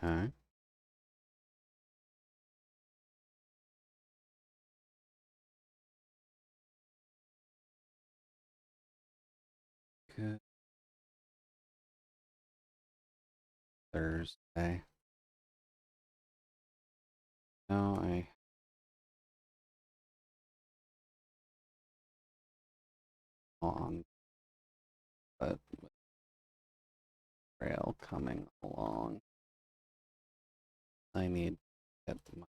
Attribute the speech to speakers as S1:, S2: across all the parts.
S1: Okay. Good Thursday. No, I on, but with trail coming along, I need to get my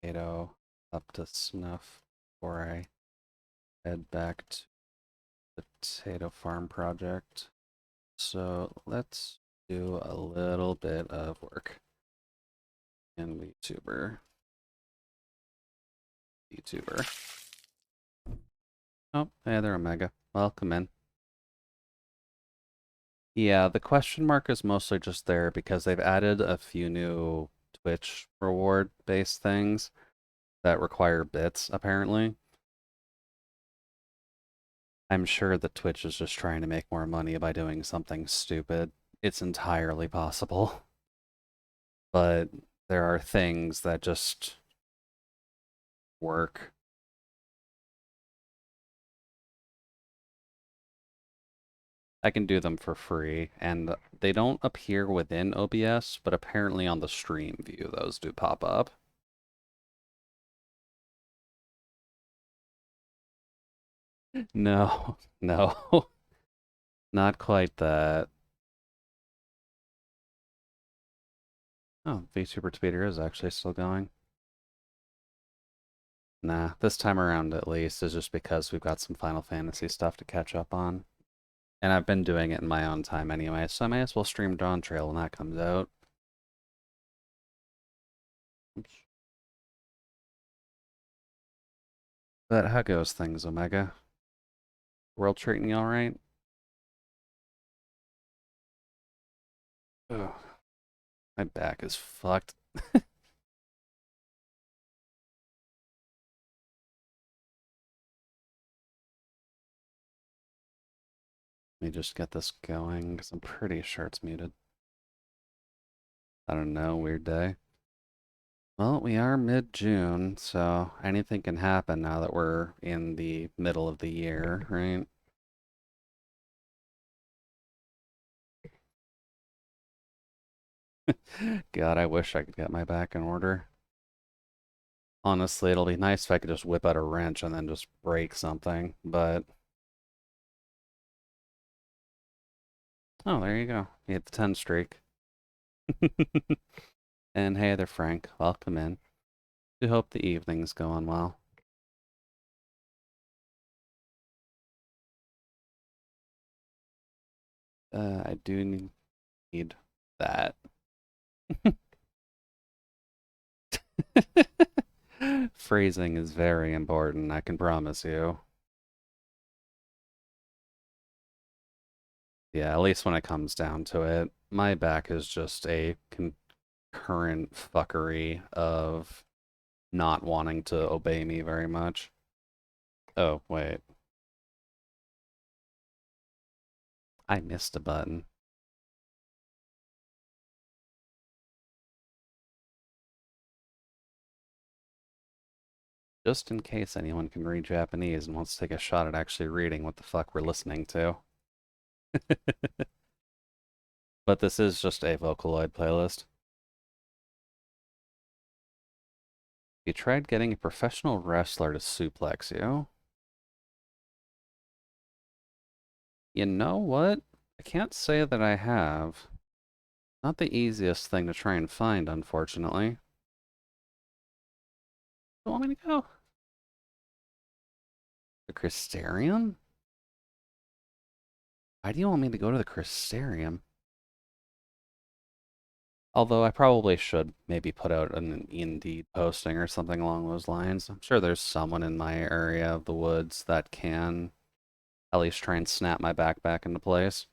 S1: potato up to snuff before I head back to the potato farm project. So let's do a little bit of work in VTuber. Oh, hey there, Omega. Welcome in. Yeah, the question mark is mostly just there because they've added a few new Twitch reward-based things that require bits, apparently. I'm sure that Twitch is just trying to make more money by doing something stupid. It's entirely possible. But there are things that just work. I can do them for free, and they don't appear within OBS, but apparently on the stream view, those do pop up. No, no, not quite that. Oh, VTuber Twitter is actually still going. Nah, this time around at least is just because we've got some Final Fantasy stuff to catch up on. And I've been doing it in my own time anyway, so I may as well stream Dawn Trail when that comes out. Oops. But how goes things, Omega? World treating you alright? Ugh, my back is fucked. Let me just get this going, because I'm pretty sure it's muted. I don't know, weird day. Well, we are mid-June, so anything can happen now that we're in the middle of the year, right? God, I wish I could get my back in order. Honestly, it'll be nice if I could just whip out a wrench and then just break something, but... Oh, there you go. You hit the 10 streak. And hey there, Frank. Welcome in. Do hope the evening's going well. I do need that. Phrasing is very important, I can promise you. Yeah, at least when it comes down to it. My back is just a concurrent fuckery of not wanting to obey me very much. Oh, wait. I missed a button. Just in case anyone can read Japanese and wants to take a shot at actually reading what the fuck we're listening to. But this is just a Vocaloid playlist. You tried getting a professional wrestler to suplex you? You know what? I can't say that I have. Not the easiest thing to try and find, unfortunately. You want me to go? The Crystarium? Why do you want me to go to the Crystarium? Although I probably should maybe put out an Indeed posting or something along those lines. I'm sure there's someone in my area of the woods that can at least try and snap my back into place.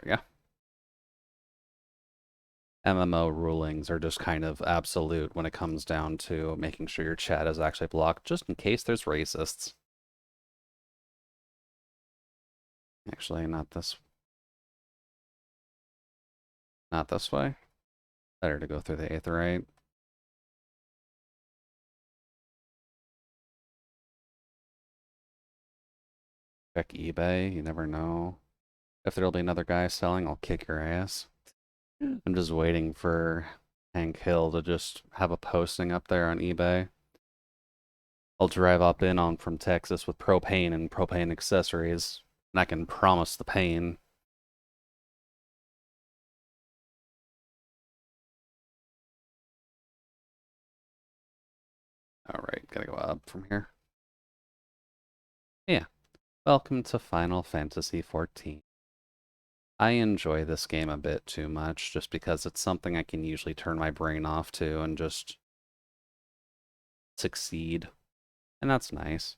S1: There we go. MMO rulings are just kind of absolute when it comes down to making sure your chat is actually blocked, just in case there's racists. Actually, not this. Not this way. Better to go through the Aetheryte. Check eBay. You never know. If there'll be another guy selling, I'll kick your ass. I'm just waiting for Hank Hill to just have a posting up there on eBay. I'll drive up in on from Texas with propane and propane accessories, and I can promise the pain. Alright, gotta go up from here. Yeah. Welcome to Final Fantasy XIV. I enjoy this game a bit too much just because it's something I can usually turn my brain off to and just succeed. And that's nice.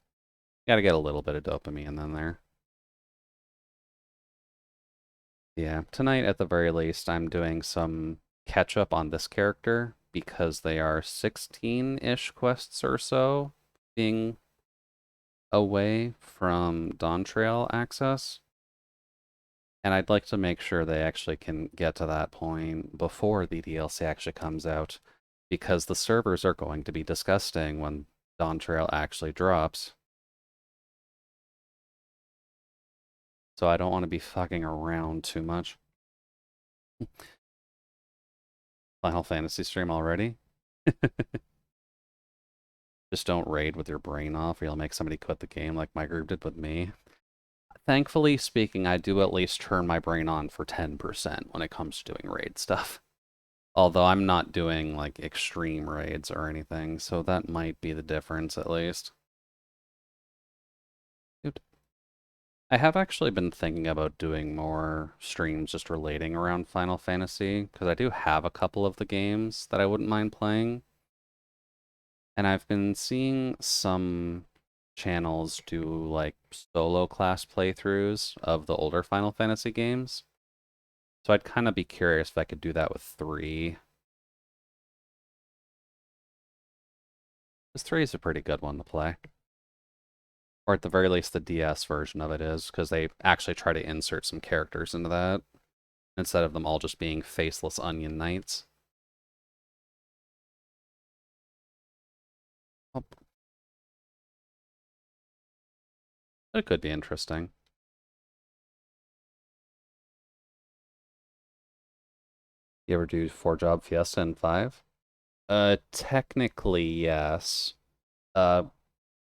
S1: Gotta get a little bit of dopamine in there. Yeah, tonight at the very least, I'm doing some catch up on this character because they are 16-ish quests or so being away from Dawn Trail access. And I'd like to make sure they actually can get to that point before the DLC actually comes out, because the servers are going to be disgusting when Dawn Trail actually drops. So I don't want to be fucking around too much. Final Fantasy stream already? Just don't raid with your brain off, or you'll make somebody quit the game like my group did with me. Thankfully speaking, I do at least turn my brain on for 10% when it comes to doing raid stuff. Although I'm not doing like extreme raids or anything, so that might be the difference at least. Dude, I have actually been thinking about doing more streams just relating around Final Fantasy, because I do have a couple of the games that I wouldn't mind playing. And I've been seeing some channels do like solo class playthroughs of the older Final Fantasy games. So I'd kind of be curious if I could do that with 3. Because 3 is a pretty good one to play. Or at the very least, the DS version of it is, because they actually try to insert some characters into that, instead of them all just being faceless onion knights. Oh, it could be interesting. You ever do 4-job Fiesta in 5? Technically, yes. Uh,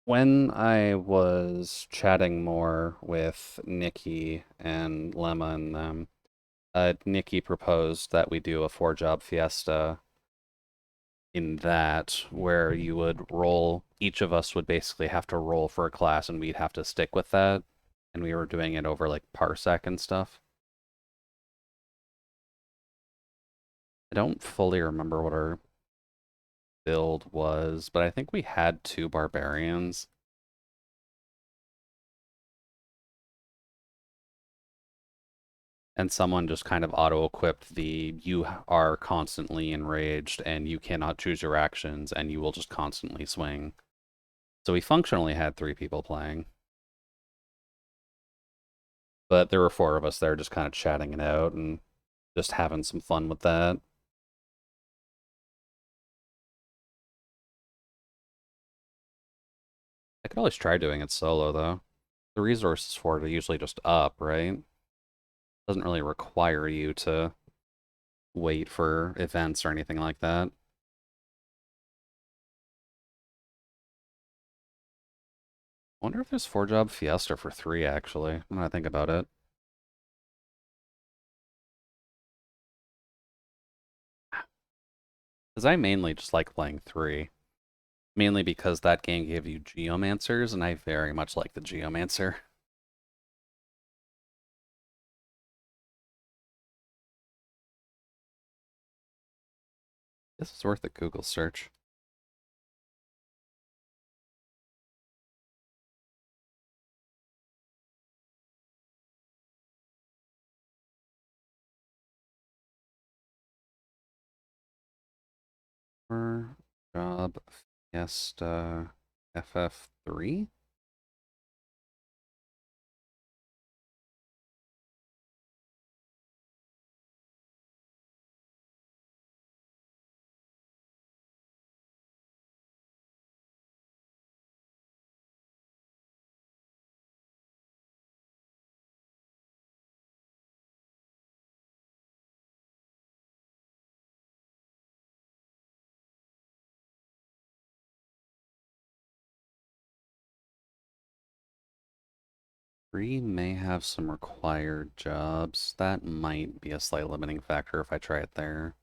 S1: when I was chatting more with Nikki and Lemma and them, Nikki proposed that we do a 4-job Fiesta in that, where you would roll, each of us would basically have to roll for a class and we'd have to stick with that. And we were doing it over like Parsec and stuff. I don't fully remember what our build was, but I think we had 2 barbarians. And someone just kind of auto-equipped the you are constantly enraged and you cannot choose your actions and you will just constantly swing. So we functionally had 3 people playing. But there were 4 of us there just kind of chatting it out and just having some fun with that. I could always try doing it solo, though. The resources for it are usually just up, right? Doesn't really require you to wait for events or anything like that. I wonder if there's 4-job Fiesta for 3, actually, when I think about it. Because I mainly just like playing 3. Mainly because that game gave you Geomancers, and I very much like the Geomancer. This is worth a Google search. For job Fiesta FF3? 3 may have some required jobs. That might be a slight limiting factor if I try it there.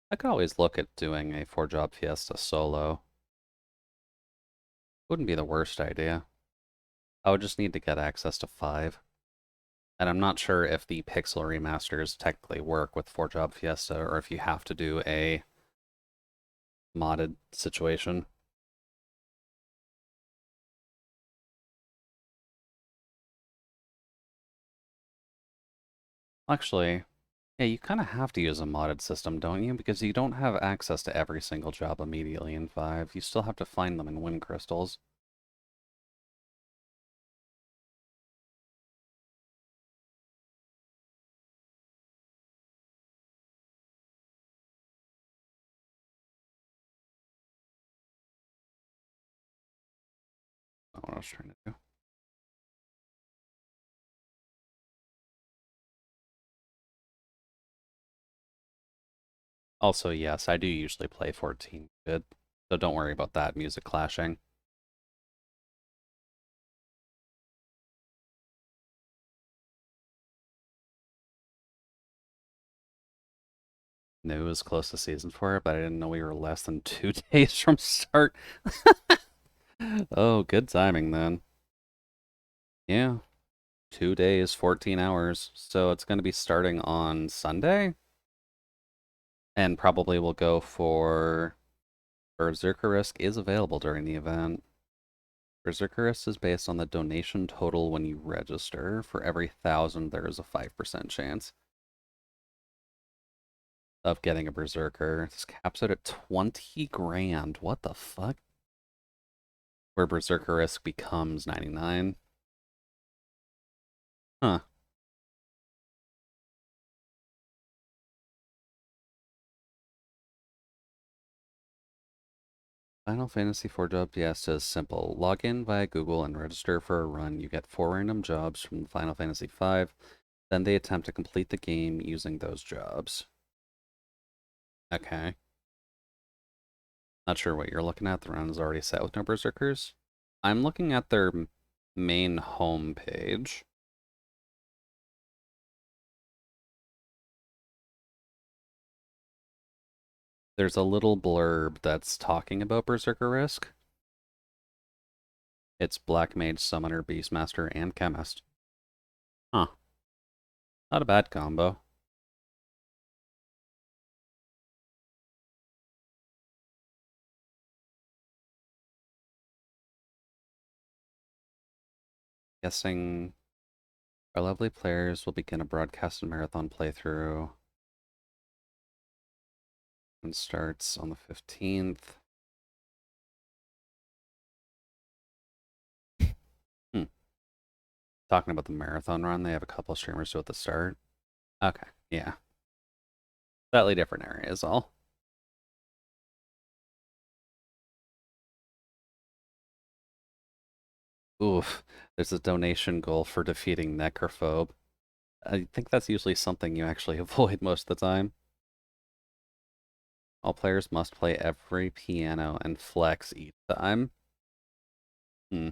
S1: I could always look at doing a 4-job fiesta solo. Wouldn't be the worst idea. I would just need to get access to 5. And I'm not sure if the pixel remasters technically work with 4-job fiesta or if you have to do a modded situation. Actually, yeah, you kind of have to use a modded system, don't you? Because you don't have access to every single job immediately in 5. You still have to find them in wind crystals. That's what I was trying to do. Also, yes, I do usually play 14 bit, so don't worry about that music clashing. Knew it was close to season 4, but I didn't know we were less than 2 days from start. Oh, good timing then. Yeah, 2 days, 14 hours. So it's going to be starting on Sunday? And probably will go for Berserker Risk is available during the event. Berserker Risk is based on the donation total when you register. For every 1,000, there is a 5% chance of getting a Berserker. This caps it at 20 grand. What the fuck? Where Berserker Risk becomes 99. Huh. Final Fantasy IV job fiesta is simple. Log in via Google and register for a run. You get 4 random jobs from Final Fantasy V. Then they attempt to complete the game using those jobs. Okay. Not sure what you're looking at. The run is already set with no Berserkers. I'm looking at their main home page. There's a little blurb that's talking about Berserker Risk. It's Black Mage, Summoner, Beastmaster, and Chemist. Huh. Not a bad combo. Guessing our lovely players will begin a broadcasted marathon playthrough and starts on the 15th. Hmm. Talking about the marathon run, they have a couple of streamers do at the start. Okay, yeah. Slightly different area is all. Oof, there's a donation goal for defeating Necrophobe. I think that's usually something you actually avoid most of the time. All players must play every piano and flex each time. Hmm.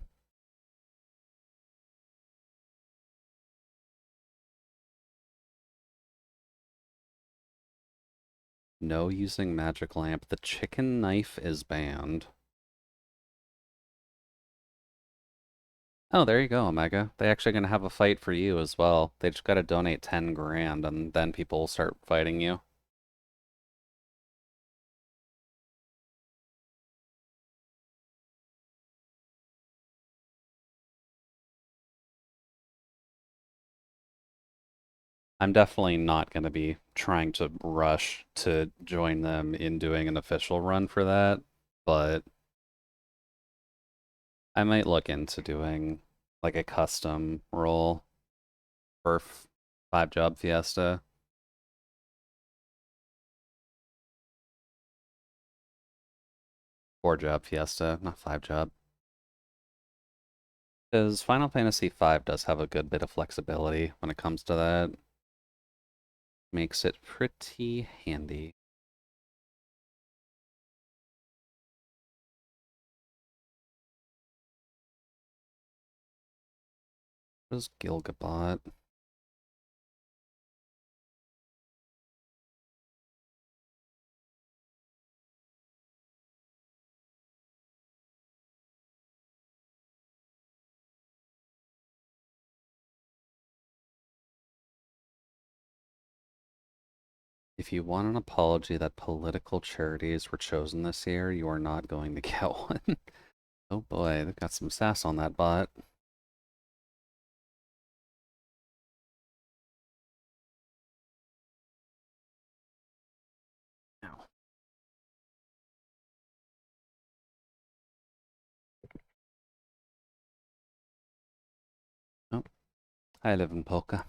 S1: No using magic lamp. The chicken knife is banned. Oh, there you go, Omega. They actually gonna have a fight for you as well. They just gotta donate 10 grand and then people will start fighting you. I'm definitely not gonna be trying to rush to join them in doing an official run for that, but I might look into doing like a custom role for 5-job fiesta. 4-job fiesta, not 5-job. Because Final Fantasy V does have a good bit of flexibility when it comes to that. Makes it pretty handy. is Gilgabot? If you want an apology that political charities were chosen this year, you are not going to get one. Oh boy, they've got some sass on that bot. Ow. Oh, I live in Polka.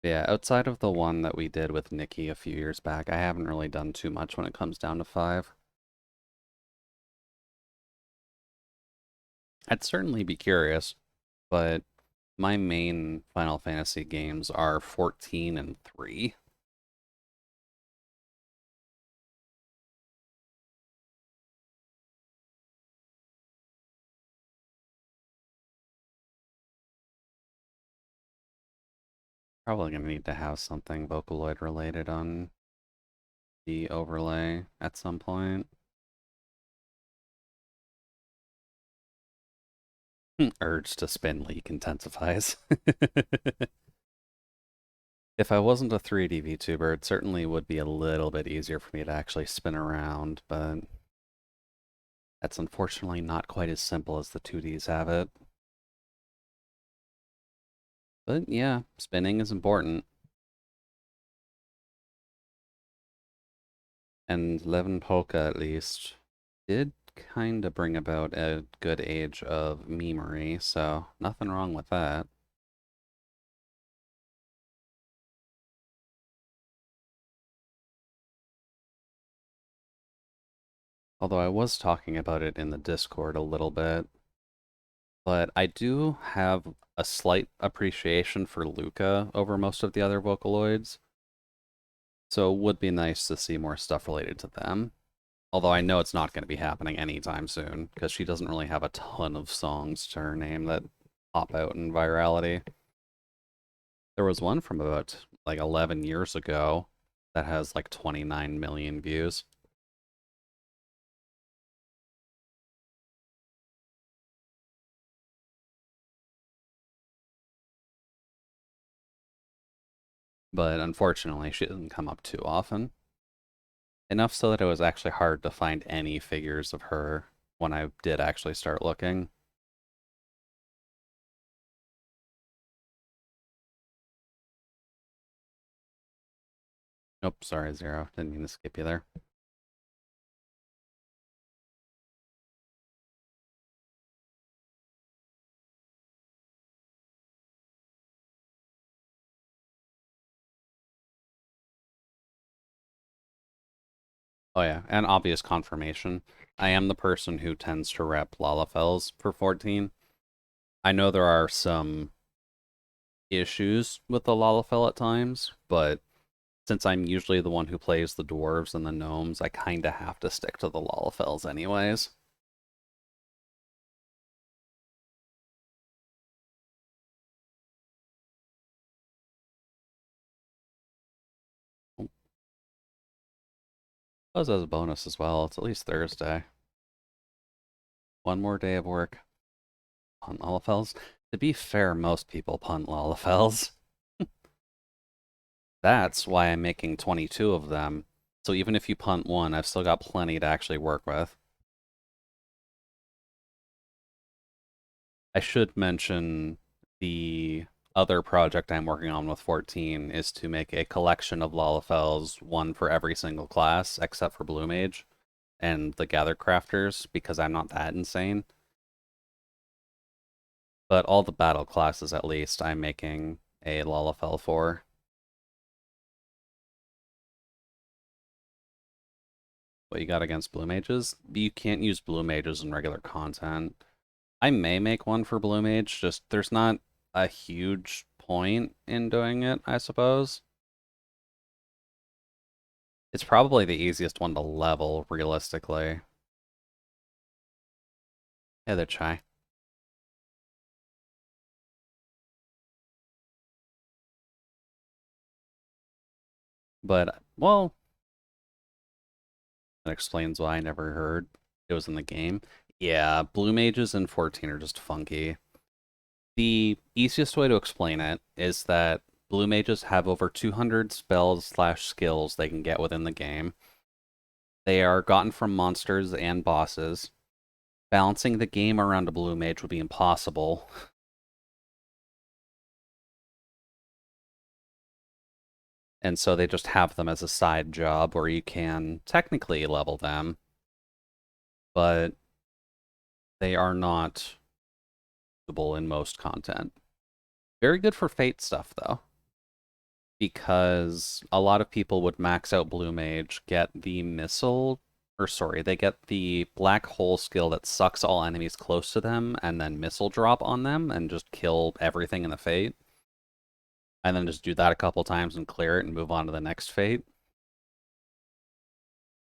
S1: Yeah, outside of the one that we did with Nikki a few years back, I haven't really done too much when it comes down to 5. I'd certainly be curious, but my main Final Fantasy games are 14 and 3. Probably gonna need to have something Vocaloid related on the overlay at some point. Urge to spin leak intensifies. If I wasn't a 3D VTuber, it certainly would be a little bit easier for me to actually spin around, but that's unfortunately not quite as simple as the 2Ds have it. But yeah, spinning is important. And Levin Polka, at least, did kind of bring about a good age of memery, so nothing wrong with that. Although I was talking about it in the Discord a little bit, but I do have a slight appreciation for Luca over most of the other Vocaloids, so it would be nice to see more stuff related to them. Although I know it's not going to be happening anytime soon, because she doesn't really have a ton of songs to her name that pop out in virality. There was one from about like 11 years ago that has like 29 million views. But unfortunately, she doesn't come up too often. Enough so that it was actually hard to find any figures of her when I did actually start looking. Nope, sorry, Zero. Didn't mean to skip you there. Oh yeah, and obvious confirmation. I am the person who tends to rep Lalafels for 14. I know there are some issues with the Lalafell at times, but since I'm usually the one who plays the dwarves and the gnomes, I kinda have to stick to the Lalafells anyways. Plus as a bonus as well, it's at least Thursday. One more day of work. Punt Lalafells. To be fair, most people punt Lalafells. That's why I'm making 22 of them. So even if you punt one, I've still got plenty to actually work with. I should mention the other project I'm working on with 14 is to make a collection of Lalafells, one for every single class, except for Blue Mage and the Gather Crafters, because I'm not that insane. But all the battle classes, at least, I'm making a Lalafell for. What you got against Blue Mages? You can't use Blue Mages in regular content. I may make one for Blue Mage, just there's not a huge point in doing it, I suppose. It's probably the easiest one to level, realistically. Hey there, Chai. But, well, that explains why I never heard it was in the game. Yeah, blue mages in 14 are just funky. The easiest way to explain it is that blue mages have over 200 spells slash skills they can get within the game. They are gotten from monsters and bosses. Balancing the game around a blue mage would be impossible. And so they just have them as a side job where you can technically level them, but they are not usable in most content. Very good for Fate stuff, though, because a lot of people would max out Blue Mage, get the missile, or sorry, they get the black hole skill that sucks all enemies close to them, and then missile drop on them, and just kill everything in the Fate. And then just do that a couple times and clear it and move on to the next Fate.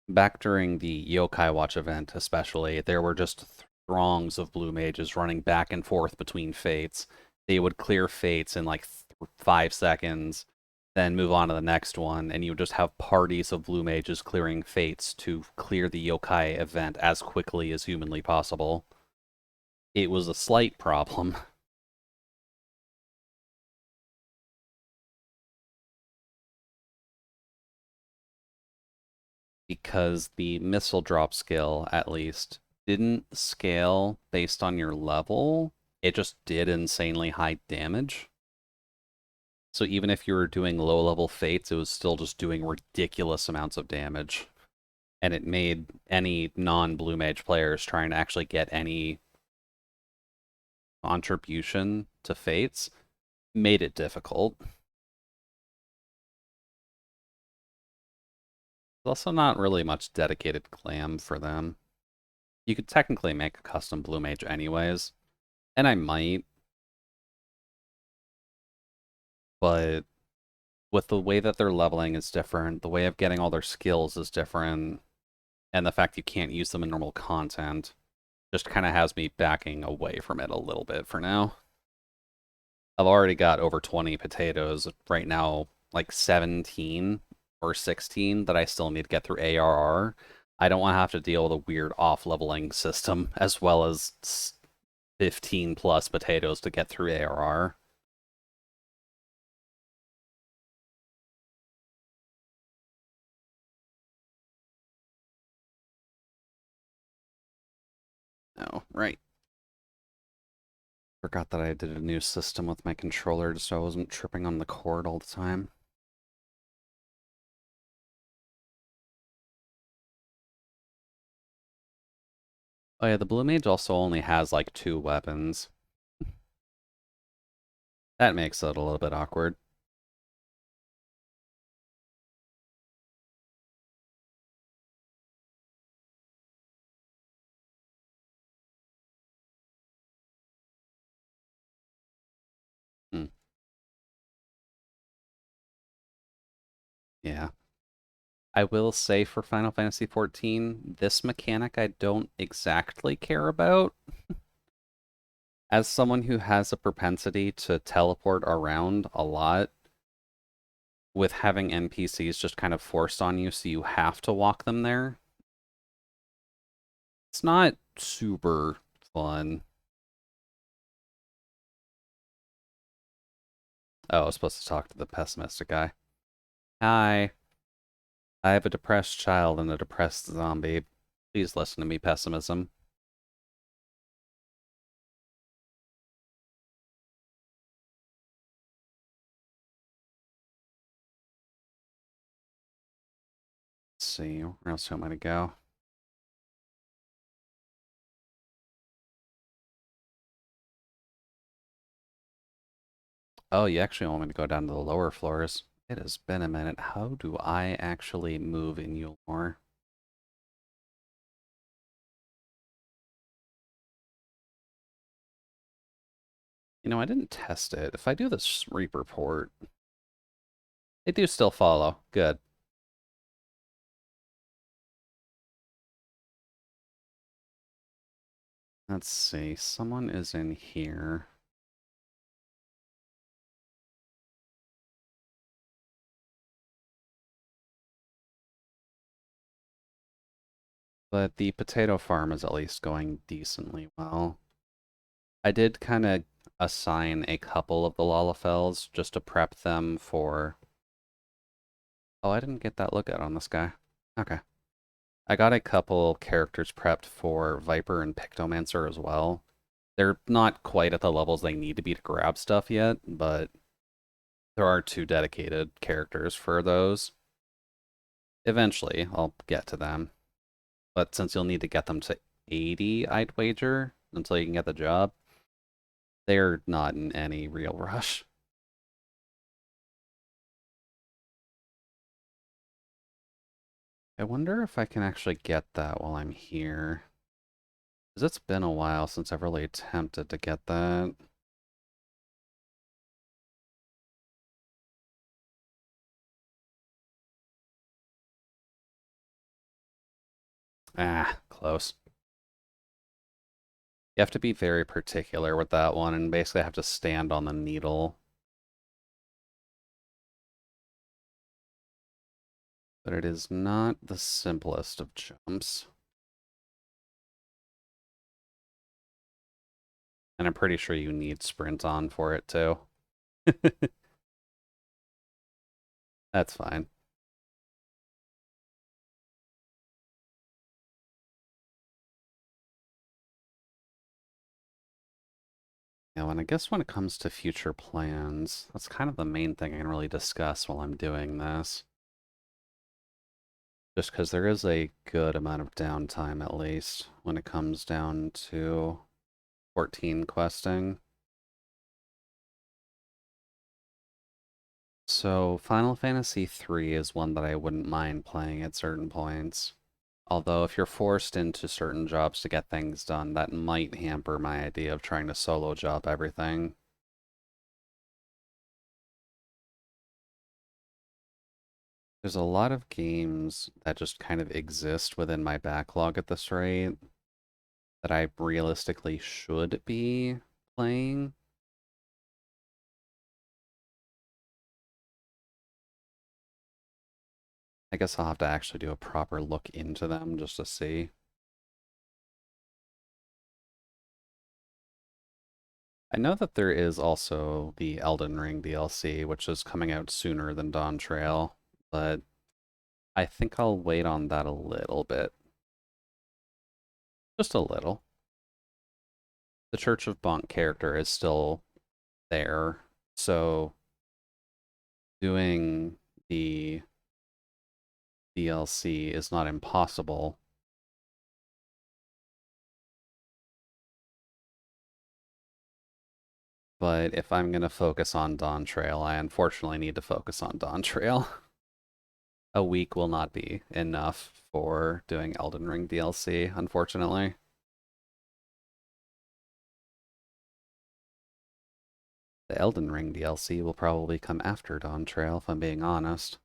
S1: Back during the Yokai Watch event, especially, there were just throngs of blue mages running back and forth between fates. They would clear fates in like 5 seconds, then move on to the next one, and you would just have parties of blue mages clearing fates to clear the Yokai event as quickly as humanly possible. It was a slight problem. Because the missile drop skill, at least, didn't scale based on your level. It just did insanely high damage. So even if you were doing low level fates, it was still just doing ridiculous amounts of damage. And it made any non blue mage players trying to actually get any contribution to fates made it difficult. There's also not really much dedicated glam for them. You could technically make a custom blue mage anyways, and I might, but with the way that their leveling is different, the way of getting all their skills is different, and the fact you can't use them in normal content just kind of has me backing away from it a little bit for now. I've already got over 20 potatoes right now, like 17 or 16 that I still need to get through ARR. I don't want to have to deal with a weird off leveling system as well as 15 plus potatoes to get through ARR. Oh, right. Forgot that I did a new system with my controller so I wasn't tripping on the cord all the time. Oh yeah, the Blue Mage also only has like 2 weapons. That makes it a little bit awkward. Hmm. Yeah. I will say for Final Fantasy XIV, this mechanic I don't exactly care about. As someone who has a propensity to teleport around a lot, with having NPCs just kind of forced on you so you have to walk them there, it's not super fun. Oh, I was supposed to talk to the pessimistic guy. Hi, I have a depressed child and a depressed zombie. Please listen to me, pessimism. Let's see, where else do I want to go? Oh, you actually want me to go down to the lower floors. It has been a minute. How do I actually move in Yulmore? You know, I didn't test it. If I do this Reaper port, they do still follow. Good. Let's see. Someone is in here. But the potato farm is at least going decently well. I did kind of assign a couple of the Lalafels just to prep them for... Oh, I didn't get that lookout on this guy. Okay. I got a couple characters prepped for Viper and Pictomancer as well. They're not quite at the levels they need to be to grab stuff yet, but there are two dedicated characters for those. Eventually, I'll get to them. But since you'll need to get them to 80, I'd wager, until you can get the job, they're not in any real rush. I wonder if I can actually get that while I'm here. Because it's been a while since I've really attempted to get that. Ah, close. You have to be very particular with that one and basically have to stand on the needle. But it is not the simplest of jumps. And I'm pretty sure you need sprint on for it too. That's fine. Yeah, and I guess when it comes to future plans, that's kind of the main thing I can really discuss while I'm doing this. Just because there is a good amount of downtime, at least, when it comes down to 14 questing. So, Final Fantasy III is one that I wouldn't mind playing at certain points. Although, if you're forced into certain jobs to get things done, that might hamper my idea of trying to solo job everything. There's a lot of games that just kind of exist within my backlog at this rate that I realistically should be playing. I guess I'll have to actually do a proper look into them just to see. I know that there is also the Elden Ring DLC, which is coming out sooner than Dawn Trail, but I think I'll wait on that a little bit. Just a little. The Church of Bonk character is still there, so doing the DLC is not impossible. But if I'm going to focus on Dawn Trail, I unfortunately need to focus on Dawn Trail. A week will not be enough for doing Elden Ring DLC, unfortunately. The Elden Ring DLC will probably come after Dawn Trail, if I'm being honest.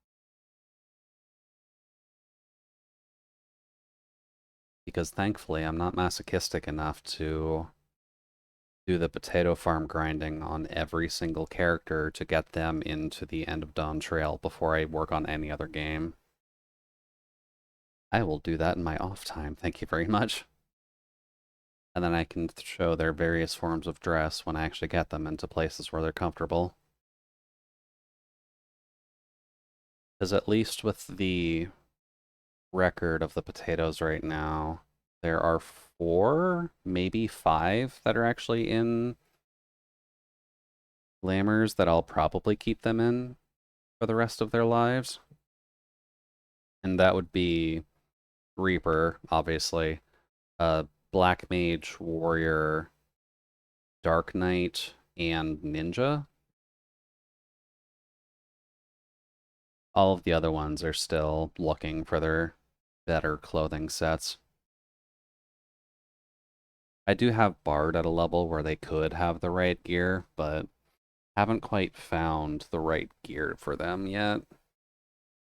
S1: Because thankfully, I'm not masochistic enough to do the potato farm grinding on every single character to get them into the end of Dawn Trail before I work on any other game. I will do that in my off time, thank you very much. And then I can show their various forms of dress when I actually get them into places where they're comfortable. Because at least with the record of the potatoes right now, there are 4, maybe 5 that are actually in Lammers that I'll probably keep them in for the rest of their lives. And that would be Reaper, obviously, Black Mage, Warrior, Dark Knight, and Ninja. All of the other ones are still looking for their better clothing sets. I do have Bard at a level where they could have the right gear, but haven't quite found the right gear for them yet.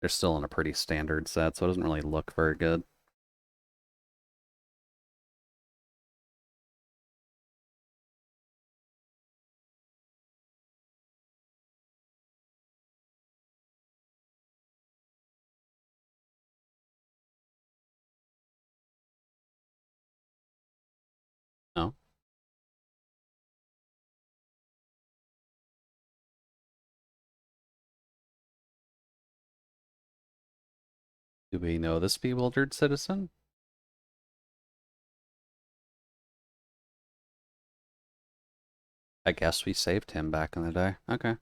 S1: They're still in a pretty standard set, so it doesn't really look very good. Do we know this bewildered citizen? I guess we saved him back in the day. Okay.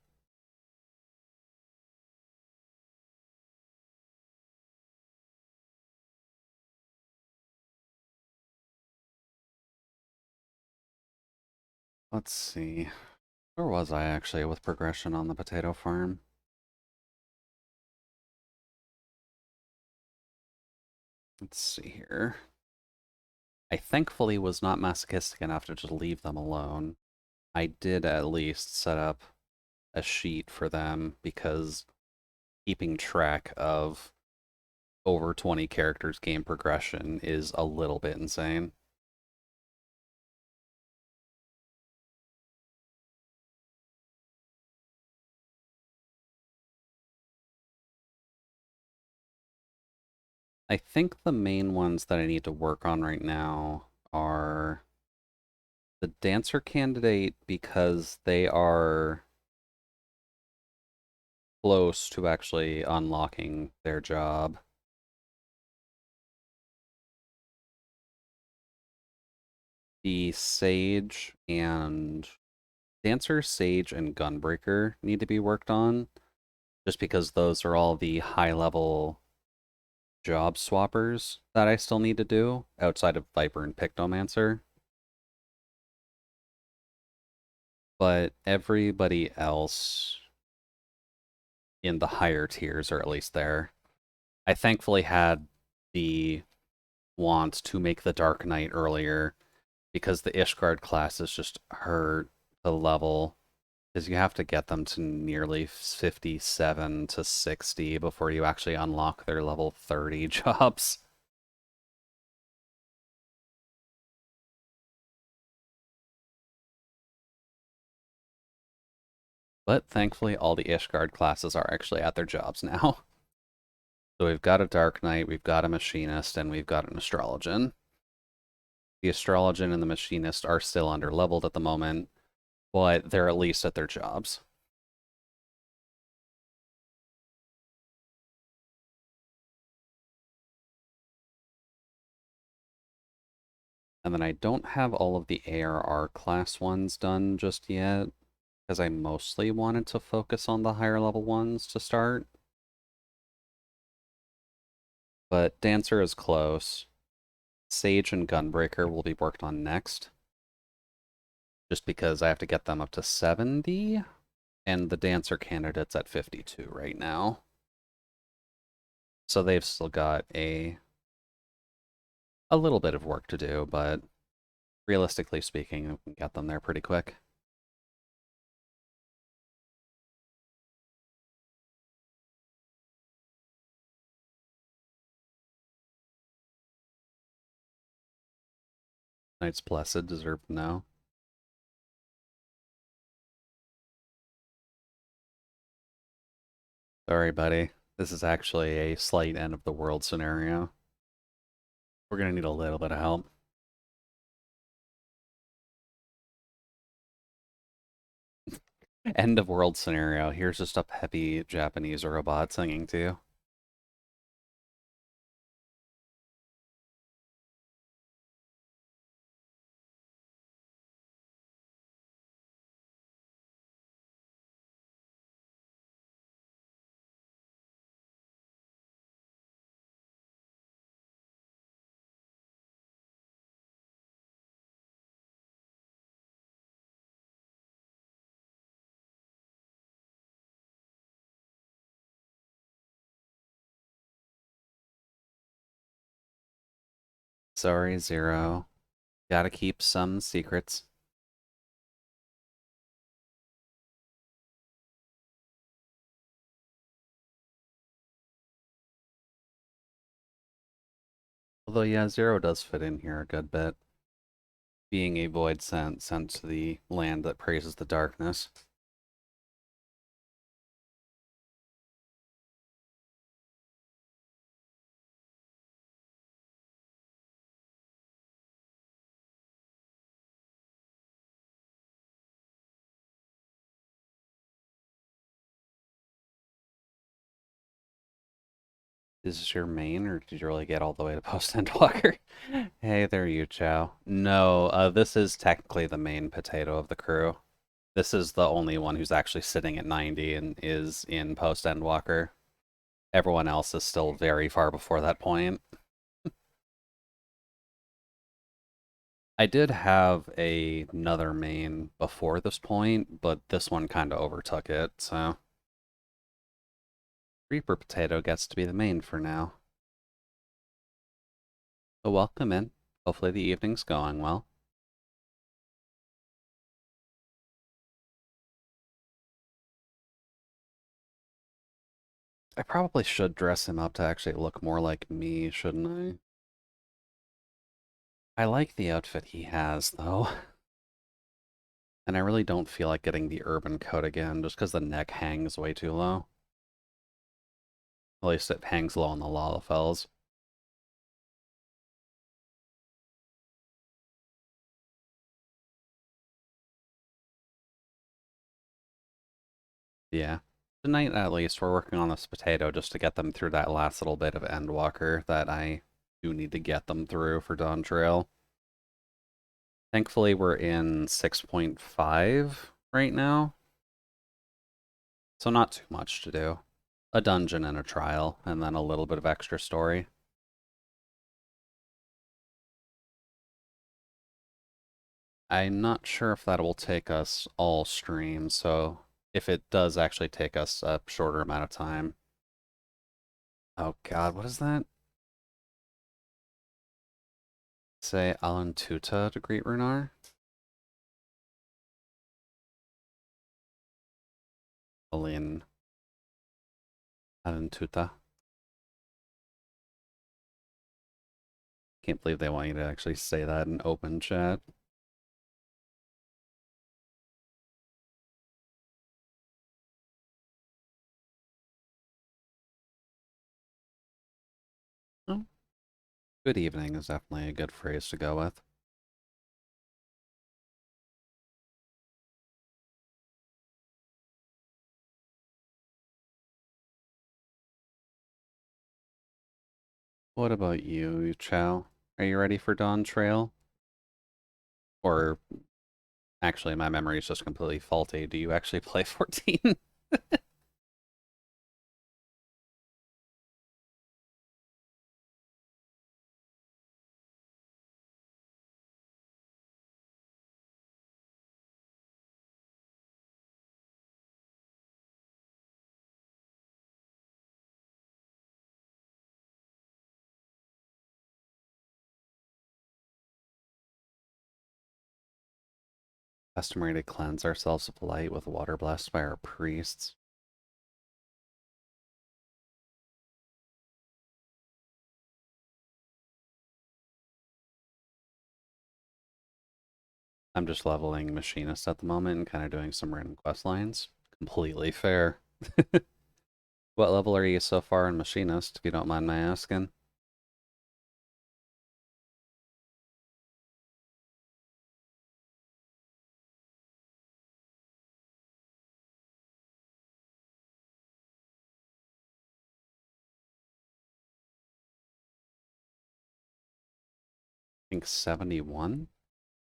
S1: Let's see. Where was I actually with progression on the potato farm? Let's see here. I thankfully was not masochistic enough to just leave them alone. I did at least set up a sheet for them because keeping track of over 20 characters game progression is a little bit insane. I think the main ones that I need to work on right now are the dancer candidate because they are close to actually unlocking their job. The sage and dancer, sage, and gunbreaker need to be worked on just because those are all the high level job swappers that I still need to do outside of Viper and Pictomancer. But everybody else in the higher tiers are at least there. I thankfully had the want to make the Dark Knight earlier because the Ishgard classes just hurt the level because you have to get them to nearly 57 to 60 before you actually unlock their level 30 jobs. But thankfully, all the Ishgard classes are actually at their jobs now. So we've got a Dark Knight, we've got a Machinist, and we've got an Astrologian. The Astrologian and the Machinist are still under leveled at the moment, but they're at least at their jobs. And then I don't have all of the ARR class ones done just yet, because I mostly wanted to focus on the higher level ones to start. But Dancer is close. Sage and Gunbreaker will be worked on next, just because I have to get them up to 70, and the Dancer candidate's at 52 right now. So they've still got a little bit of work to do, but realistically speaking, we can get them there pretty quick. Knights Blessed deserve to know. Sorry, buddy. This is actually a slight end of the world scenario. We're gonna need a little bit of help. End of world scenario. Here's just a peppy Japanese robot singing to you. Sorry, Zero. Gotta keep some secrets. Although, yeah, Zero does fit in here a good bit. Being a void sent to the land that praises the darkness. Is this your main, or did you really get all the way to Post Endwalker? Hey there, you Chow. No, this is technically the main potato of the crew. This is the only one who's actually sitting at 90 and is in Post Endwalker. Everyone else is still very far before that point. I did have another main before this point, but this one kind of overtook it, so Reaper Potato gets to be the main for now. So welcome in. Hopefully the evening's going well. I probably should dress him up to actually look more like me, shouldn't I? I like the outfit he has, though. And I really don't feel like getting the urban coat again, just because the neck hangs way too low. At least it hangs low on the Lalafells. Yeah. Tonight, at least, we're working on this potato just to get them through that last little bit of Endwalker that I do need to get them through for Dawn Trail. Thankfully, we're in 6.5 right now, so not too much to do. A dungeon and a trial, and then a little bit of extra story. I'm not sure if that will take us all streams, so if it does actually take us a shorter amount of time. Oh god, what is that? Say Alan Tuta to greet Runar? Alin Alan Tuta. Can't believe they want you to actually say that in open chat. Oh, good evening is definitely a good phrase to go with. What about you, Chow? Are you ready for Dawn Trail? Or actually, my memory is just completely faulty. Do you actually play 14? Customary to cleanse ourselves of light with water blessed by our priests. I'm just leveling Machinist at the moment and kind of doing some random quest lines. Completely fair. What level are you so far in Machinist, if you don't mind my asking? I think 71.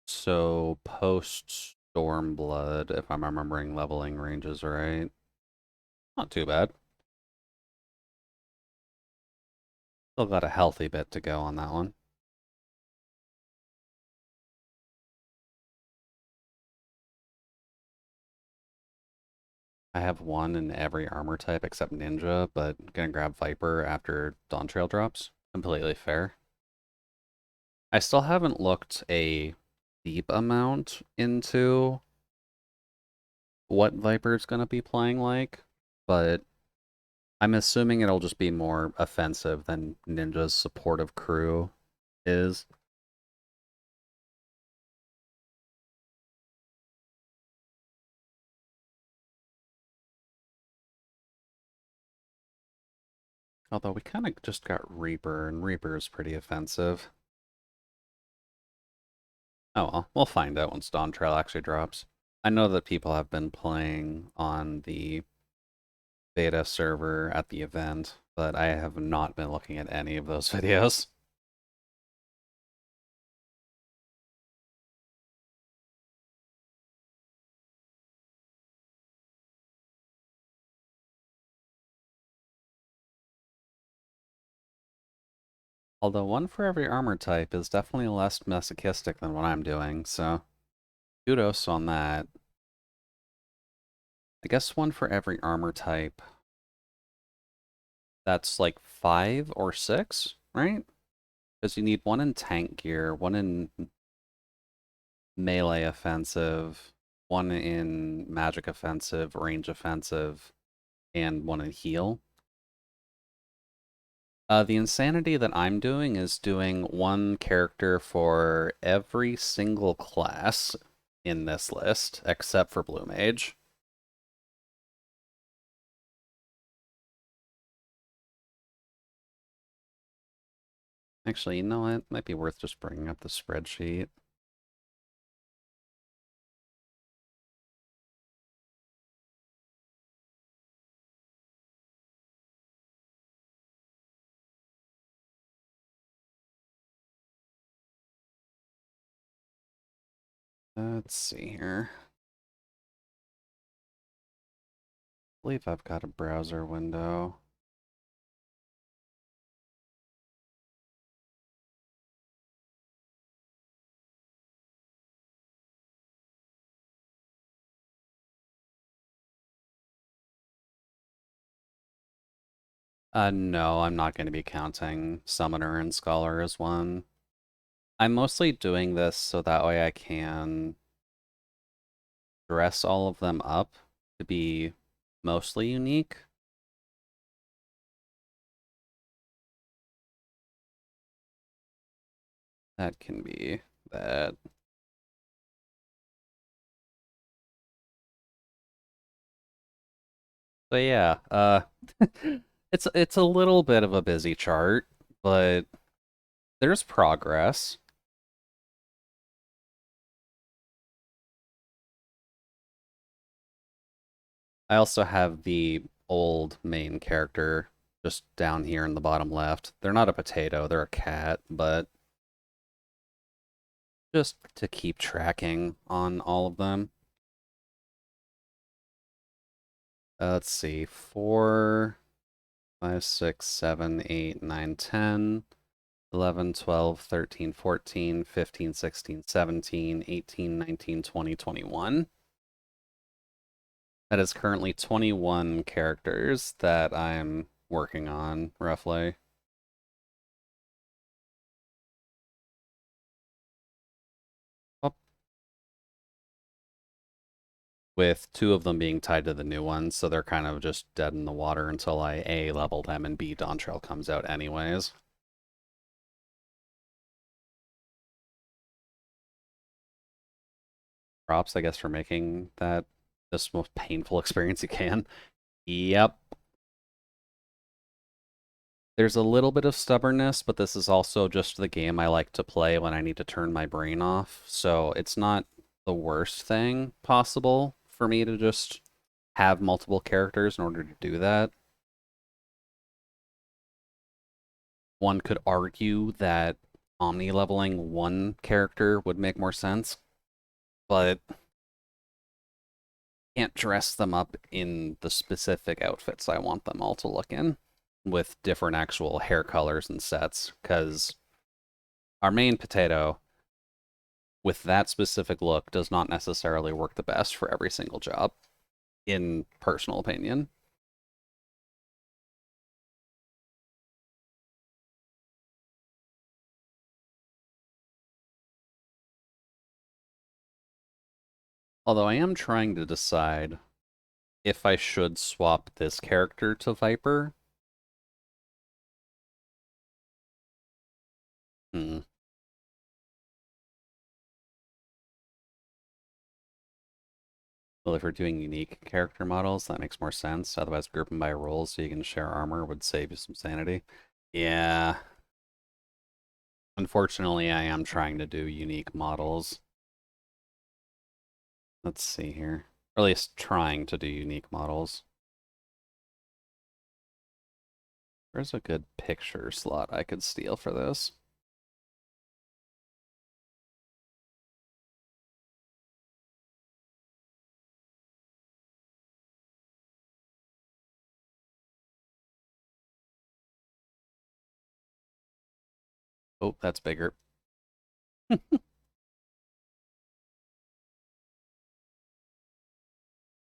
S1: So post Stormblood, if I'm remembering leveling ranges right. Not too bad. Still got a healthy bit to go on that one. I have one in every armor type except Ninja, but gonna grab Viper after Dawn Trail drops. Completely fair. I still haven't looked a deep amount into what Viper's gonna be playing like, but I'm assuming it'll just be more offensive than Ninja's supportive crew is. Although we kind of just got Reaper, and Reaper is pretty offensive. Oh well, we'll find out once Dawn Trail actually drops. I know that people have been playing on the beta server at the event, but I have not been looking at any of those videos. Although one for every armor type is definitely less masochistic than what I'm doing, so kudos on that. I guess one for every armor type. That's like 5 or 6, right? Because you need one in tank gear, one in melee offensive, one in magic offensive, range offensive, and one in heal. The insanity that I'm doing is doing one character for every single class in this list, except for Blue Mage. Actually, you know what? Might be worth just bringing up the spreadsheet. Let's see here. I believe I've got a browser window. No, I'm not going to be counting Summoner and Scholar as one. I'm mostly doing this so that way I can dress all of them up to be mostly unique. That can be that. So yeah, it's a little bit of a busy chart, but there's progress. I also have the old main character just down here in the bottom left. They're not a potato, they're a cat, but just to keep tracking on all of them. Let's see, 4, 5, 6, 7, 8, 9, 10, 11, 12, 13, 14, 15, 16, 17, 18, 19, 20, 21. That is currently 21 characters that I'm working on, roughly. Well, with 2 of them being tied to the new ones, so they're kind of just dead in the water until I A, level them, and B, Dawntrail comes out anyways. Props, I guess, for making that this most painful experience you can. Yep. There's a little bit of stubbornness, but this is also just the game I like to play when I need to turn my brain off. So it's not the worst thing possible for me to just have multiple characters in order to do that. One could argue that omni leveling one character would make more sense, but can't dress them up in the specific outfits I want them all to look in with different actual hair colors and sets, because our main potato with that specific look does not necessarily work the best for every single job, in personal opinion. Although I am trying to decide if I should swap this character to Viper. Hmm. Well, if we're doing unique character models, that makes more sense. Otherwise, group them by roles so you can share armor would save you some sanity. Yeah. Unfortunately, I am trying to do unique models. Let's see here. Or at least trying to do unique models. Where's a good picture slot I could steal for this? Oh, that's bigger.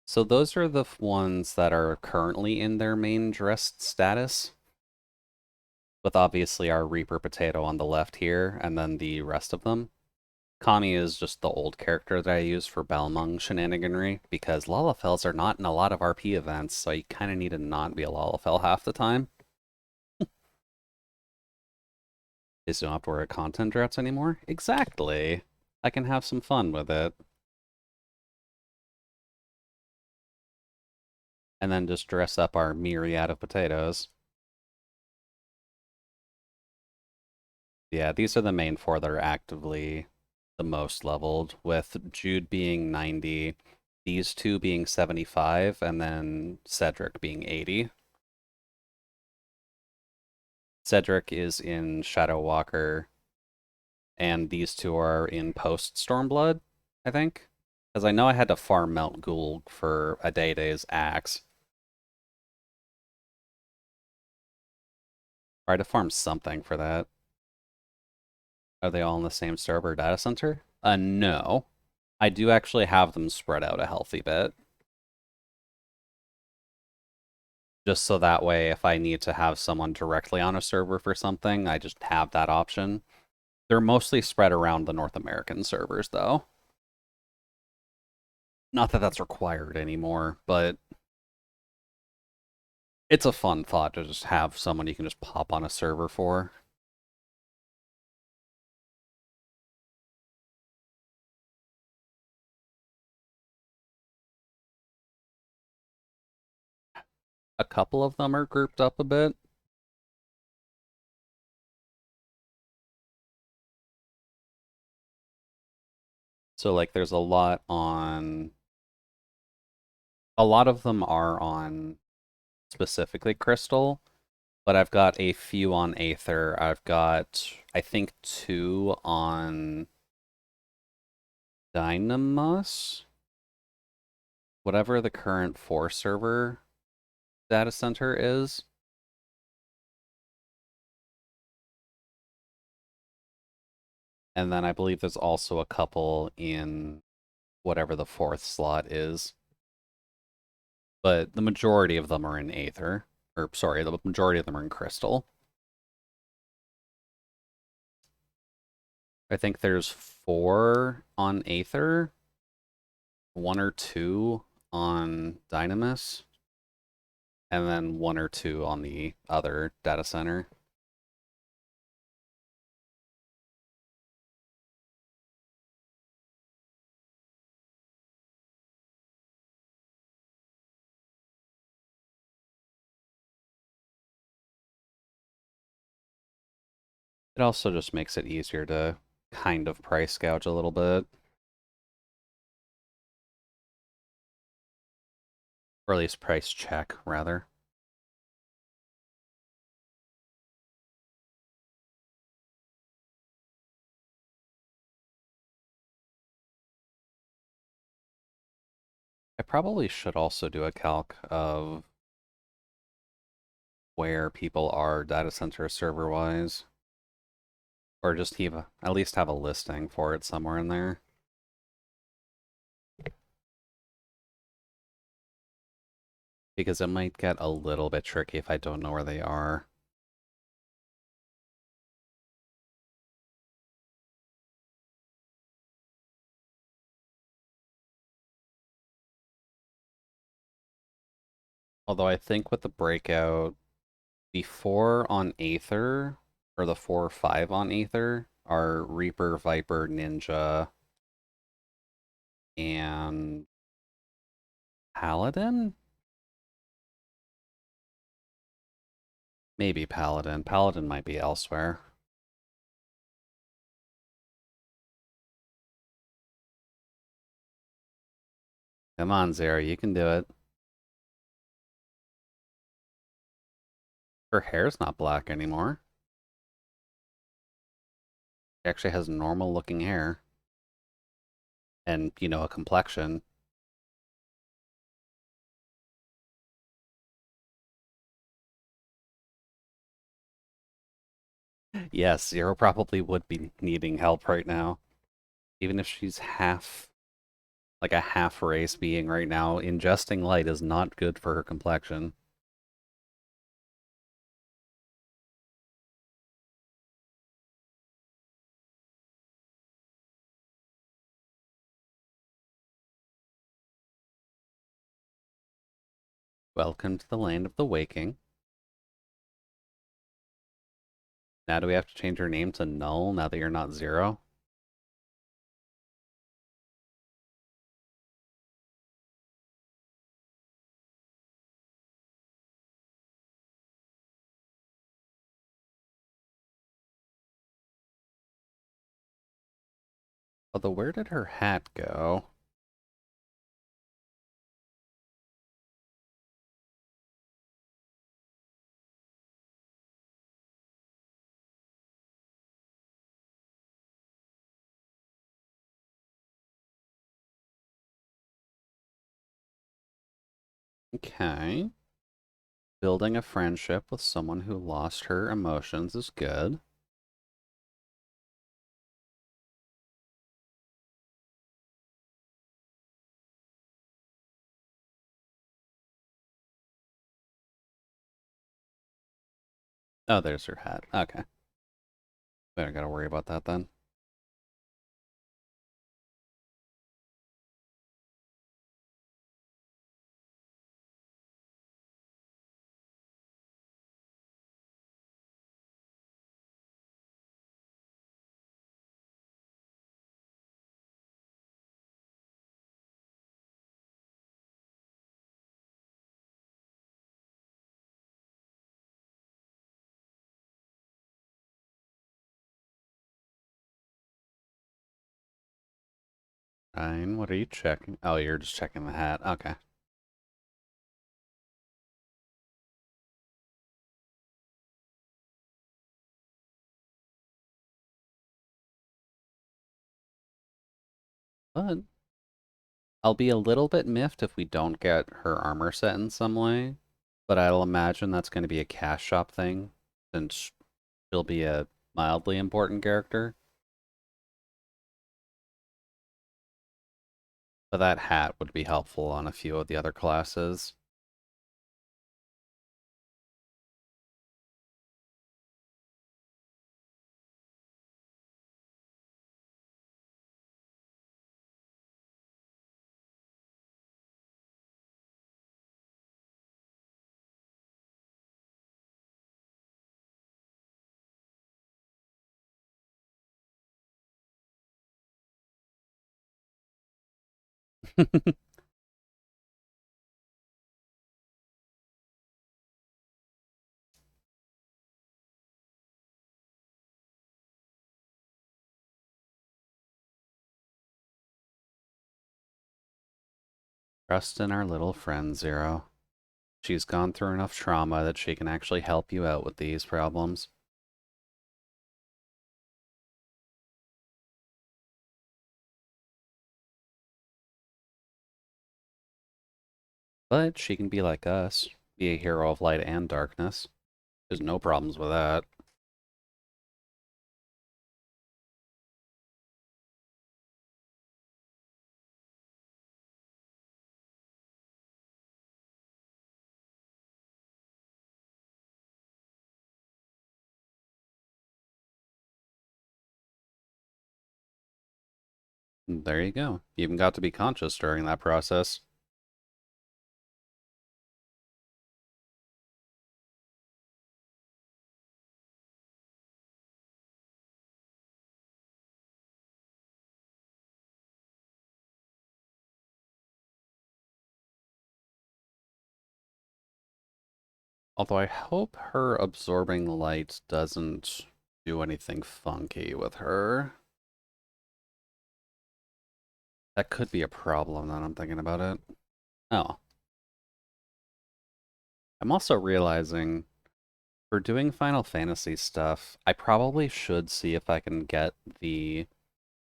S1: So those are the ones that are currently in their main dressed status, with obviously our Reaper Potato on the left here, and then the rest of them. Kami is just the old character that I use for Balmung shenaniganry, because Lalafels are not in a lot of RP events, so you kind of need to not be a Lalafell half the time. Is you don't have to worry about content droughts anymore? Exactly. I can have some fun with it. And then just dress up our myriad of potatoes. Yeah, these are the main four that are actively the most leveled, with Jude being 90, these two being 75, and then Cedric being 80. Cedric is in Shadow Walker, and these two are in post Stormblood, I think. Because I know I had to farm Mount Gould for a Day's axe. Or I had to farm something for that. Are they all in the same server data center? No. I do actually have them spread out a healthy bit. Just so that way, if I need to have someone directly on a server for something, I just have that option. They're mostly spread around the North American servers, though. Not that that's required anymore, but it's a fun thought to just have someone you can just pop on a server for. A couple of them are grouped up a bit. So, like, there's a lot of them are on specifically Crystal, but I've got a few on Aether. I've got, I think, two on Dynamus, whatever the current 4 server data center is. And then I believe there's also a couple in whatever the 4th slot is. But the majority of them are in Aether. Or, sorry, the majority of them are in Crystal. I think there's 4 on Aether, 1 or 2 on Dynamis, and then 1 or 2 on the other data center. It also just makes it easier to kind of price gouge a little bit. Or at least price check, rather. I probably should also do a calc of where people are data center server-wise. Or just at least have a listing for it somewhere in there. Because it might get a little bit tricky if I don't know where they are. Although I think with the breakout, the 4 on Aether, or the 4 or 5 on Aether, are Reaper, Viper, Ninja, and Paladin? Maybe Paladin. Paladin might be elsewhere. Come on, Zara, you can do it. Her hair's not black anymore. She actually has normal looking hair. And, you know, a complexion. Yes, Zero probably would be needing help right now. Even if she's like a half race being right now, ingesting light is not good for her complexion. Welcome to the land of the waking. Now do we have to change her name to Null now that you're not Zero? Although where did her hat go? Okay. Building a friendship with someone who lost her emotions is good. Oh, there's her hat. Okay. We don't gotta worry about that then. Fine. What are you checking? Oh, you're just checking the hat. Okay. But I'll be a little bit miffed if we don't get her armor set in some way. But I'll imagine that's going to be a cash shop thing, since she'll be a mildly important character. But that hat would be helpful on a few of the other classes. Trust in our little friend, Zero. She's gone through enough trauma that she can actually help you out with these problems. But she can be like us, be a hero of light and darkness. There's no problems with that. There you go. You even got to be conscious during that process. Although I hope her absorbing light doesn't do anything funky with her. That could be a problem now I'm thinking about it. Oh. I'm also realizing For doing Final Fantasy stuff, I probably should see if I can get the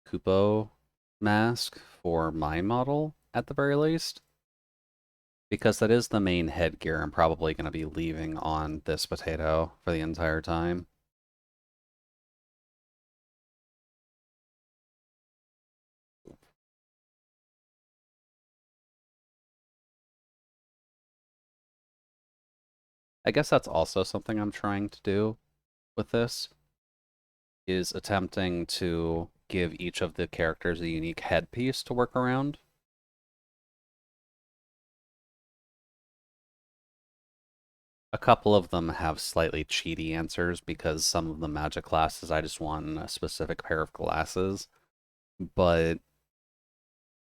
S1: Kupo mask for my model at the very least, because that is the main headgear I'm probably going to be leaving on this potato for the entire time. I guess that's also something I'm trying to do with this, is attempting to give each of the characters a unique headpiece to work around. A couple of them have slightly cheaty answers because some of the magic classes I just want a specific pair of glasses. But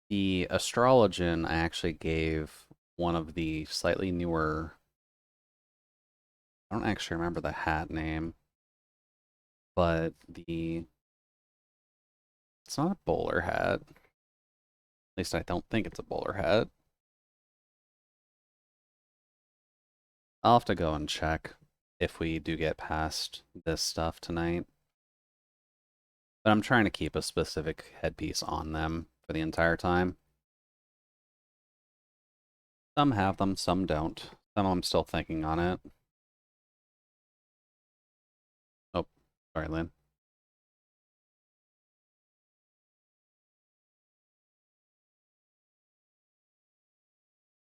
S1: the Astrologian I actually gave one of the slightly newer, I don't actually remember the hat name, but it's not a bowler hat. At least I don't think it's a bowler hat. I'll have to go and check if we do get past this stuff tonight. But I'm trying to keep a specific headpiece on them for the entire time. Some have them, some don't. Some of them still thinking on it. Oh, sorry, Lynn.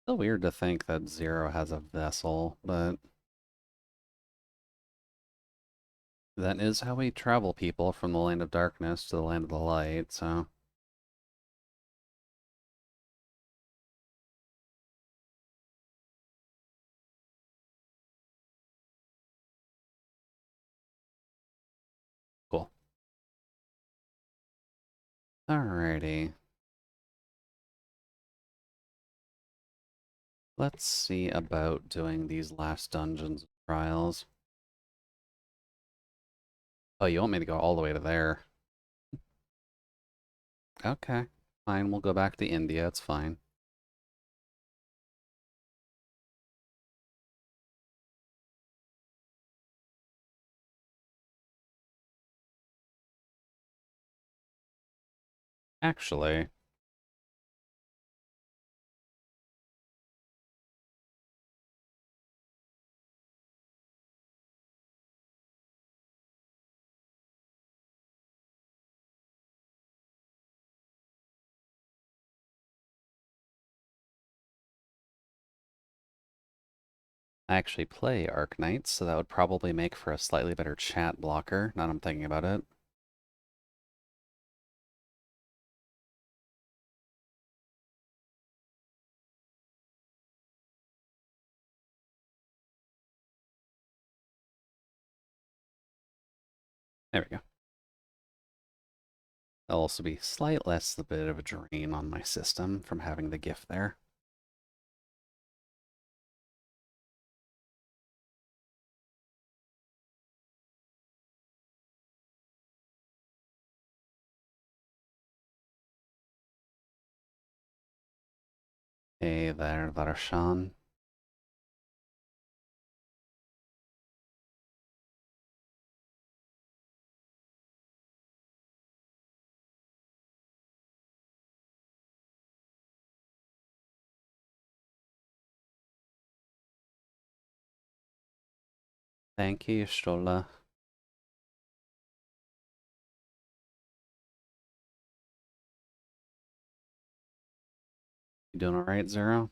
S1: Still weird to think that Zero has a vessel, but that is how we travel people from the land of darkness to the land of the light, so. Cool. Alrighty. Let's see about doing these last dungeons trials. Oh, you want me to go all the way to there? Okay. Fine, we'll go back to India, it's fine. Actually, I actually play Arknights, so that would probably make for a slightly better chat blocker, now that I'm thinking about it. There we go. There'll also be slight less a bit of a drain on my system from having the GIF there. Hey there, Darshan. Thank you, Stola. You doing alright, Zero?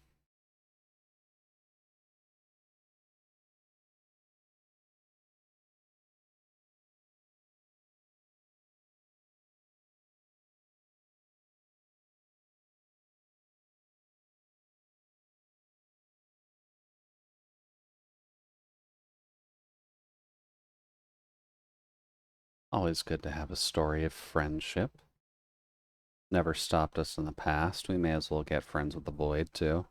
S1: Always good to have a story of friendship. Never stopped us in the past. We may as well get friends with the Void, too.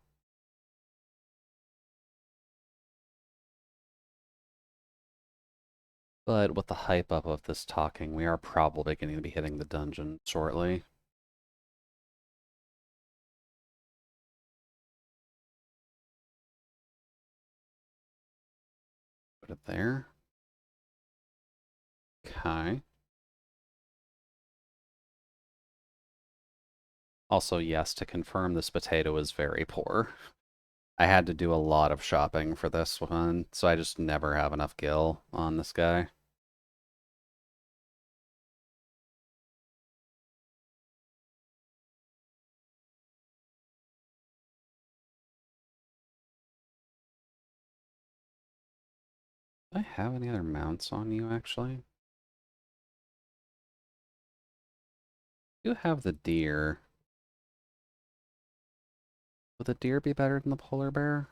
S1: But with the hype up of this talking, we are probably going to be hitting the dungeon shortly. Put it there. Okay. Also, yes, to confirm, this potato is very poor. I had to do a lot of shopping for this one, so I just never have enough gil on this guy. Do I have any other mounts on you, actually? I do have the deer. Would the deer be better than the polar bear?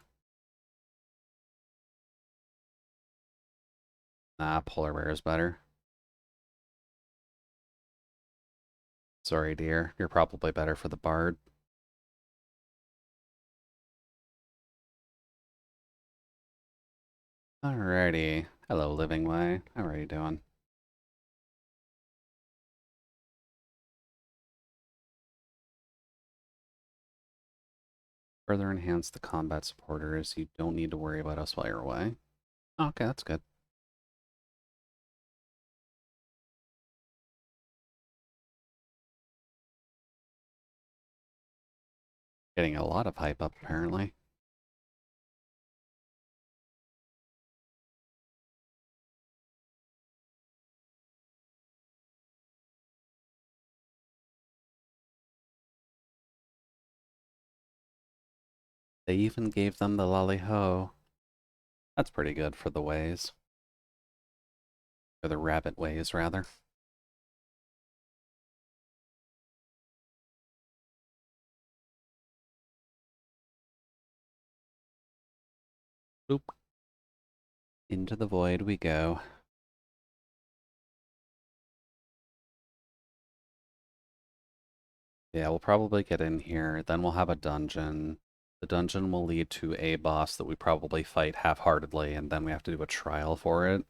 S1: Nah, polar bear is better. Sorry, deer. You're probably better for the bard. Alrighty. Hello, Living Way. How are you doing? Further enhance the combat supporters. You don't need to worry about us while you're away. Okay, that's good. Getting a lot of hype up, apparently. They even gave them the lolly ho. That's pretty good for the ways. Or the rabbit ways, rather. Boop. Into the void we go. Yeah, we'll probably get in here, then we'll have a dungeon. The dungeon will lead to a boss that we probably fight half-heartedly, and then we have to do a trial for it.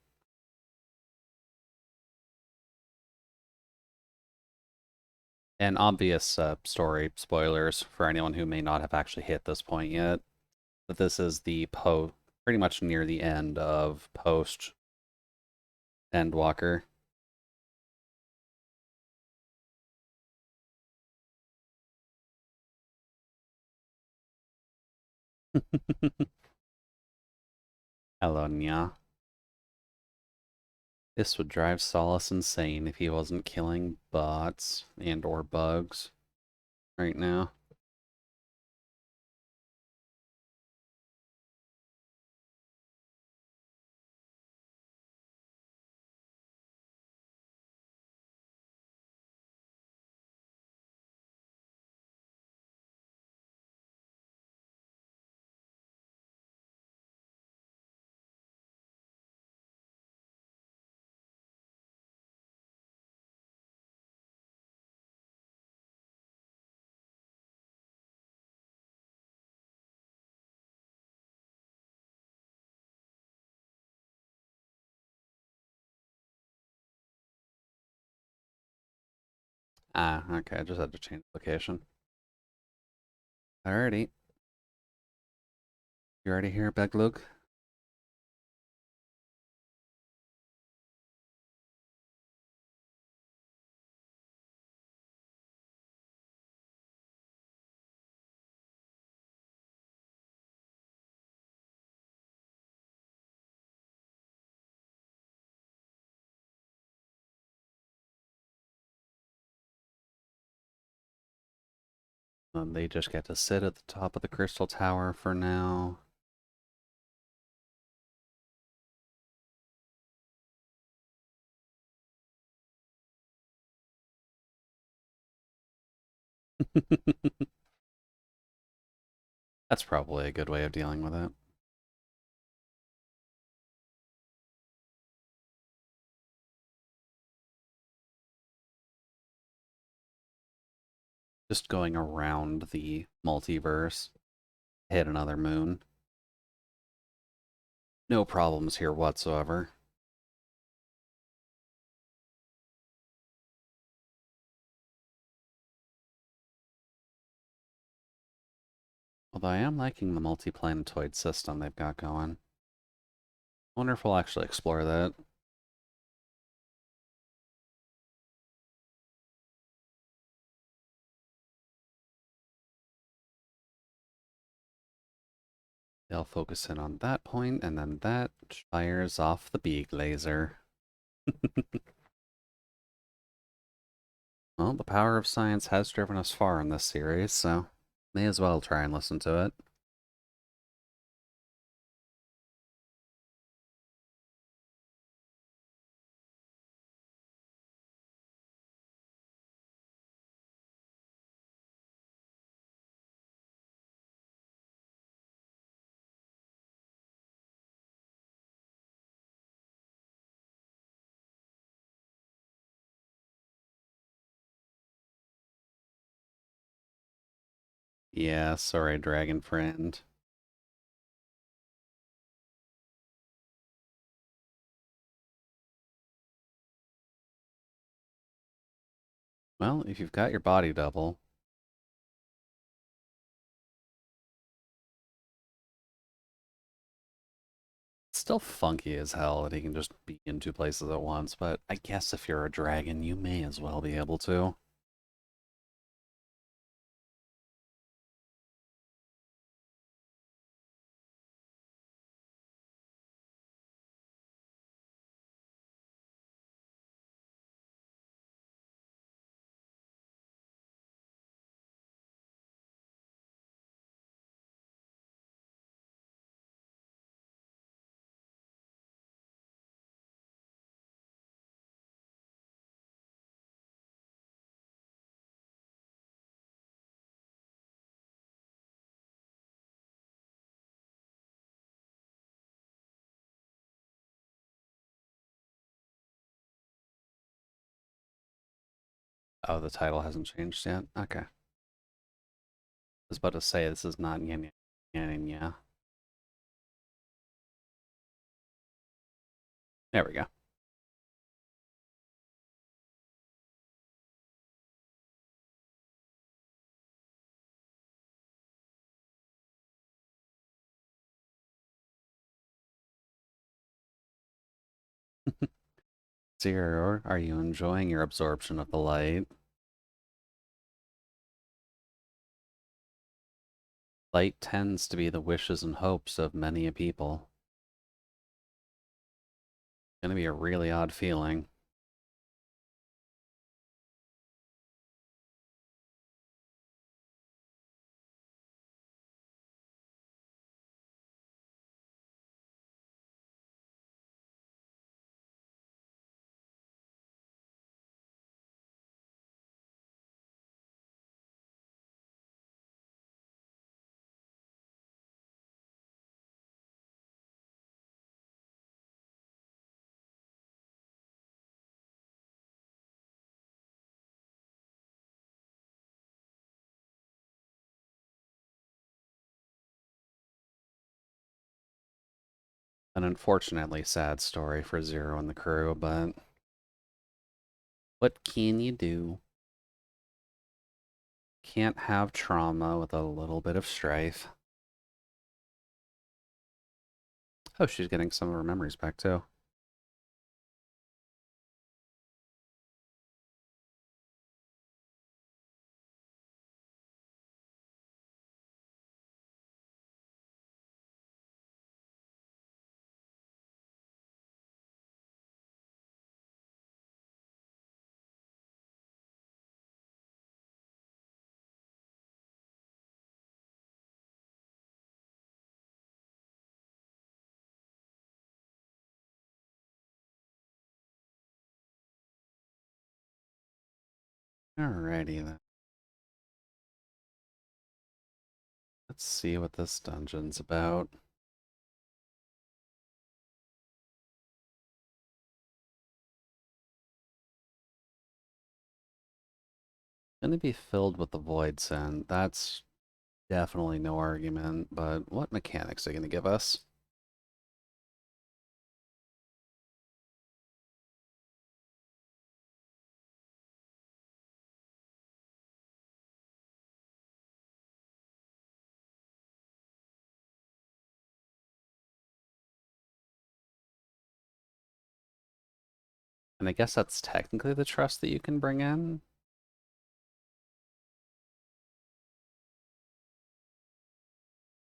S1: And obvious story spoilers for anyone who may not have actually hit this point yet. But this is the pretty much near the end of post Endwalker. Hello, Nya. This would drive Solace insane if he wasn't killing bots and or bugs right now. Ah, okay, I just had to change location. Alrighty. You already here, Beglug? They just get to sit at the top of the crystal tower for now. That's probably a good way of dealing with it. Just going around the multiverse, hit another moon. No problems here whatsoever. Although I am liking the multi-planetoid system they've got going. I wonder if we'll actually explore that. They'll focus in on that point, and then that fires off the beak laser. Well, the power of science has driven us far in this series, so may as well try and listen to it. Yeah, sorry, dragon friend. Well, if you've got your body double, it's still funky as hell that he can just be in two places at once, but I guess if you're a dragon, you may as well be able to. Oh, the title hasn't changed yet? Okay. I was about to say this is not yin yang yeah. There we go. Zero, are you enjoying your absorption of the light? Light tends to be the wishes and hopes of many a people. Gonna be a really odd feeling. An unfortunately sad story for Zero and the crew, but what can you do? Can't have trauma with a little bit of strife. Oh, she's getting some of her memories back too. Alrighty then. Let's see what this dungeon's about. Gonna be filled with the void send. That's definitely no argument, but what mechanics are they gonna give us? And I guess that's technically the trust that you can bring in.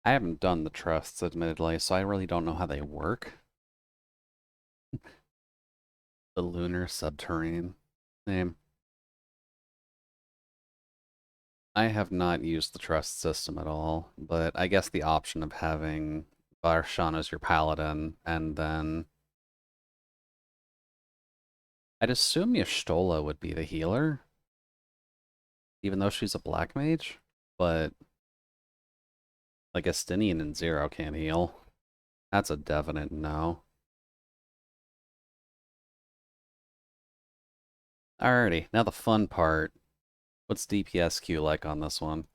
S1: I haven't done the trusts, admittedly, so I really don't know how they work. The lunar subterranean name. I have not used the trust system at all, but I guess the option of having Barshan as your paladin and then I'd assume Y'shtola would be the healer, even though she's a black mage, but like Estinian and Zero can't heal. That's a definite no. Alrighty, now the fun part. What's DPSQ like on this one?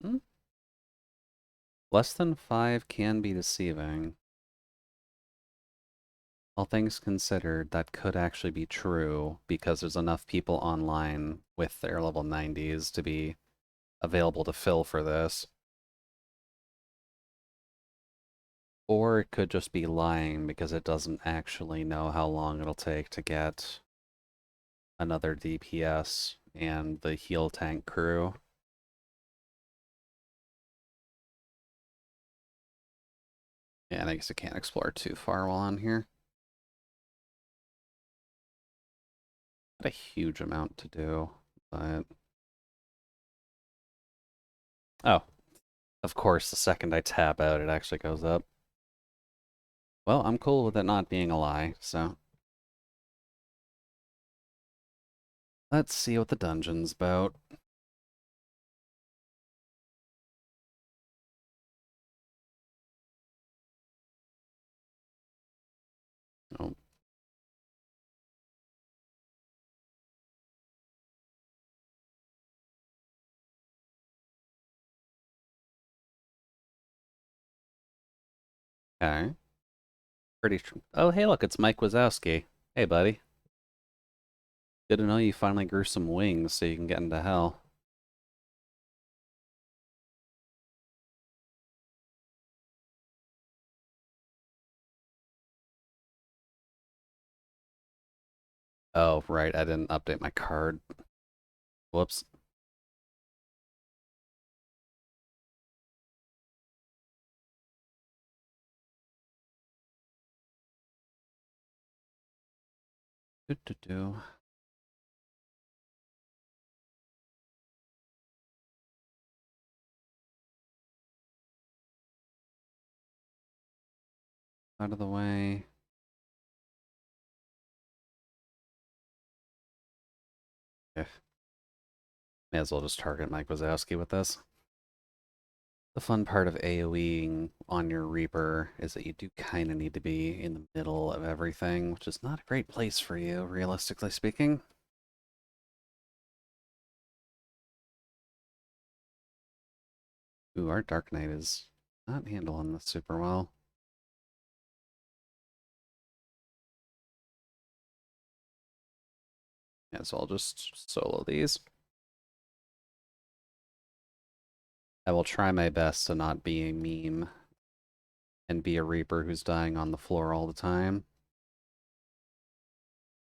S1: Hmm? Less than 5 can be deceiving. All things considered, that could actually be true because there's enough people online with their level 90s to be available to fill for this. Or it could just be lying because it doesn't actually know how long it'll take to get another DPS and the heal tank crew. Yeah, and I guess I can't explore too far while I'm here. Not a huge amount to do, but... Oh, of course, the second I tab out, it actually goes up. Well, I'm cool with it not being a lie, so... Let's see what the dungeon's about. Oh, okay. Pretty true. Oh, hey, look, it's Mike Wazowski. Hey, buddy. Good to know you finally grew some wings so you can get into hell. Oh, right, I didn't update my card. Whoops. Do do do. Out of the way. Eh, may as well just target Mike Wazowski with this. The fun part of AoEing on your Reaper is that you do kind of need to be in the middle of everything, which is not a great place for you, realistically speaking. Ooh, our Dark Knight is not handling this super well. Yeah, so I'll just solo these. I will try my best to not be a meme and be a Reaper who's dying on the floor all the time.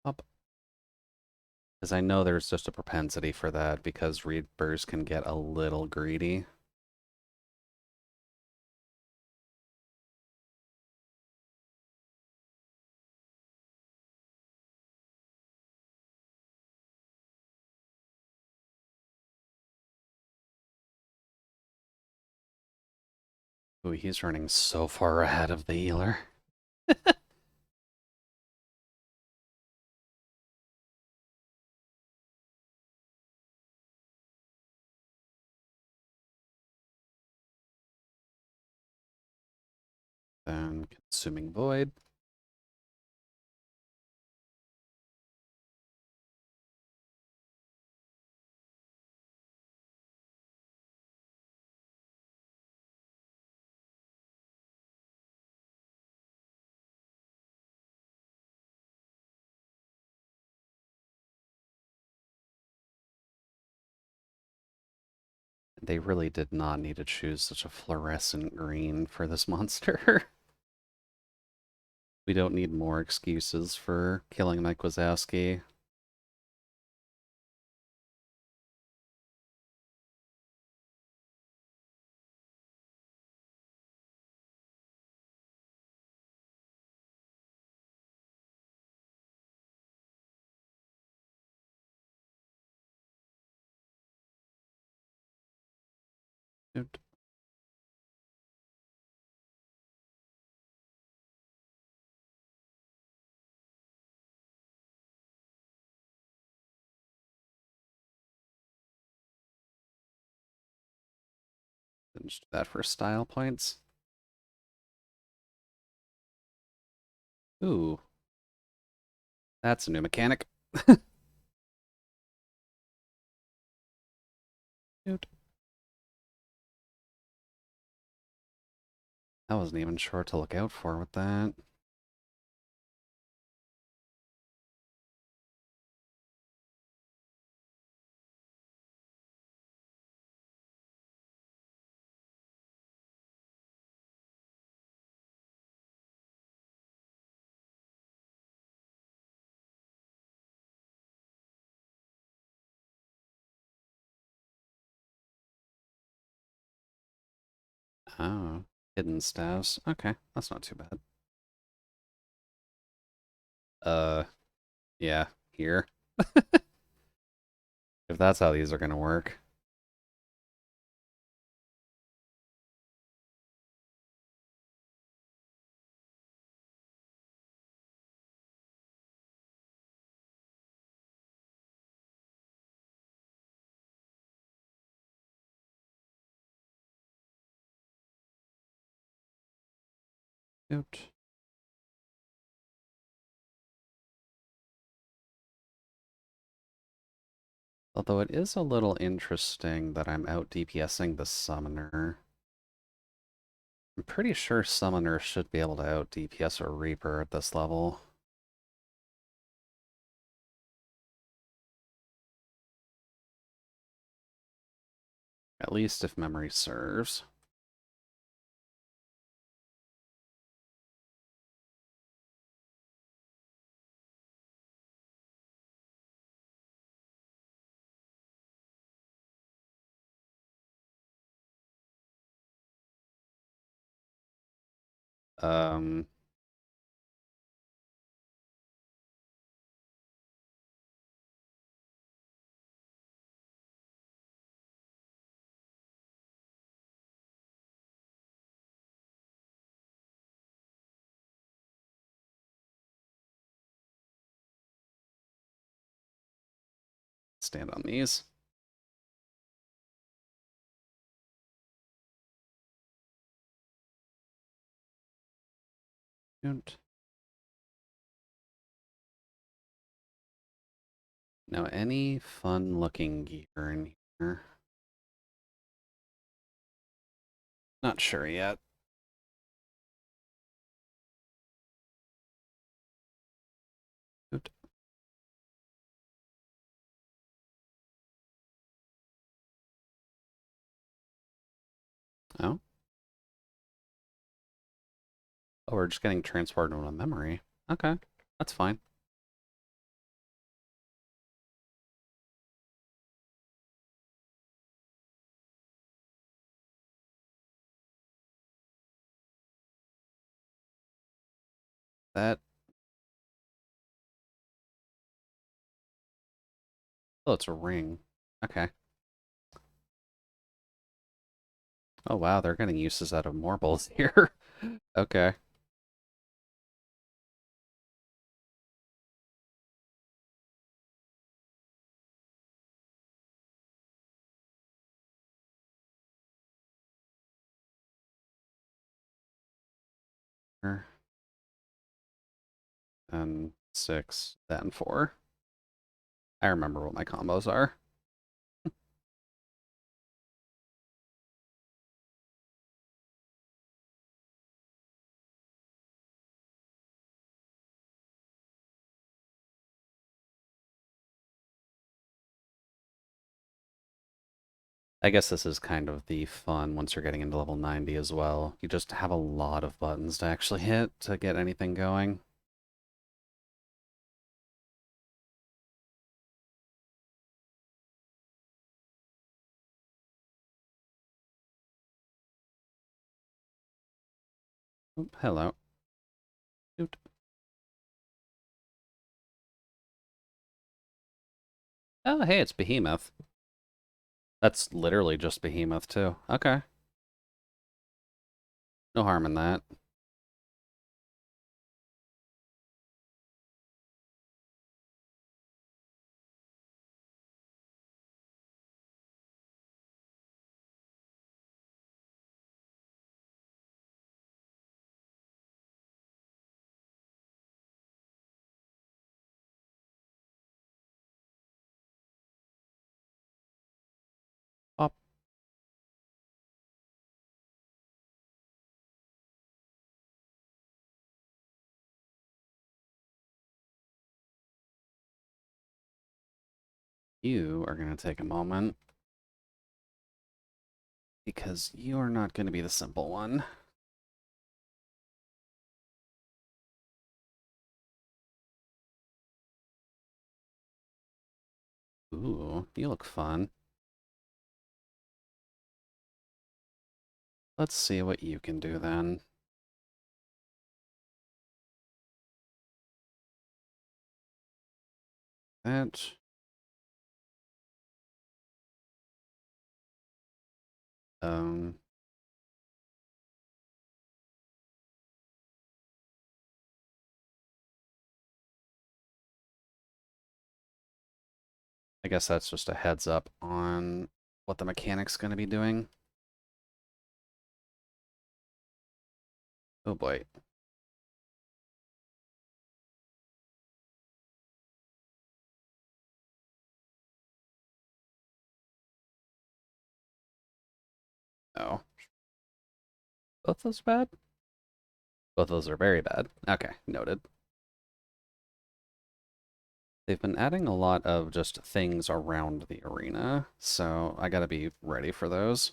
S1: Up. Because I know there's just a propensity for that because Reapers can get a little greedy. Ooh, he's running so far ahead of the healer. Then Consuming Void. They really did not need to choose such a fluorescent green for this monster. We don't need more excuses for killing Mike Wazowski. Oot. Then just do that for style points. Ooh, that's a new mechanic. Oot. I wasn't even sure to look out for with that. Oh, hidden staves. Okay, that's not too bad. Yeah, here. If that's how these are gonna work. Oot. Although it is a little interesting that I'm out DPSing the summoner. I'm pretty sure summoner should be able to out DPS a Reaper at this level. At least if memory serves. Um, stand on these. Oot. Now, any fun looking gear in here? Not sure yet. Oot. Oh. Oh, we're just getting transported into memory. Okay, that's fine. That. Oh, it's a ring. Okay. Oh, wow, they're getting uses out of Morbles here. Okay. And 6, then 4. I remember what my combos are. I guess this is kind of the fun once you're getting into level 90 as well. You just have a lot of buttons to actually hit to get anything going. Oop, hello. Oot. Oh, hey, it's Behemoth. That's literally just Behemoth, too. Okay. No harm in that. Pop. You are going to take a moment because you are not going to be the simple one. Ooh, you look fun. Let's see what you can do then. That. Um, I guess that's just a heads up on what the mechanic's going to be doing. Oh boy. Oh. Both those bad? Both those are very bad. Okay, noted. They've been adding a lot of just things around the arena, so I gotta be ready for those.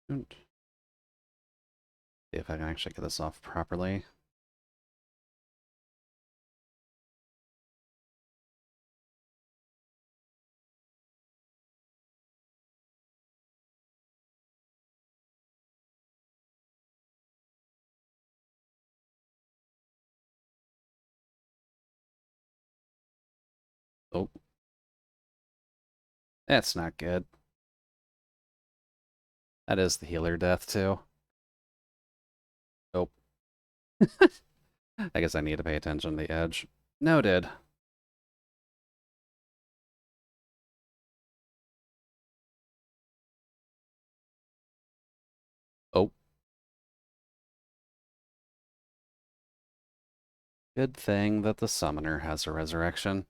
S1: And see if I can actually get this off properly. Oh, that's not good. That is the healer death, too. Oh, I guess I need to pay attention to the edge. Noted. Oh, good thing that the summoner has a resurrection.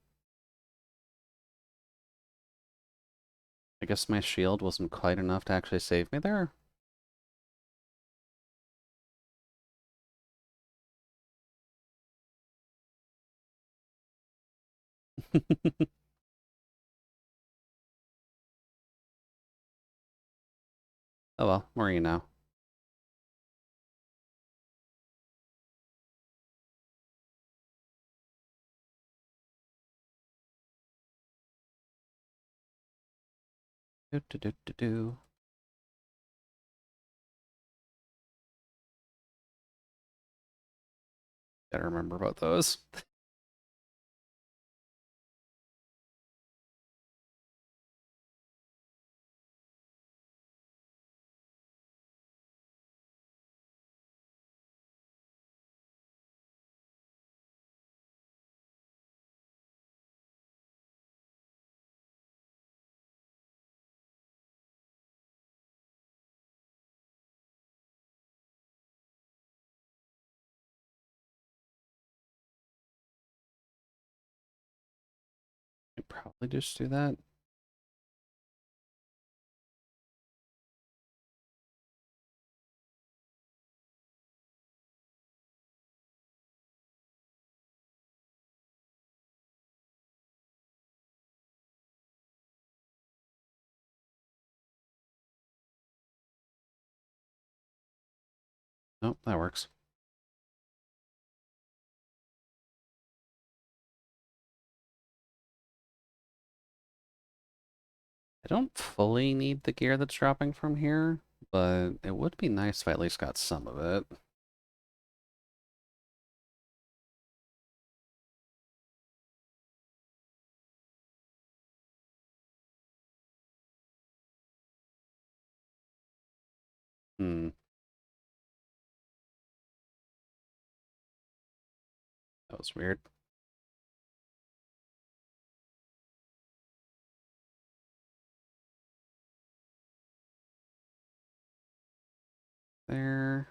S1: I guess my shield wasn't quite enough to actually save me there. Oh well, where are you now? Do do do do do. Gotta remember about those. I'd probably just do that. Nope, that works. I don't fully need the gear that's dropping from here, but it would be nice if I at least got some of it. Hmm, that was weird. There.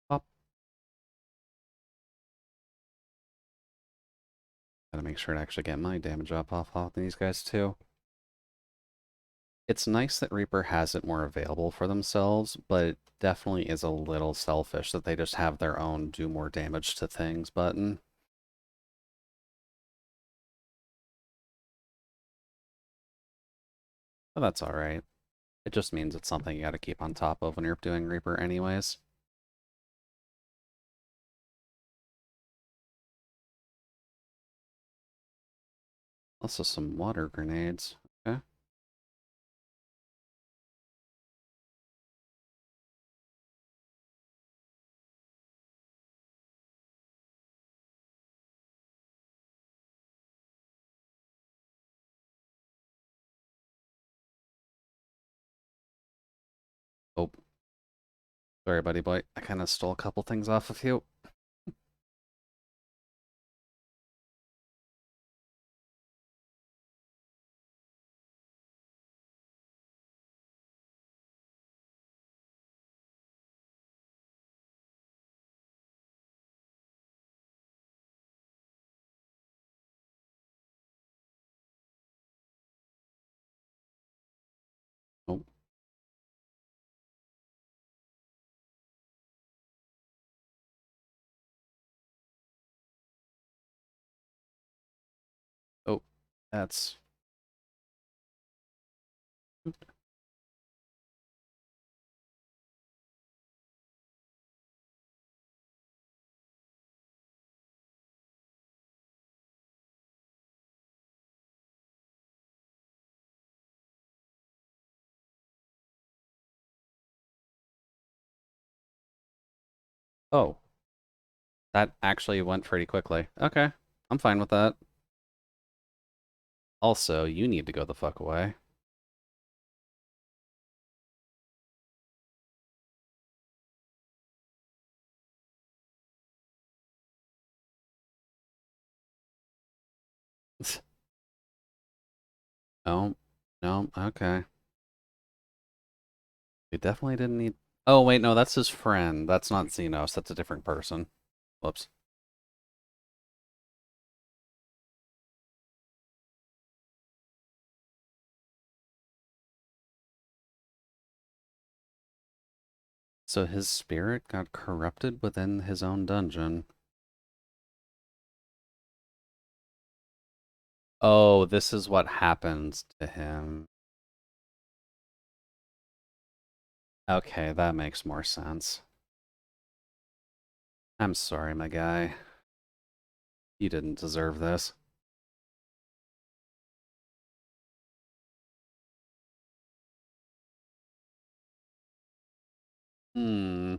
S1: Pop. Gotta make sure to actually get my damage up off these guys too. It's nice that Reaper has it more available for themselves, but it definitely is a little selfish that they just have their own do more damage to things button. But that's alright. It just means it's something you gotta keep on top of when you're doing Reaper anyways. Also some water grenades. Okay. Oh, sorry, buddy boy. I kind of stole a couple things off of you. Oh, oh, that's... Oh, that actually went pretty quickly. Okay, I'm fine with that. Also, you need to go the fuck away. No, no, okay. We definitely didn't need... Oh, wait, no, that's his friend. That's not Xenos. That's a different person. Whoops. So his spirit got corrupted within his own dungeon. Oh, this is what happens to him. Okay, that makes more sense. I'm sorry, my guy. You didn't deserve this. Hmm.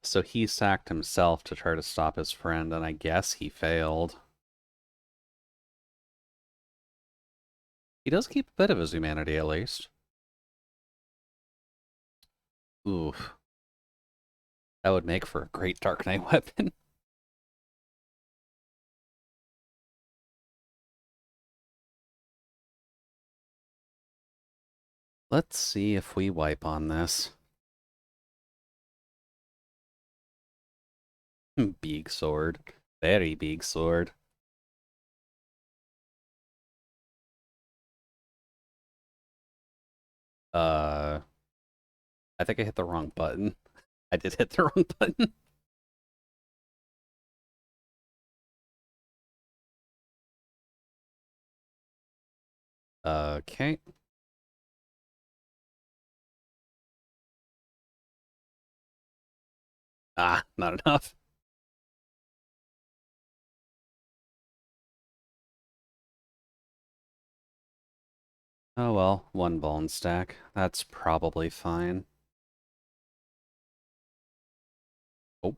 S1: So he sacked himself to try to stop his friend, and I guess he failed. He does keep a bit of his humanity, at least. Oof. That would make for a great Dark Knight weapon. Let's see if we wipe on this. Big sword. Very big sword. Uh, I think I hit the wrong button. I did hit the wrong button. Okay. Ah, not enough. Oh well, one bone stack. That's probably fine. Oh,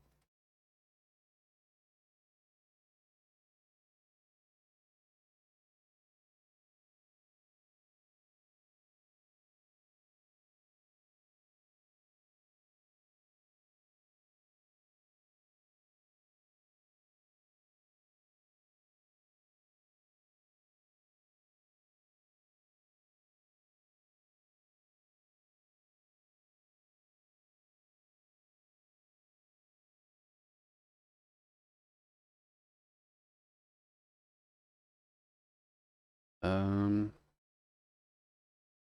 S1: um,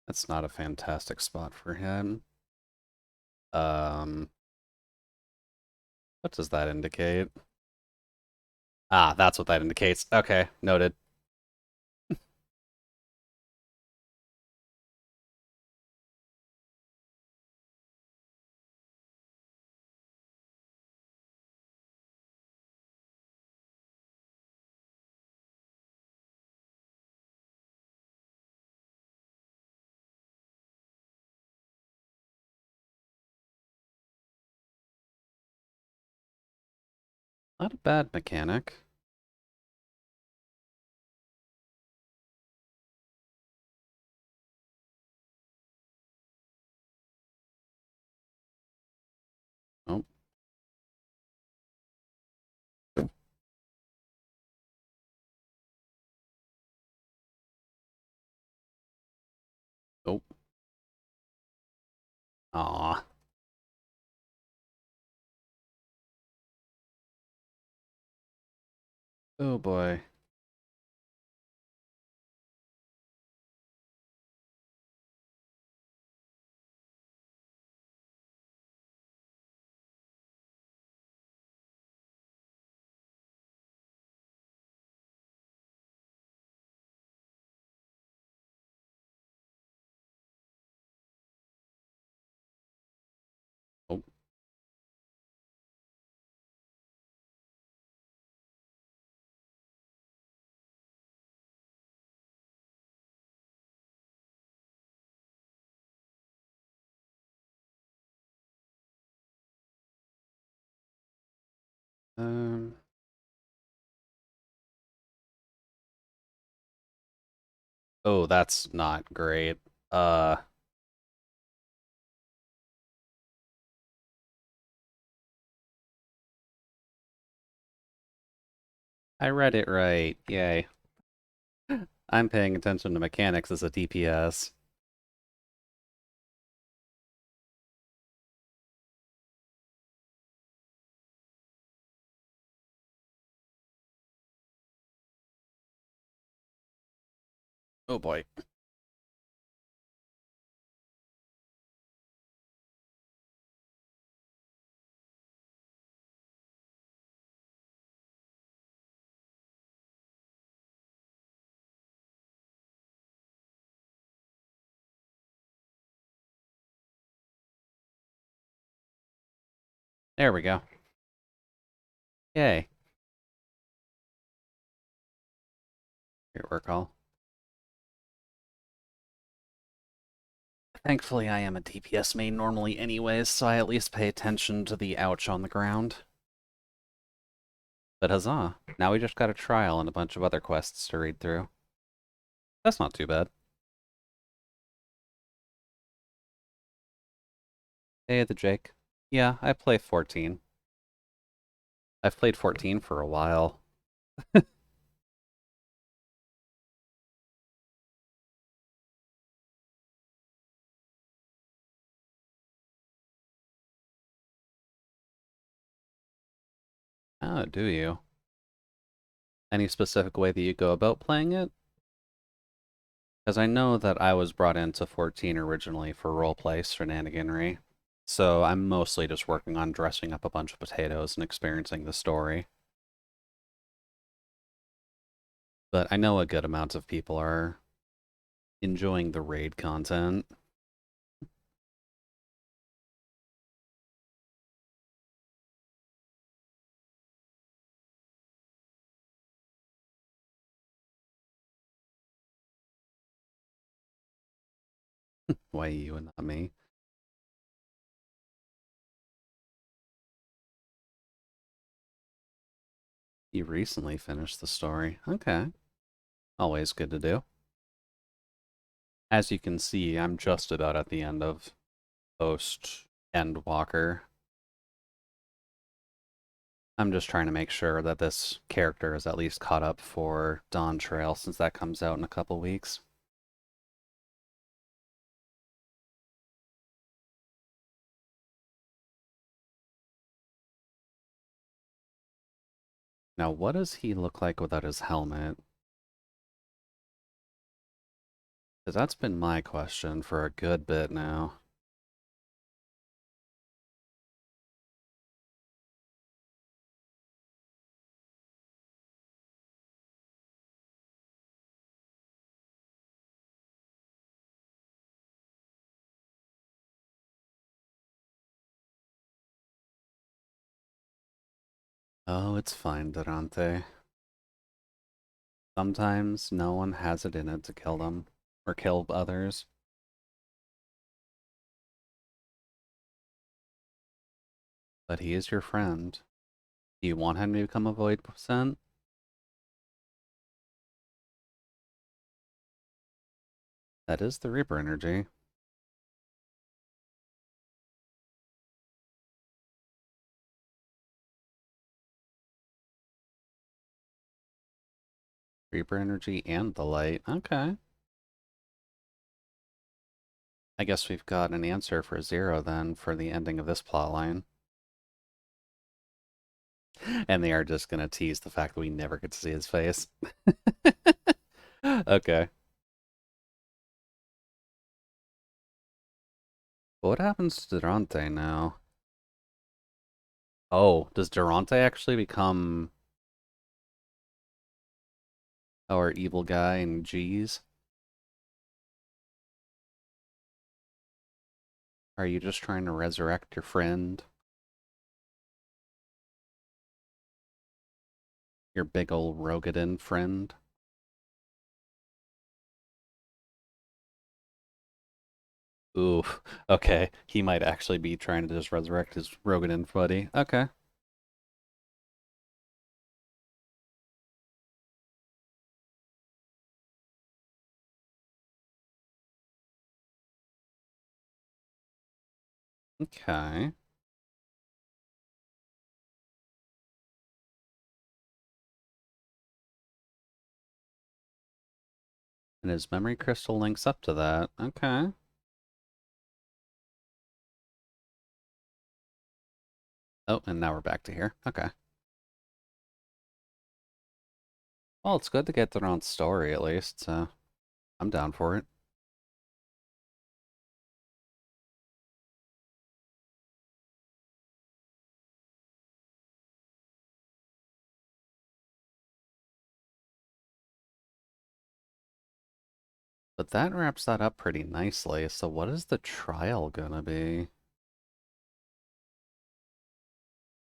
S1: that's not a fantastic spot for him. Um, what does that indicate? Ah, that's what that indicates. Okay, noted. Not a bad mechanic. Oh, oh, aw. Oh boy. Oh, um, oh, that's not great. Uh, I read it right. Yay. I'm paying attention to mechanics as a DPS. Oh boy. There we go. Yay. Great work, all. Thankfully, I am a DPS main normally anyways, so I at least pay attention to the ouch on the ground. But huzzah, now we just got a trial and a bunch of other quests to read through. That's not too bad. Hey, the Jake. Yeah, I play 14. I've played 14 for a while. Oh, do you? Any specific way that you go about playing it? Because I know that I was brought into 14 originally for roleplay shenaniganry, so I'm mostly just working on dressing up a bunch of potatoes and experiencing the story. But I know a good amount of people are enjoying the raid content. Why you and not me? You recently finished the story. Okay. Always good to do. As you can see, I'm just about at the end of Post Endwalker. I'm just trying to make sure that this character is at least caught up for Dawn Trail since that comes out in a couple weeks. Now, what does he look like without his helmet? Because that's been my question for a good bit now. Oh, it's fine, Durante. Sometimes no one has it in it to kill them or kill others, but he is your friend. Do you want him to become a Void Percent? That is the Reaper energy. Reaper energy and the light. Okay. I guess we've got an answer for Zero then for the ending of this plotline. And they are just gonna tease the fact that we never get to see his face. Okay. What happens to Durante now? Oh, does Durante actually become our evil guy in G's? Are you just trying to resurrect your friend? Your big old Rogadin friend? Ooh, okay. He might actually be trying to just resurrect his Rogadin buddy. Okay. Okay. And his memory crystal links up to that. Okay. Oh, and now we're back to here. Okay. Well, it's good to get their own story at least, so I'm down for it. But that wraps that up pretty nicely. So what is the trial gonna be?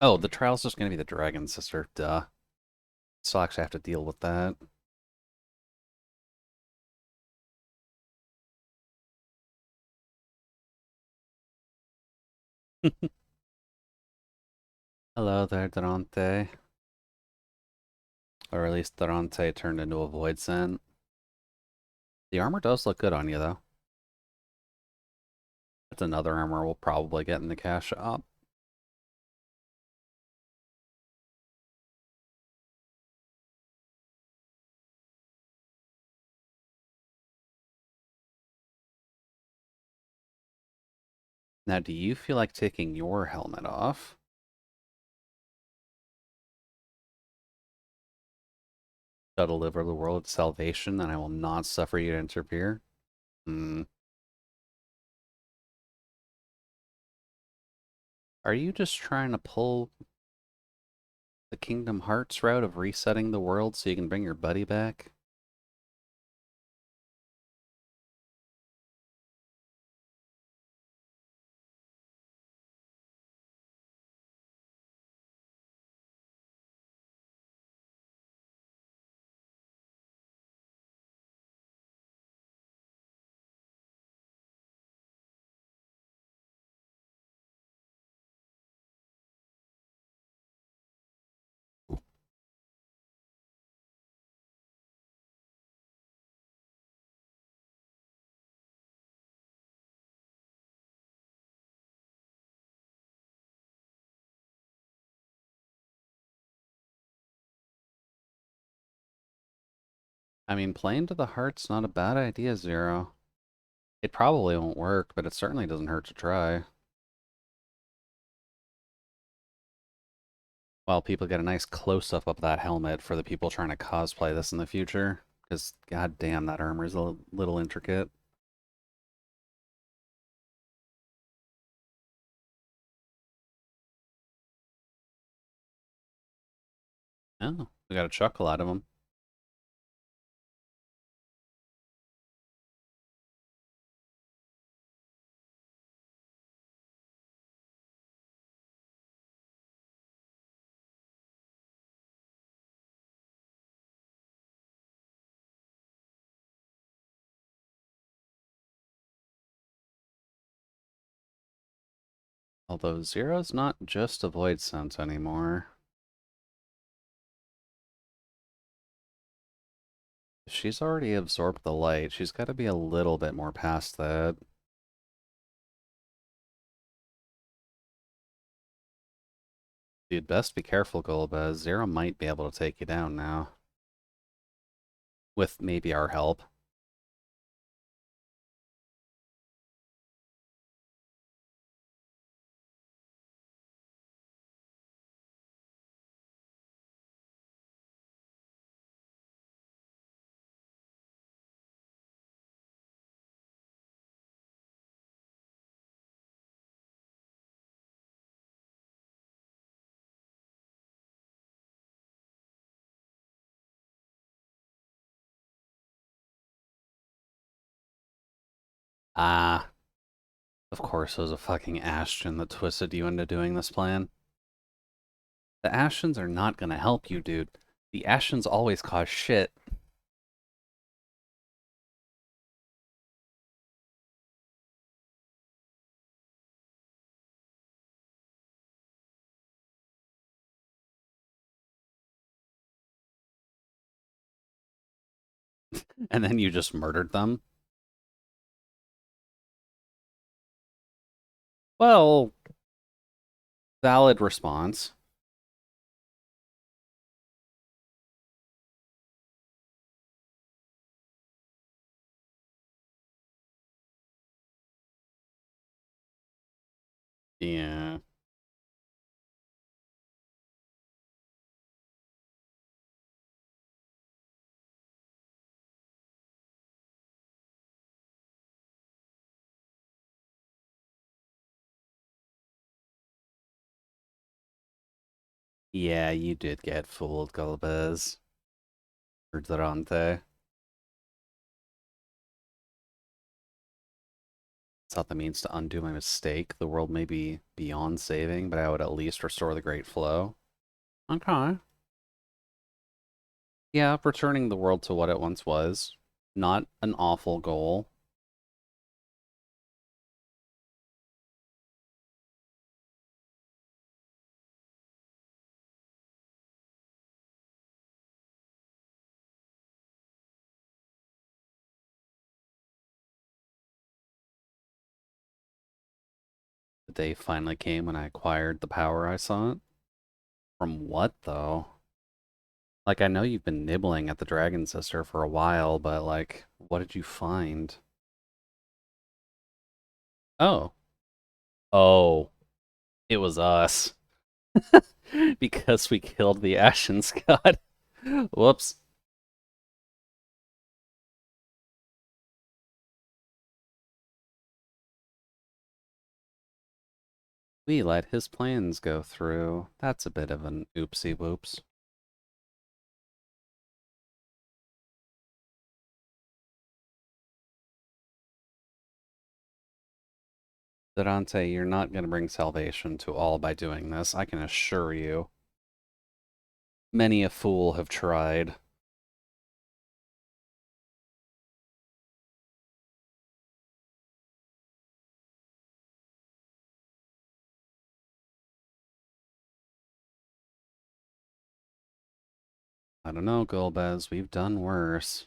S1: Oh, the trial's just gonna be the Dragon Sister. Duh. Still actually have to deal with that. Hello there, Durante. Or at least Durante turned into a Void Scent. The armor does look good on you, though. That's another armor we'll probably get in the cash shop. Now, do you feel like taking your helmet off? Shall deliver the world salvation, and I will not suffer you to interfere? Hmm. Are you just trying to pull the Kingdom Hearts route of resetting the world so you can bring your buddy back? I mean, playing to the heart's not a bad idea, Zero. It probably won't work, but it certainly doesn't hurt to try. While people get a nice close-up of that helmet for the people trying to cosplay this in the future. Because, god damn, that armor is a little intricate. Oh, we got a chuckle out of him. Although Zero's not just a void sense anymore. She's already absorbed the light. She's got to be a little bit more past that. You'd best be careful, Golbez. Zero might be able to take you down now. With maybe our help. Ah, of course it was a fucking Ashton that twisted you into doing this plan. The Ashtons are not gonna help you, dude. The Ashtons always cause shit. And then you just murdered them. Well, valid response. Yeah. Yeah, you did get fooled, Golbez. Or Durante. Thought that means to undo my mistake. The world may be beyond saving, but I would at least restore the great flow. Okay. Yeah, returning the world to what it once was. Not an awful goal. The day finally came when I acquired the power I sought. From what, though? Like, I know you've been nibbling at the Dragon Sister for a while, but, like, what did you find? Oh. Oh. It was us. Because we killed the Ashen God. Whoops. We let his plans go through. That's a bit of an oopsie whoops. Durante, you're not going to bring salvation to all by doing this, I can assure you. Many a fool have tried. I don't know, Golbez, we've done worse.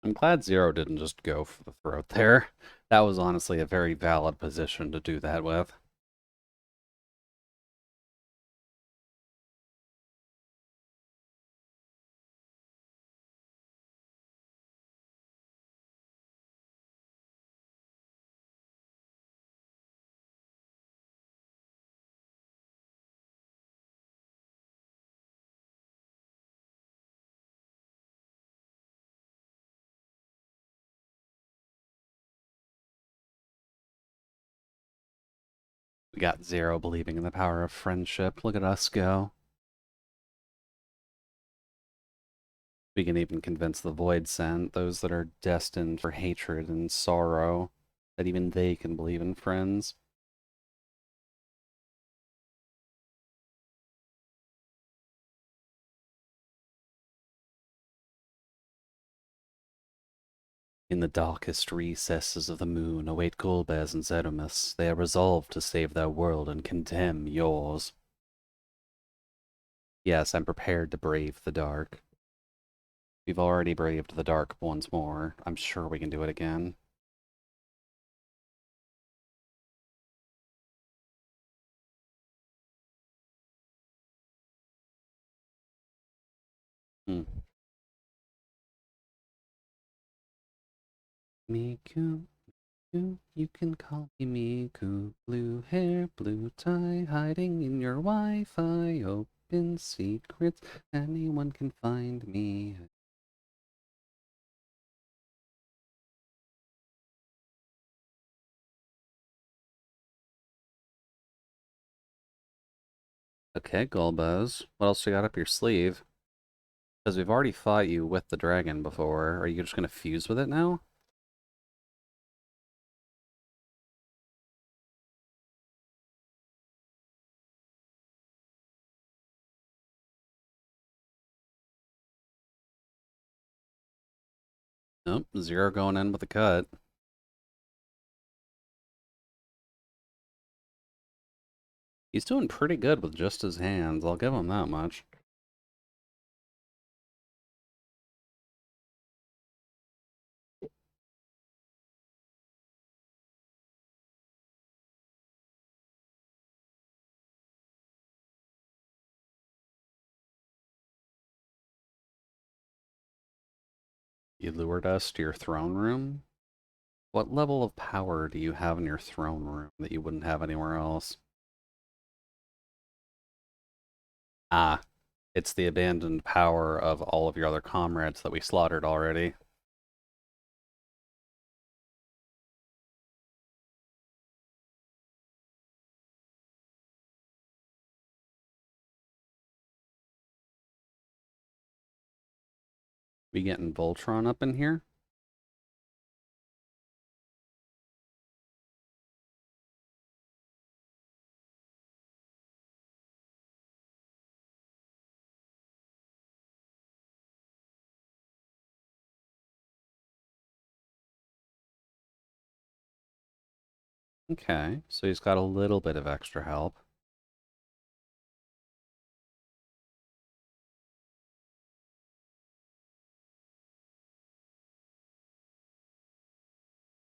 S1: I'm glad Zero didn't just go for the throat there. That was honestly a very valid position to do that with. We got Zero believing in the power of friendship. Look at us go. We can even convince the Void Sent, those that are destined for hatred and sorrow, that even they can believe in friends. In the darkest recesses of the moon await Golbez and Zeromus. They are resolved to save their world and condemn yours. Yes, I'm prepared to brave the dark. We've already braved the dark once more. I'm sure we can do it again. Hmm. Miku, you can call me Miku. Blue hair, blue tie, hiding in your Wi-Fi. Open secrets, anyone can find me. Okay, Golbez. What else you got up your sleeve? Because we've already fought you with the dragon before. Are you just gonna fuse with it now? Nope, Zero going in with a cut. He's doing pretty good with just his hands, I'll give him that much. You lured us to your throne room? What level of power do you have in your throne room that you wouldn't have anywhere else? Ah, it's the abandoned power of all of your other comrades that we slaughtered already. We getting Voltron up in here? Okay, so he's got a little bit of extra help.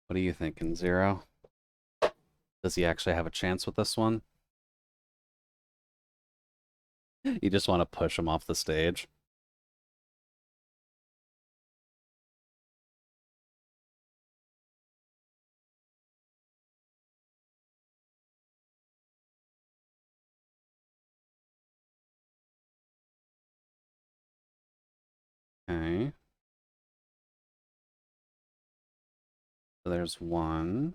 S1: What are you thinking, Zero? Does he actually have a chance with this one? You just want to push him off the stage. Okay. So there's one.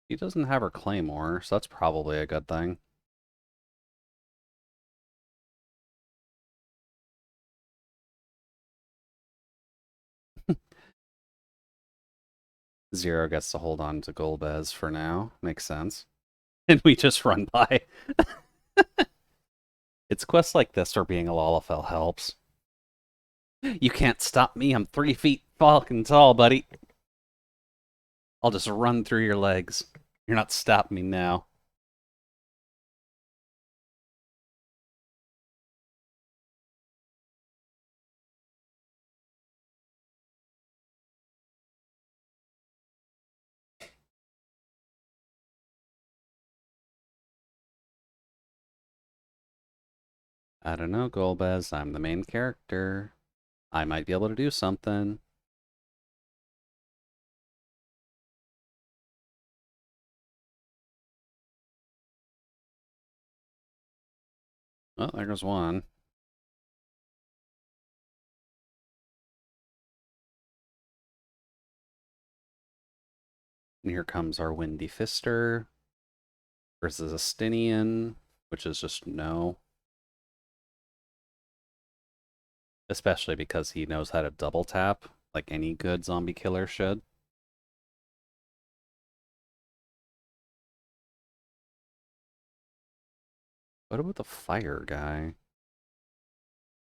S1: He doesn't have her claymore, so that's probably a good thing. Zero gets to hold on to Golbez for now. Makes sense. And we just run by. It's quests like this where being a Lalafell helps. You can't stop me. I'm 3 feet fucking tall, buddy. I'll just run through your legs. You're not stopping me now. I don't know, Golbez. I'm the main character. I might be able to do something. Oh, there goes one. And here comes our Windy Fister versus Astinian, which is just no. Especially because he knows how to double tap, like any good zombie killer should. What about the fire guy?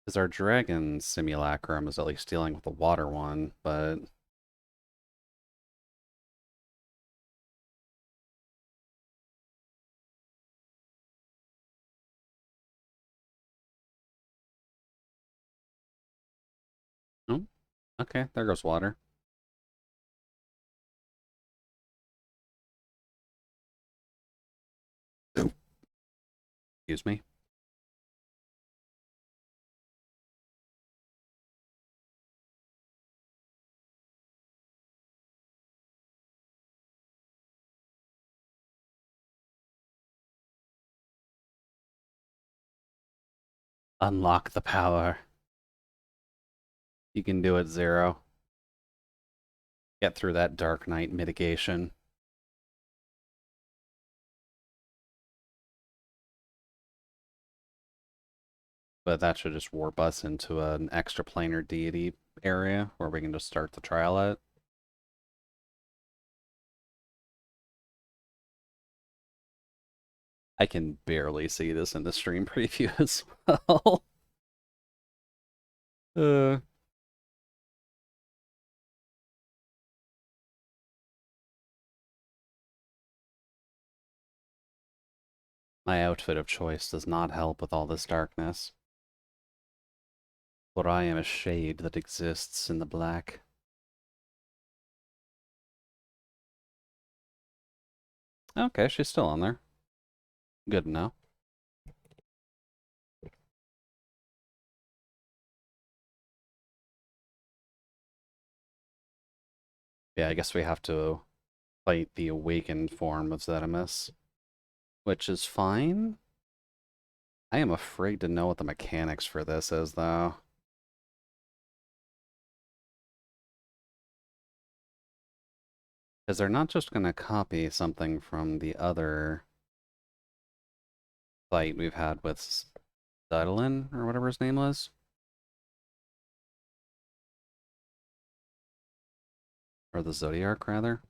S1: Because our dragon simulacrum is at least dealing with the water one, but oh, okay, there goes water. Excuse me. Unlock the power. You can do it, Zero. Get through that Dark Knight mitigation. But that should just warp us into an extra planar deity area where we can just start the trial at. I can barely see this in the stream preview as well. uh, my outfit of choice does not help with all this darkness. For I am a shade that exists in the black. Okay, she's still on there. Good to know. Yeah, I guess we have to fight the awakened form of Zetimus, which is fine. I am afraid to know what the mechanics for this is, though. Because they're not just going to copy something from the other fight we've had with Zidolin, or whatever his name was. Or the Zodiac, rather.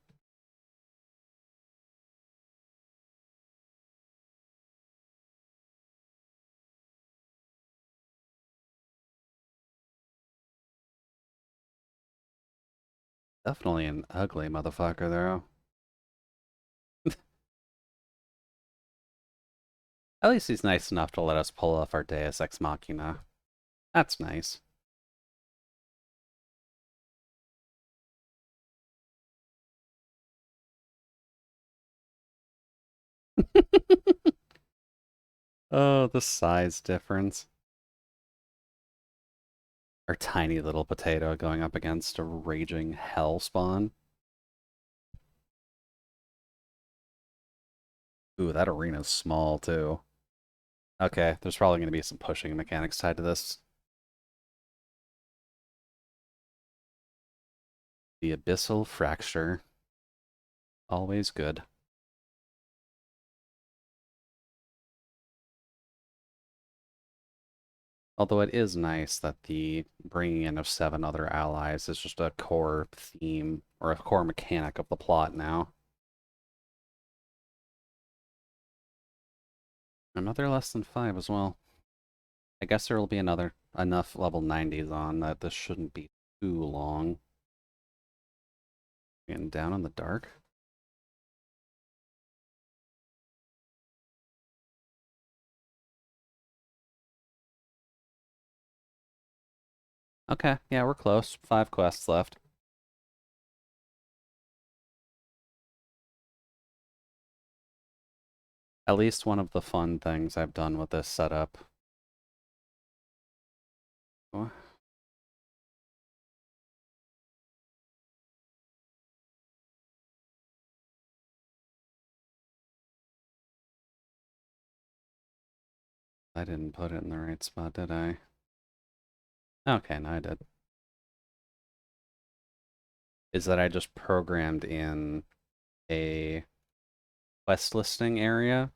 S1: Definitely an ugly motherfucker, though. At least he's nice enough to let us pull off our Deus Ex Machina. That's nice. Oh, the size difference. Our tiny little potato going up against a raging hell spawn. Ooh, that arena's small, too. Okay, there's probably going to be some pushing mechanics tied to this. The Abyssal Fracture. Always good. Although it is nice that the bringing in of 7 other allies is just a core theme, or a core mechanic of the plot now. Another less than 5 as well. I guess there will be enough level 90s on that this shouldn't be too long. Getting down in the dark. Okay, yeah, we're close. 5 quests left. At least one of the fun things I've done with this setup I didn't put it in the right spot, did I? Okay, no, I did. Is that I just programmed in a quest listing area,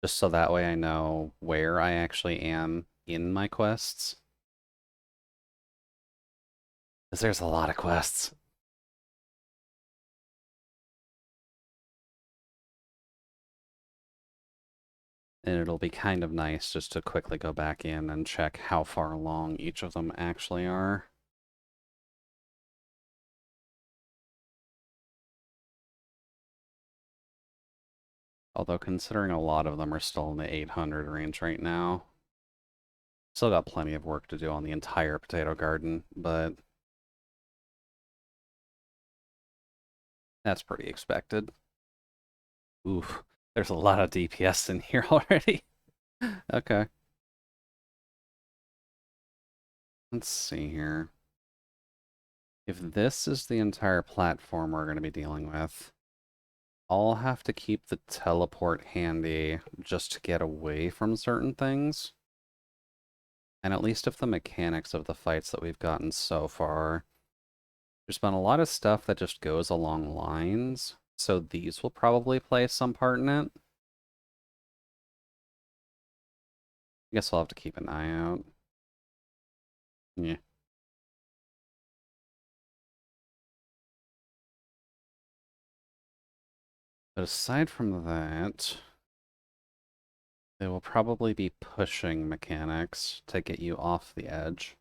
S1: just so that way I know where I actually am in my quests. Because there's a lot of quests. And it'll be kind of nice just to quickly go back in and check how far along each of them actually are. Although considering a lot of them are still in the 800 range right now, still got plenty of work to do on the entire potato garden, but that's pretty expected. Oof, there's a lot of DPS in here already. Okay, let's see here. If this is the entire platform we're going to be dealing with, I'll have to keep the teleport handy just to get away from certain things. And at least if the mechanics of the fights that we've gotten so far, there's been a lot of stuff that just goes along lines, so these will probably play some part in it. I guess we'll have to keep an eye out. Yeah. But aside from that, they will probably be pushing mechanics to get you off the edge.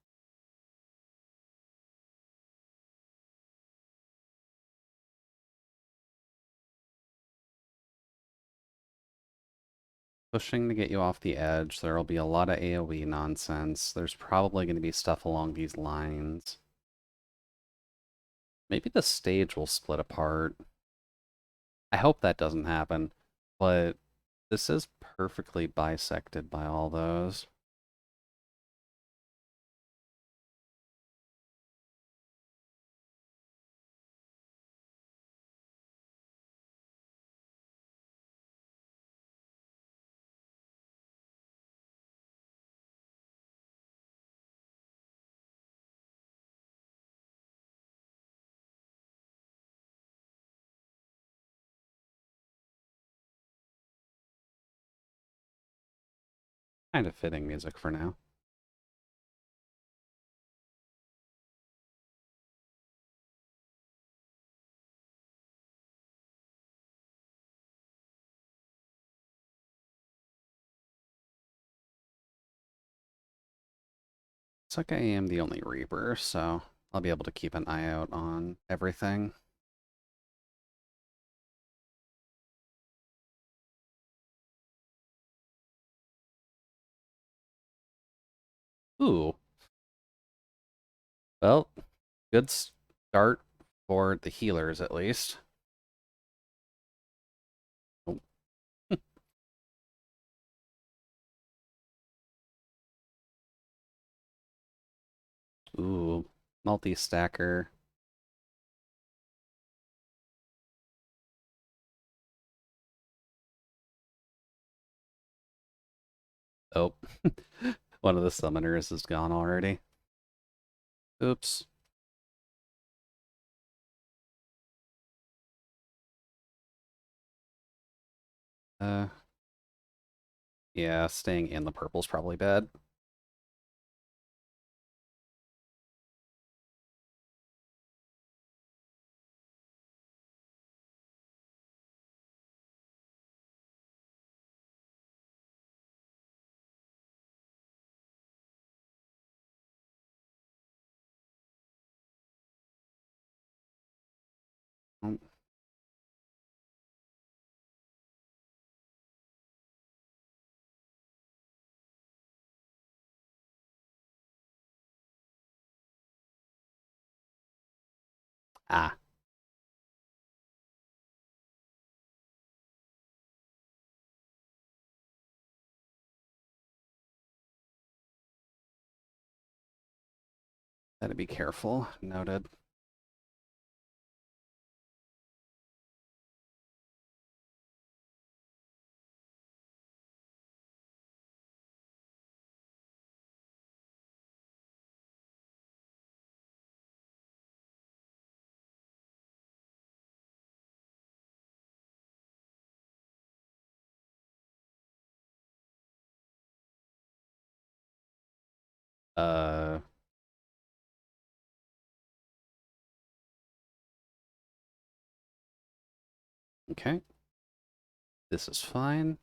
S1: Pushing to get you off the edge. There will be a lot of AoE nonsense. There's probably going to be stuff along these lines. Maybe the stage will split apart. I hope that doesn't happen, but this is perfectly bisected by all those. Kind of fitting music for now. It's like I am the only Reaper, so I'll be able to keep an eye out on everything. Ooh. Well, good start for the healers, at least. Oh. Ooh. Multi-stacker. Oh. One of the summoners is gone already. Oops. Uh, yeah, staying in the purple's probably bad. Oh, ah, gotta be careful. Noted. Uh, okay. This is fine.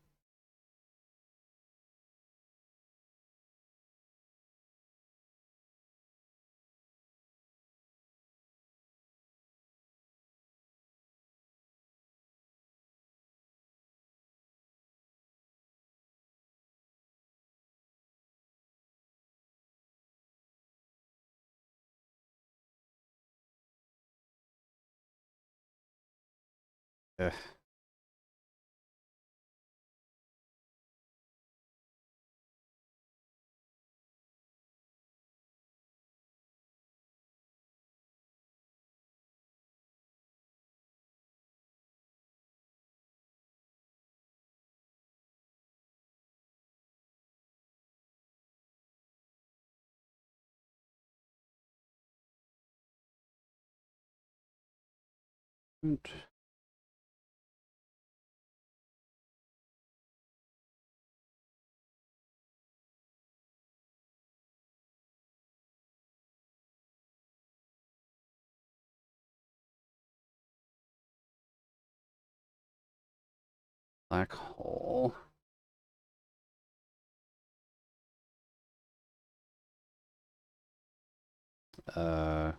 S1: Ugh. Black hole. Uh,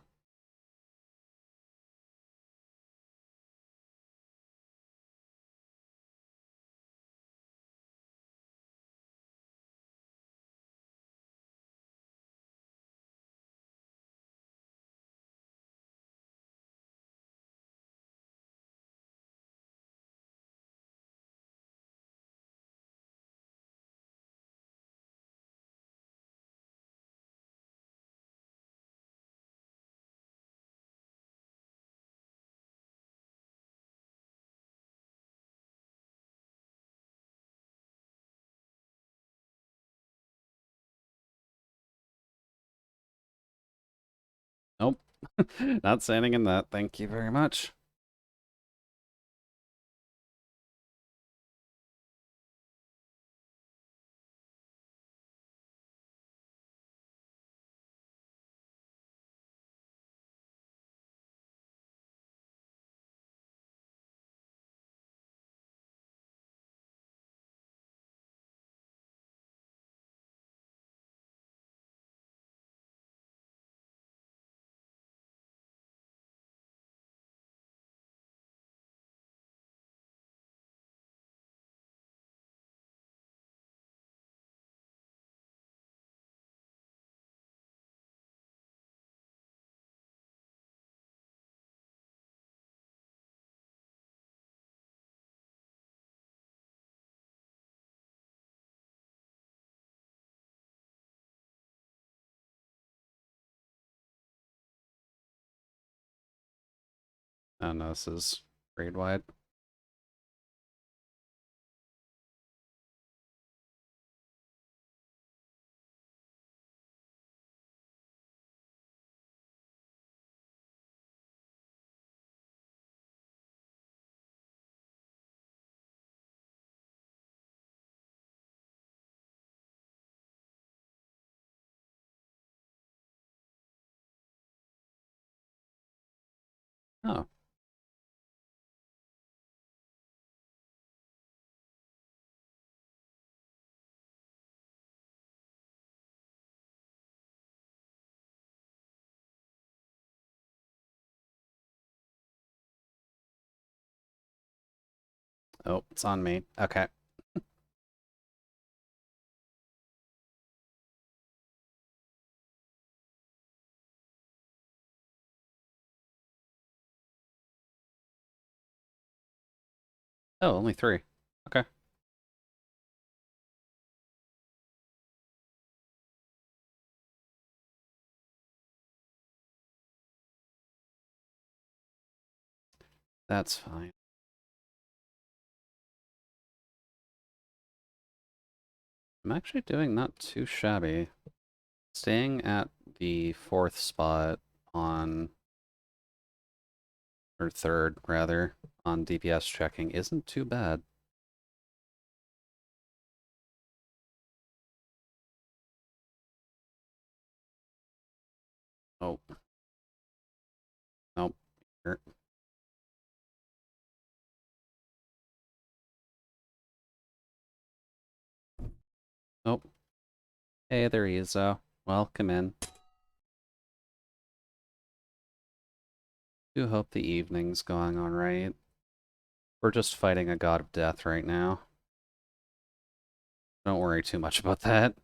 S1: nope. Not standing in that. Thank you very much. Oh no, this is grade wide. Oh, oh, it's on me. Okay. Oh, only three. Okay. That's fine. I'm actually doing not too shabby. Staying at the fourth spot on, or third rather, on DPS checking isn't too bad. Oh, nope. Here. Nope. Hey, there he is, though. Welcome in. Do hope the evening's going on right. We're just fighting a god of death right now. Don't worry too much about that.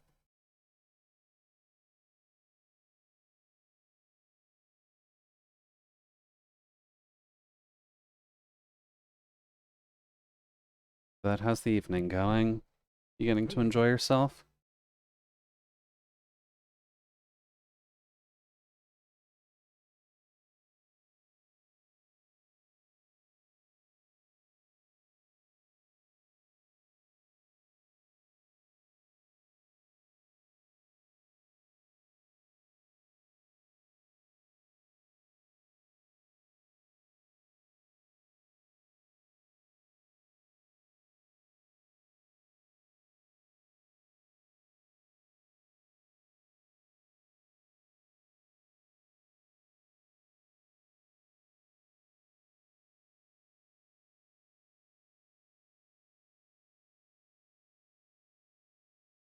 S1: But how's the evening going? You getting to enjoy yourself?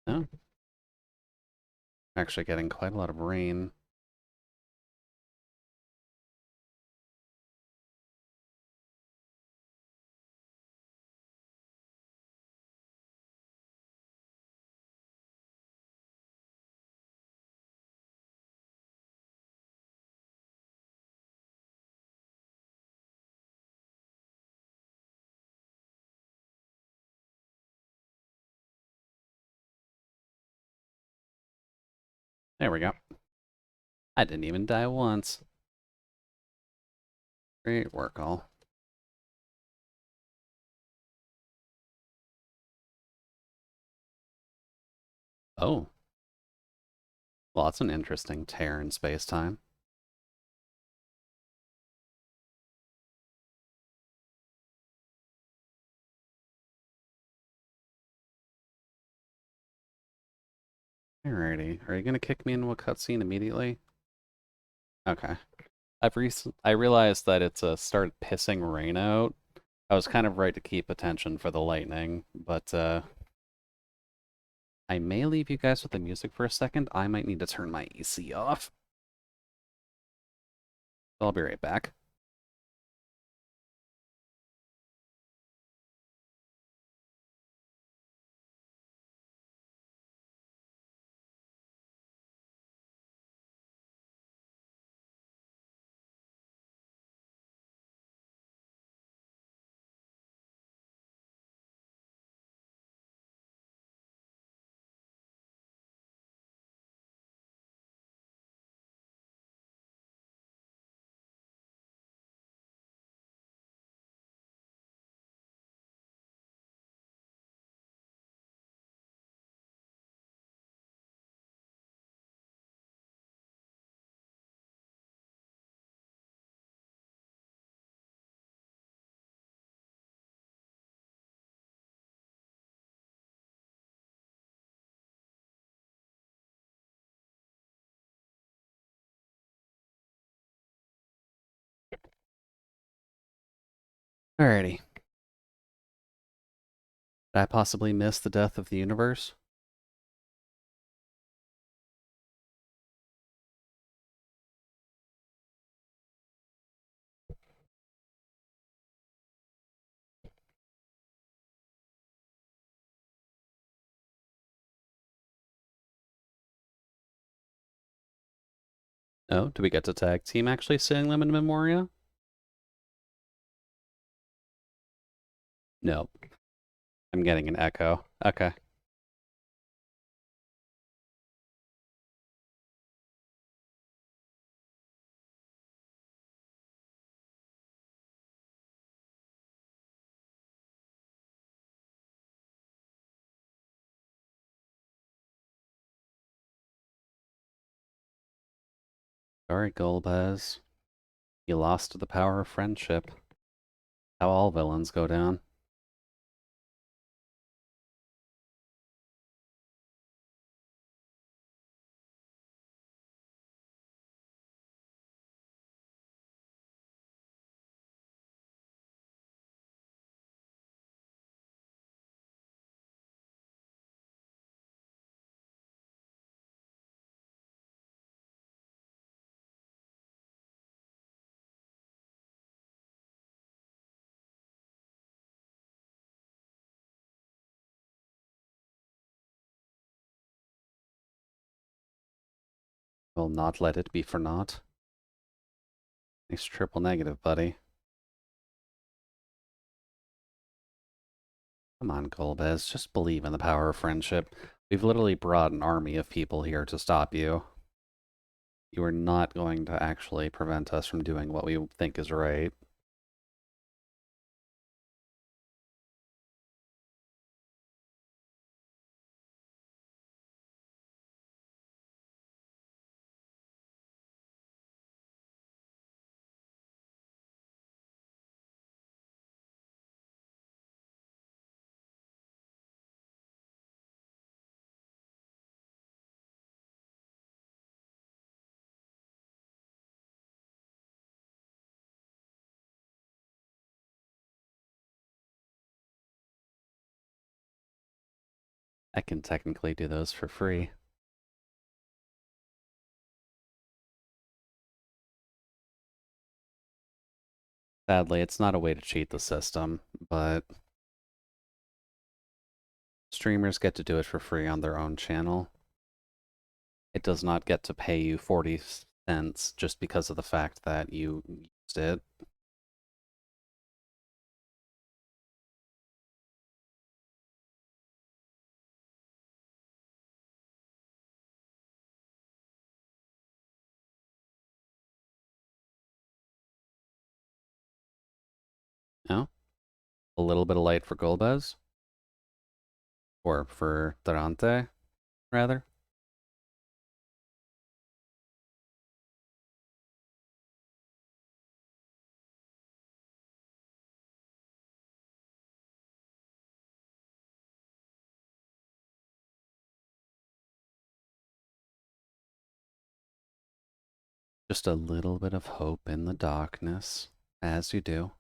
S1: No. Actually getting quite a lot of rain. There we go. I didn't even die once. Great work, all. Oh, well, that's an interesting tear in space-time. Alrighty. Are you gonna kick me into a cutscene immediately? Okay. I realized that it's started pissing rain out. I was kind of right to keep attention for the lightning, but I may leave you guys with the music for a second. I might need to turn my AC off. I'll be right back. Alrighty. Did I possibly miss the death of the universe? No? Do we get to tag team actually sitting them in Memoria? Nope. I'm getting an echo. Okay. Sorry, Golbez. You lost to the power of friendship. How all villains go down. will not let it be for naught. Nice triple negative, buddy. Come on, Golbez, just believe in the power of friendship. We've literally brought an army of people here to stop you. You are not going to actually prevent us from doing what we think is right. I can technically do those for free. Sadly, it's not a way to cheat the system, but streamers get to do it for free on their own channel. It does not get to pay you 40 cents just because of the fact that you used it. No? A little bit of light for Golbez? Or for Durante, rather? Just a little bit of hope in the darkness, as you do.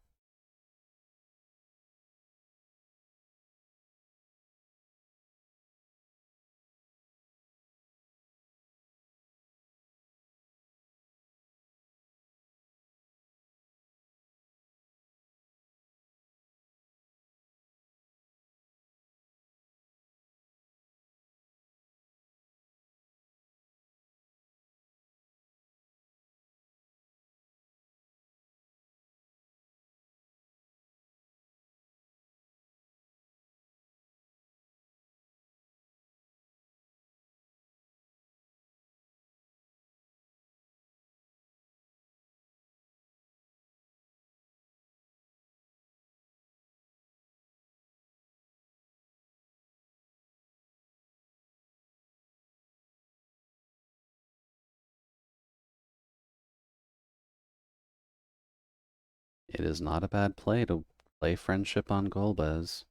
S1: It is not a bad play to play friendship on Golbez.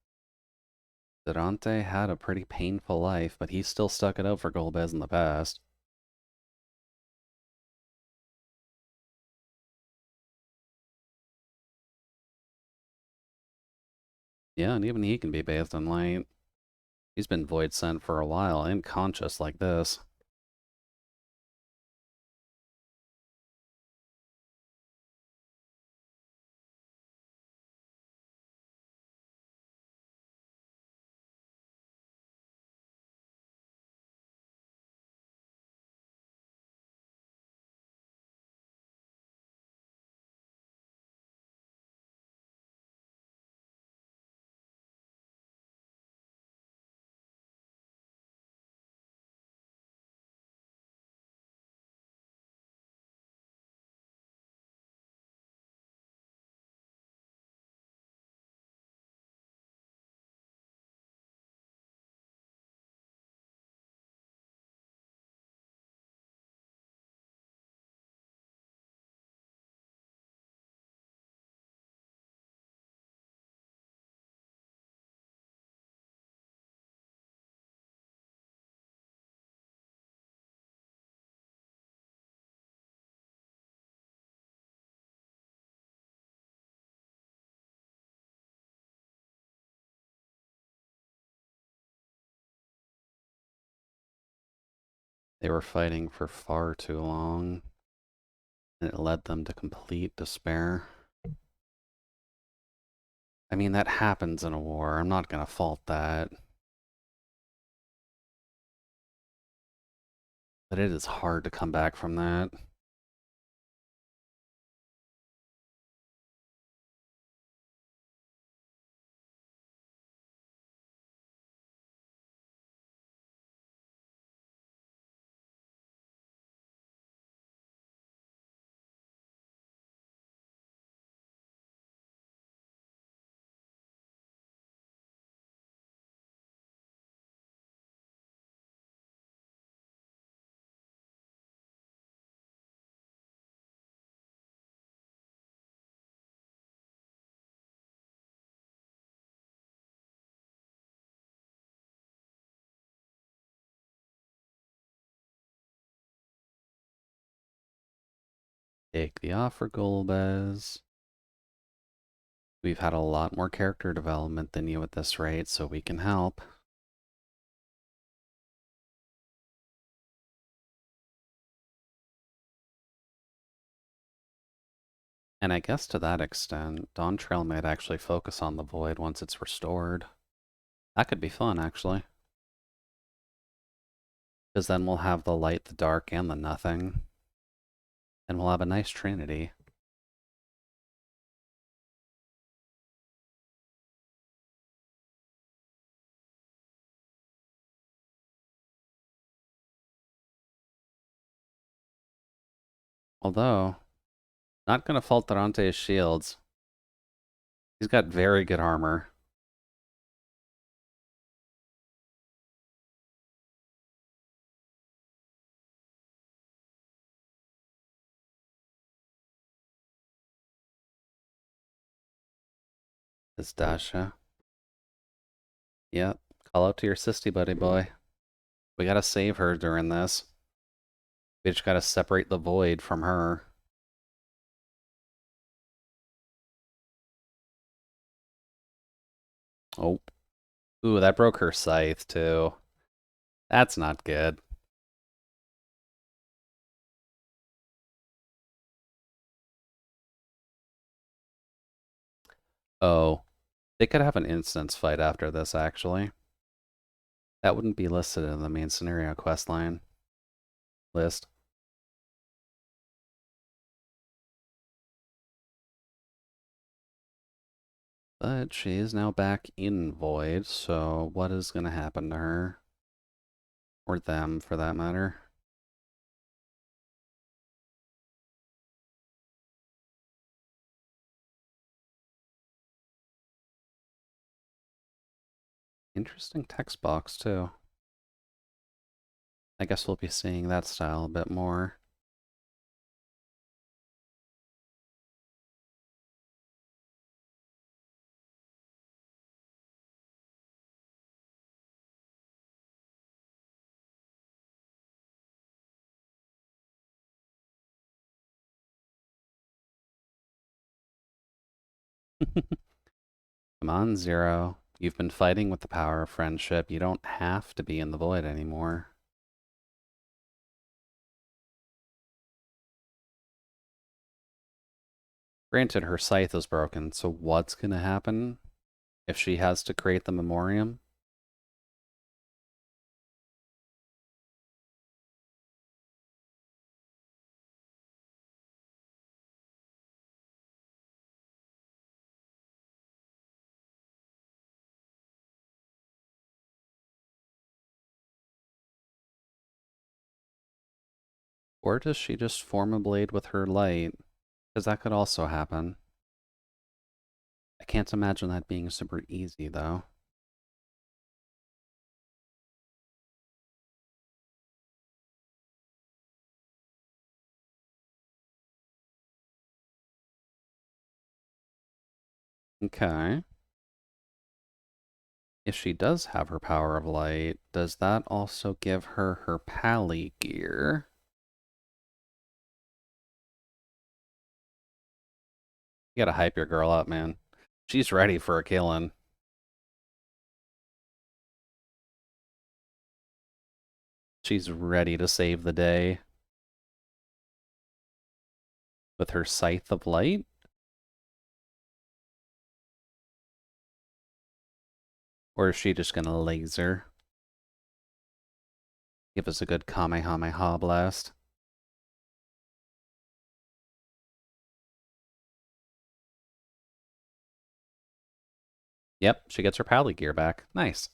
S1: Durante had a pretty painful life, but he still stuck it out for Golbez in the past. Yeah, and even he can be bathed in light. He's been void sent for a while, unconscious like this. They were fighting for far too long, and it led them to complete despair. I mean, that happens in a war. I'm not gonna fault that. But it is hard to come back from that. Take the offer, Golbez. We've had a lot more character development than you at this rate, so we can help. And I guess to that extent, Dawn Trail might actually focus on the void once it's restored. That could be fun, actually. Because then we'll have the light, the dark, and the nothing. And we'll have a nice trinity. Although, not gonna fault Durante's shields. He's got very good armor. This Dasha. Yep. Call out to your sissy buddy boy. We gotta save her during this. We just gotta separate the void from her. Oh. Ooh, that broke her scythe, too. That's not good. Oh. They could have an instance fight after this, actually. That wouldn't be listed in the main scenario questline list. But she is now back in Void, so what is going to happen to her? Or them, for that matter. Interesting text box, too. I guess we'll be seeing that style a bit more. Come on, Zero. You've been fighting with the power of friendship. You don't have to be in the Void anymore. Granted, her scythe is broken, so what's going to happen if she has to create the memoriam? Or does she just form a blade with her light? Because that could also happen. I can't imagine that being super easy, though. Okay. If she does have her power of light, does that also give her her pally gear? You gotta hype your girl up, man. She's ready for a killing. She's ready to save the day. With her scythe of light? Or is she just gonna laser? Give us a good Kamehameha blast. Yep, she gets her Pally gear back. Nice.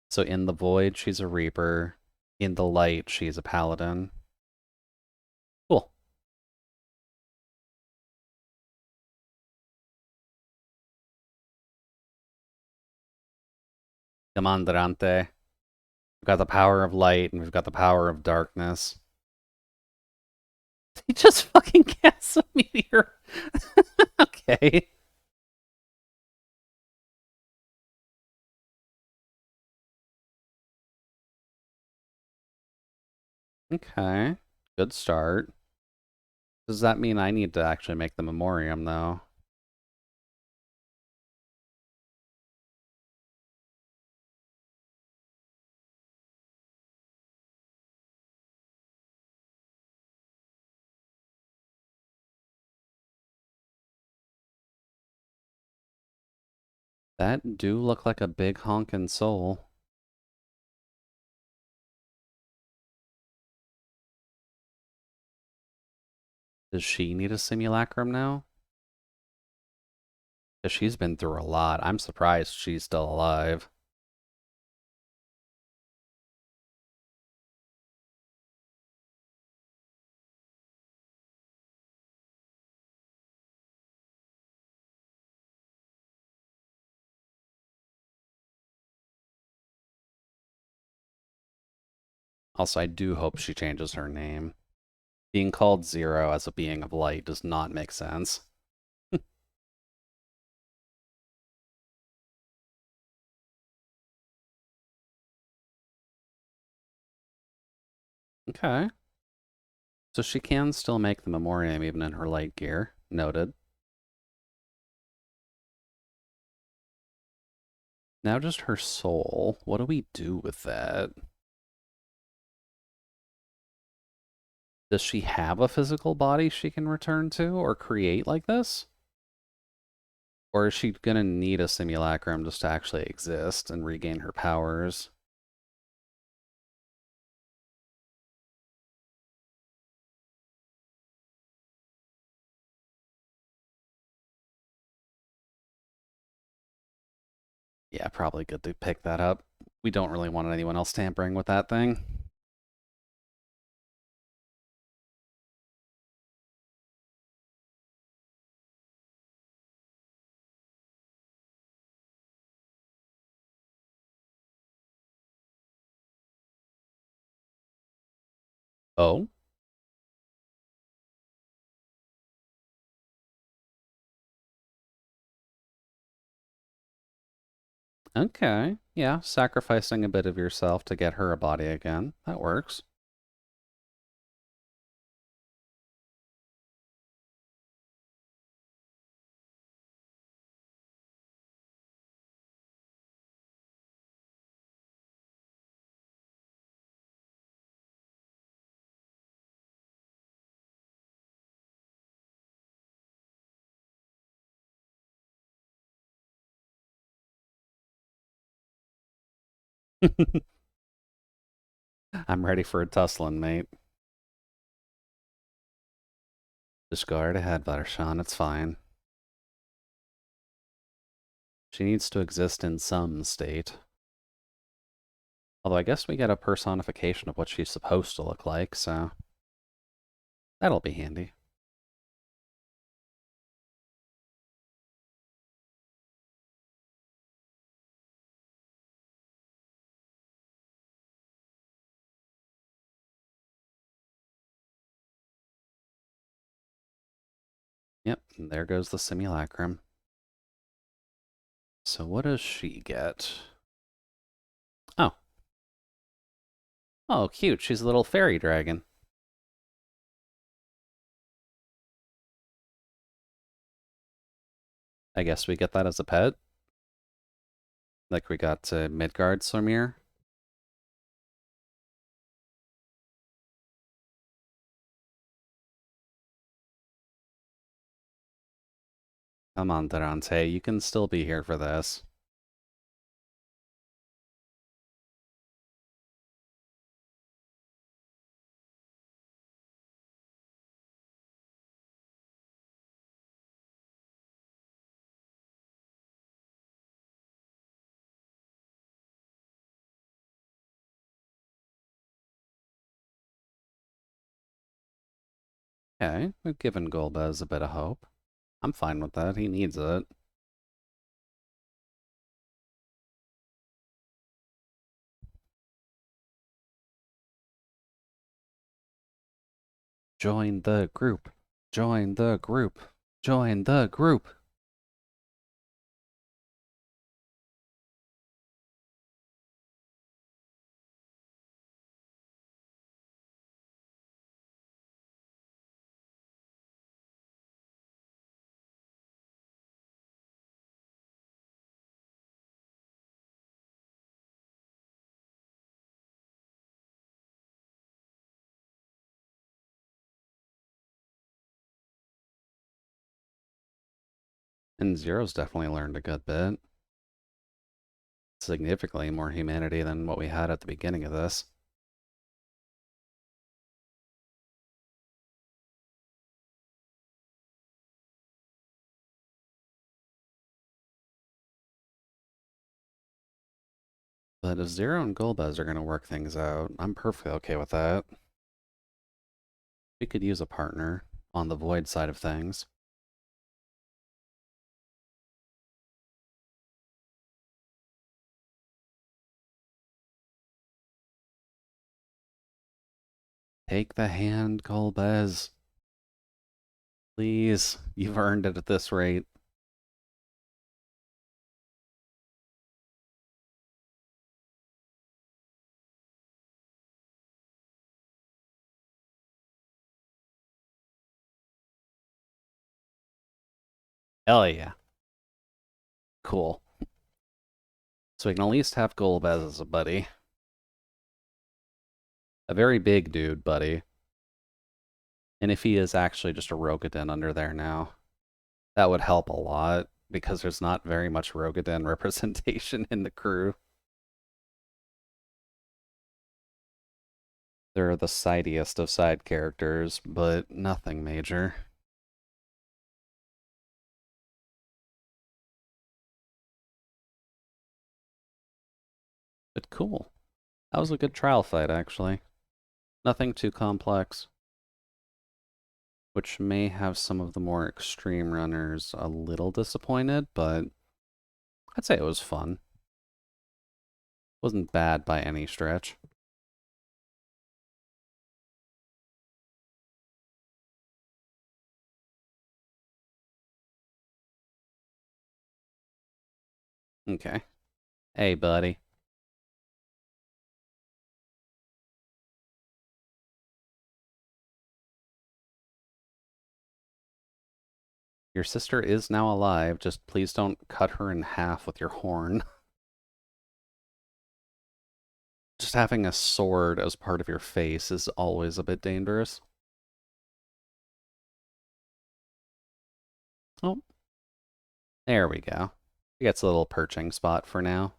S1: So in the Void, she's a Reaper. In the Light, she's a Paladin. Cool. Comandante. We've got the power of light, and we've got the power of darkness. He just fucking casts a meteor. Okay. Okay. Good start. Does that mean I need to actually make the Memoriam, though? That do look like a big honkin' soul. Does she need a simulacrum now? Because she's been through a lot. I'm surprised she's still alive. Also, I do hope she changes her name. Being called Zero as a being of light does not make sense. Okay. So she can still make the Memoriam even in her light gear. Noted. Now just her soul. What do we do with that? Does she have a physical body she can return to or create like this? Or is she gonna need a simulacrum just to actually exist and regain her powers? Yeah, probably good to pick that up. We don't really want anyone else tampering with that thing. Oh? Okay. Yeah, sacrificing a bit of yourself to get her a body again. That works. I'm ready for a tussling, mate. Just go right ahead, Buttershawn. It's fine. She needs to exist in some state. Although I guess we get a personification of what she's supposed to look like, so that'll be handy. Yep, and there goes the simulacrum. So what does she get? Oh. Oh, cute. She's a little fairy dragon. I guess we get that as a pet. Like we got Midgard Sormir. Come on, Durante. You can still be here for this. Okay, we've given Golbez a bit of hope. I'm fine with that. He needs it. Join the group. Join the group. Join the group. And Zero's definitely learned a good bit. Significantly more humanity than what we had at the beginning of this. But if Zero and Golbez are going to work things out, I'm perfectly okay with that. We could use a partner on the Void side of things. Take the hand, Golbez. Please, you've earned it at this rate. Hell yeah. Cool. So we can at least have Golbez as a buddy. A very big dude, buddy. And if he is actually just a Rogadin under there now, that would help a lot, because there's not very much Rogadin representation in the crew. They're the sidiest of side characters, but nothing major. But cool. That was a good trial fight, actually. Nothing too complex. Which may have some of the more extreme runners a little disappointed, but I'd say it was fun. Wasn't bad by any stretch. Okay. Hey, buddy. Your sister is now alive, just please don't cut her in half with your horn. Just having a sword as part of your face is always a bit dangerous. Oh, there we go. He gets a little perching spot for now.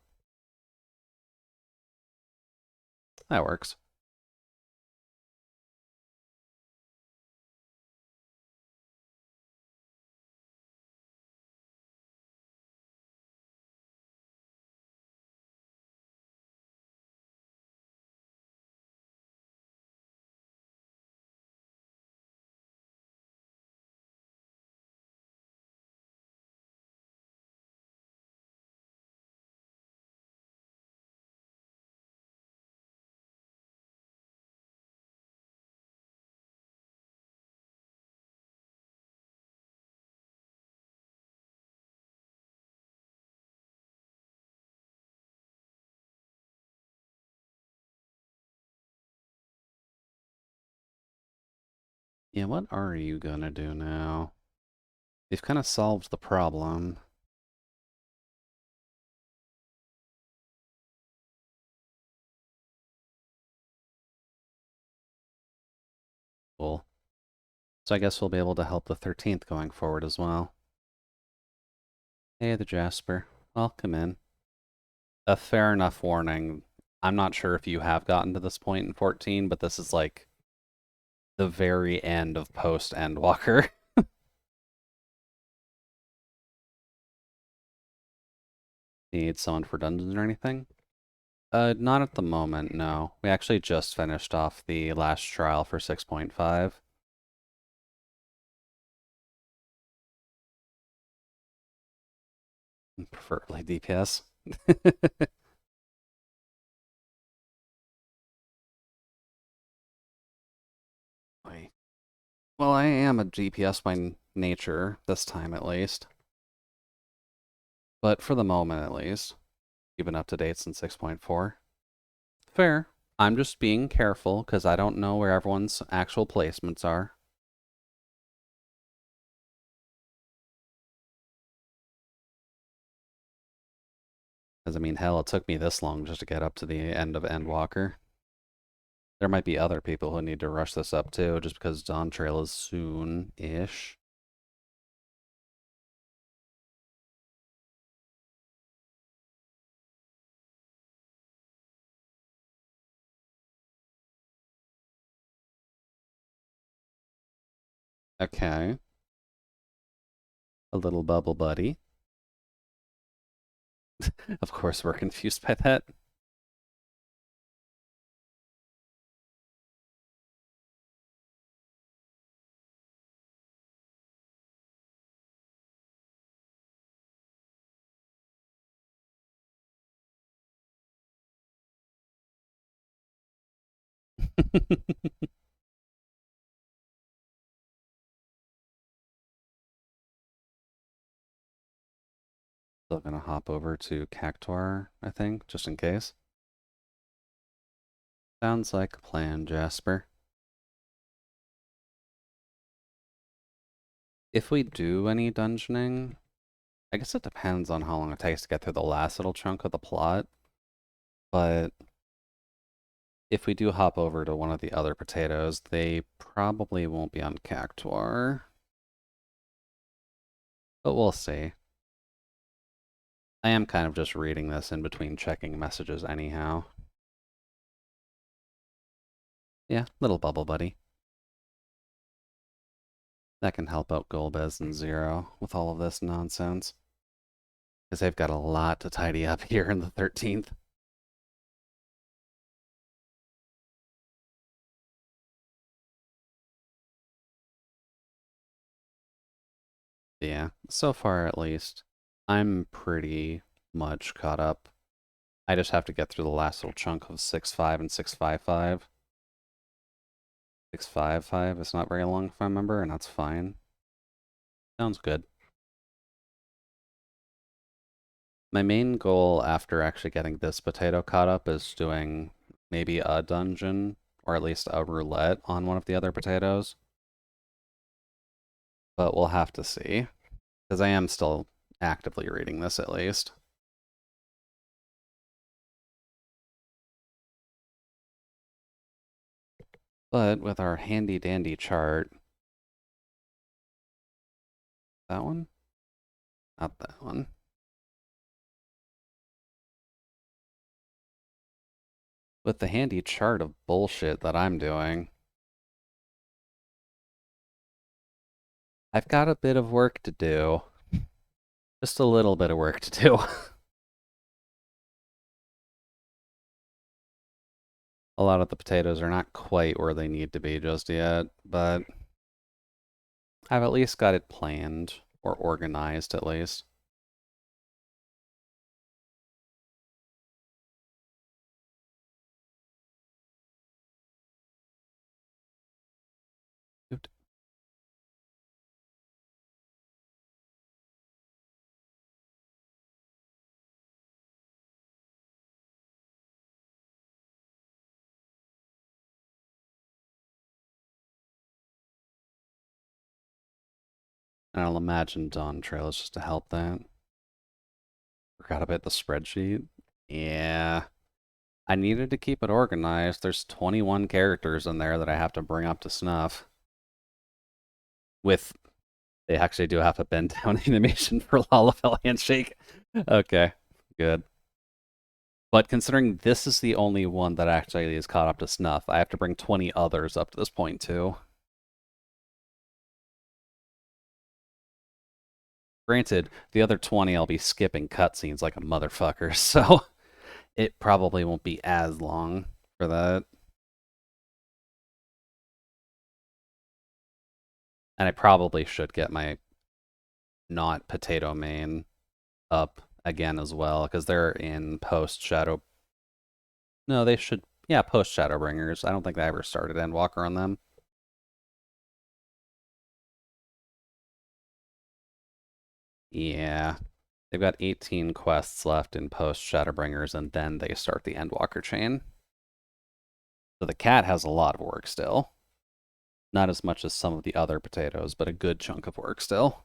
S1: That works. Yeah, what are you gonna do now? They've kind of solved the problem. Cool. So I guess we'll be able to help the 13th going forward as well. Hey, the Jasper. Welcome in. A fair enough warning. I'm not sure if you have gotten to this point in 14, but this is like the very end of post Endwalker. Need someone for dungeons or anything? Not at the moment, no. We actually just finished off the last trial for 6.5. Preferably DPS. Well, I am a DPS by nature, this time at least. But for the moment at least. You've been up to date since 6.4. Fair. I'm just being careful because I don't know where everyone's actual placements are. Because, I mean, hell, it took me this long just to get up to the end of Endwalker. There might be other people who need to rush this up too, just because Dawn Trail is soon-ish. Okay. A little bubble buddy. Of course, we're confused by that. Still gonna hop over to Cactuar, I think, just in case. Sounds like a plan, Jasper. If we do any dungeoning, I guess it depends on how long it takes to get through the last little chunk of the plot. But if we do hop over to one of the other potatoes, they probably won't be on Cactuar. But we'll see. I am kind of just reading this in between checking messages anyhow. Yeah, little bubble buddy. That can help out Golbez and Zero with all of this nonsense. Because they've got a lot to tidy up here in the 13th. Yeah, so far at least, I'm pretty much caught up. I just have to get through the last little chunk of 6.5 and 6.55. 6.55 is not very long if I remember, and that's fine. Sounds good. My main goal after actually getting this potato caught up is doing maybe a dungeon, or at least a roulette on one of the other potatoes. But we'll have to see, because I am still actively reading this at least. But with our handy dandy chart, that one? Not that one. With the handy chart of bullshit that I'm doing, I've got a bit of work to do. Just a little bit of work to do. A lot of the potatoes are not quite where they need to be just yet, but I've at least got it planned, or organized at least. And I'll imagine Dawn Trail is just to help that. Forgot about the spreadsheet. Yeah. I needed to keep it organized. There's 21 characters in there that I have to bring up to snuff. With, they actually do have a bend down animation for Lalafell Handshake. Okay, good. But considering this is the only one that actually is caught up to snuff, I have to bring 20 others up to this point too. Granted, the other 20 I'll be skipping cutscenes like a motherfucker, so it probably won't be as long for that. And I probably should get my not potato main up again as well, because they're in post Shadow. No, they should. Yeah, post Shadowbringers. I don't think I ever started Endwalker on them. Yeah. They've got 18 quests left in post Shadowbringers, and then they start the Endwalker chain. So the cat has a lot of work still. Not as much as some of the other potatoes, but a good chunk of work still.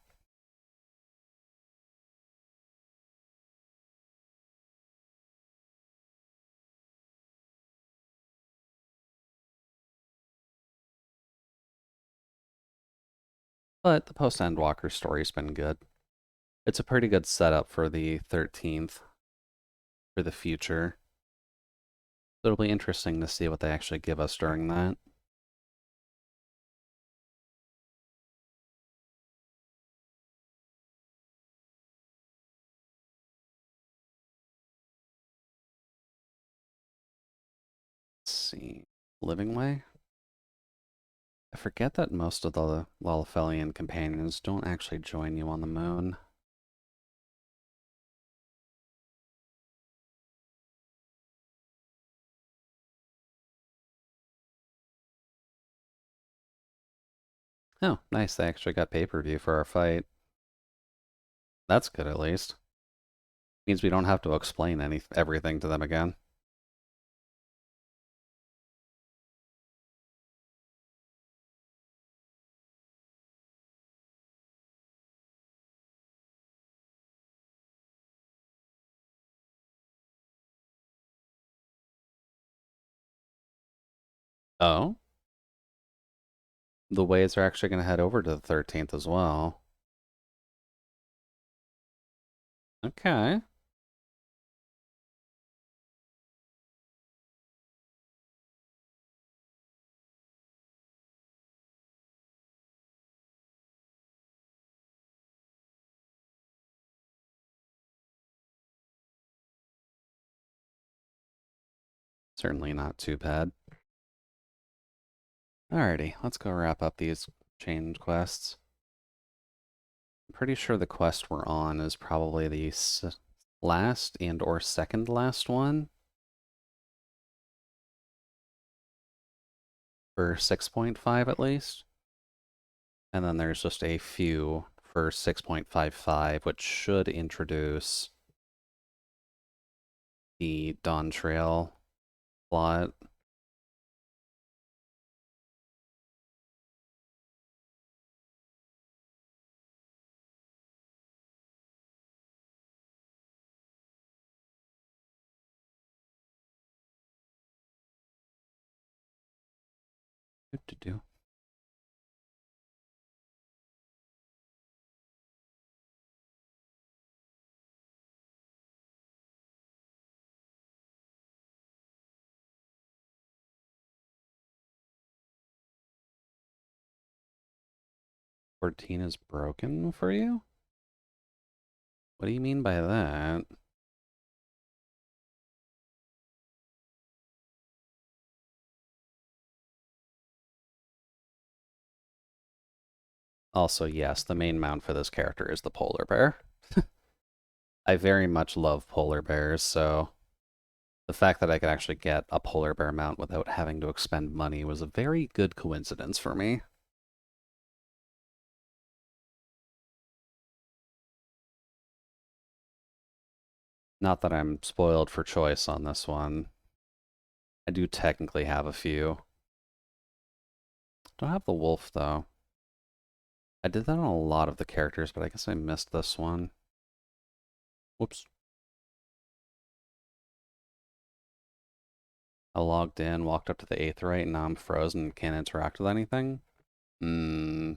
S1: But the post Endwalker story's been good. It's a pretty good setup for the 13th for the future. So it'll be interesting to see what they actually give us during that. Let's see. Living Way? I forget that most of the Lalafelian companions don't actually join you on the moon. Oh, nice. They actually got pay-per-view for our fight. That's good at least. Means we don't have to explain everything to them again. Oh? The ways are actually going to head over to the 13th as well. Okay. Certainly not too bad. Alrighty, let's go wrap up these chain quests. I'm pretty sure the quest we're on is probably the last and or second last one for 6.5 at least. And then there's just a few for 6.55, which should introduce the Dawn Trail plot. Do do. Is broken for you? What do you mean by that? Also, yes, the main mount for this character is the polar bear. I very much love polar bears, so the fact that I could actually get a polar bear mount without having to expend money was a very good coincidence for me. Not that I'm spoiled for choice on this one. I do technically have a few. Don't have the wolf, though. I did that on a lot of the characters, but I guess I missed this one. Whoops. I logged in, walked up to the 8th and now I'm frozen and can't interact with anything. Hmm.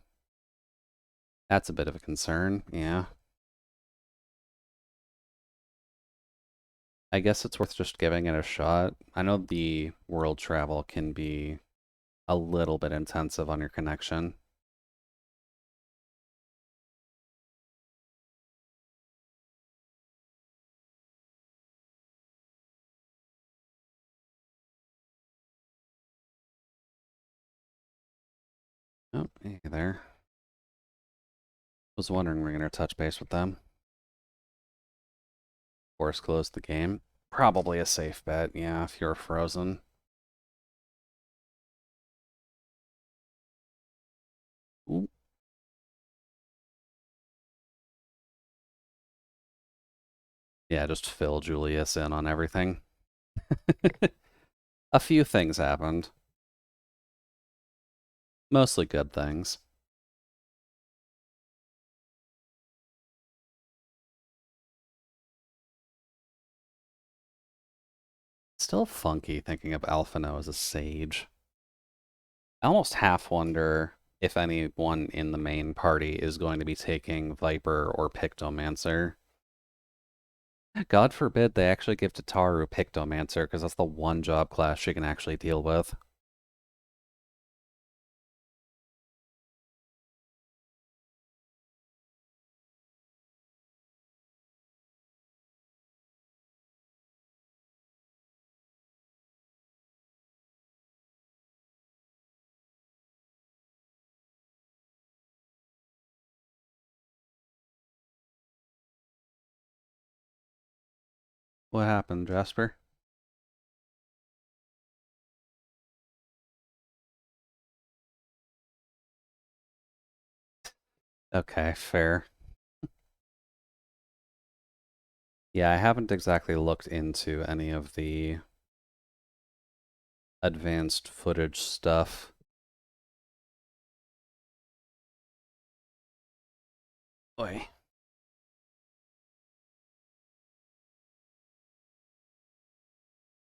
S1: That's a bit of a concern, yeah. I guess it's worth just giving it a shot. I know the world travel can be a little bit intensive on your connection. Oh, hey there. Was wondering we're gonna touch base with them. force close the game. Probably a safe bet, yeah, if you're frozen. Ooh. Yeah, just fill Julius in on everything. A few things happened. Mostly good things. Still funky thinking of Alphino as a sage. I almost half wonder if anyone in the main party is going to be taking Viper or Pictomancer. God forbid they actually give Tataru Pictomancer, because that's the one job class she can actually deal with. What happened, Jasper? Okay, fair. Yeah, I haven't exactly looked into any of the advanced footage stuff. Oi.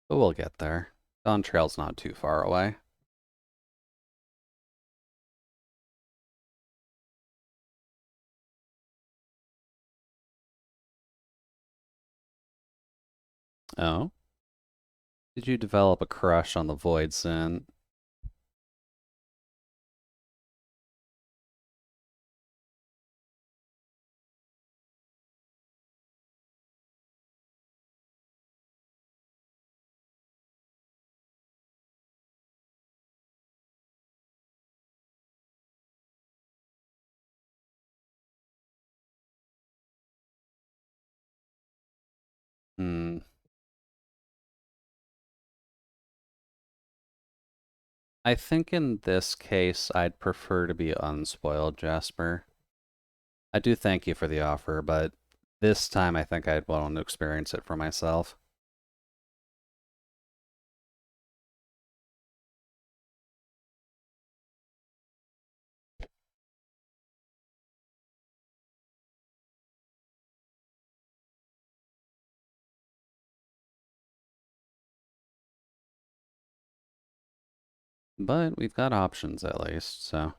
S1: But we'll get there. Dawn Trail's not too far away. Oh? Did you develop a crush on the Void Sin? Hmm. I think in this case, I'd prefer to be unspoiled, Jasper. I do thank you for the offer, but this time I think I'd want to experience it for myself. But we've got options at least, so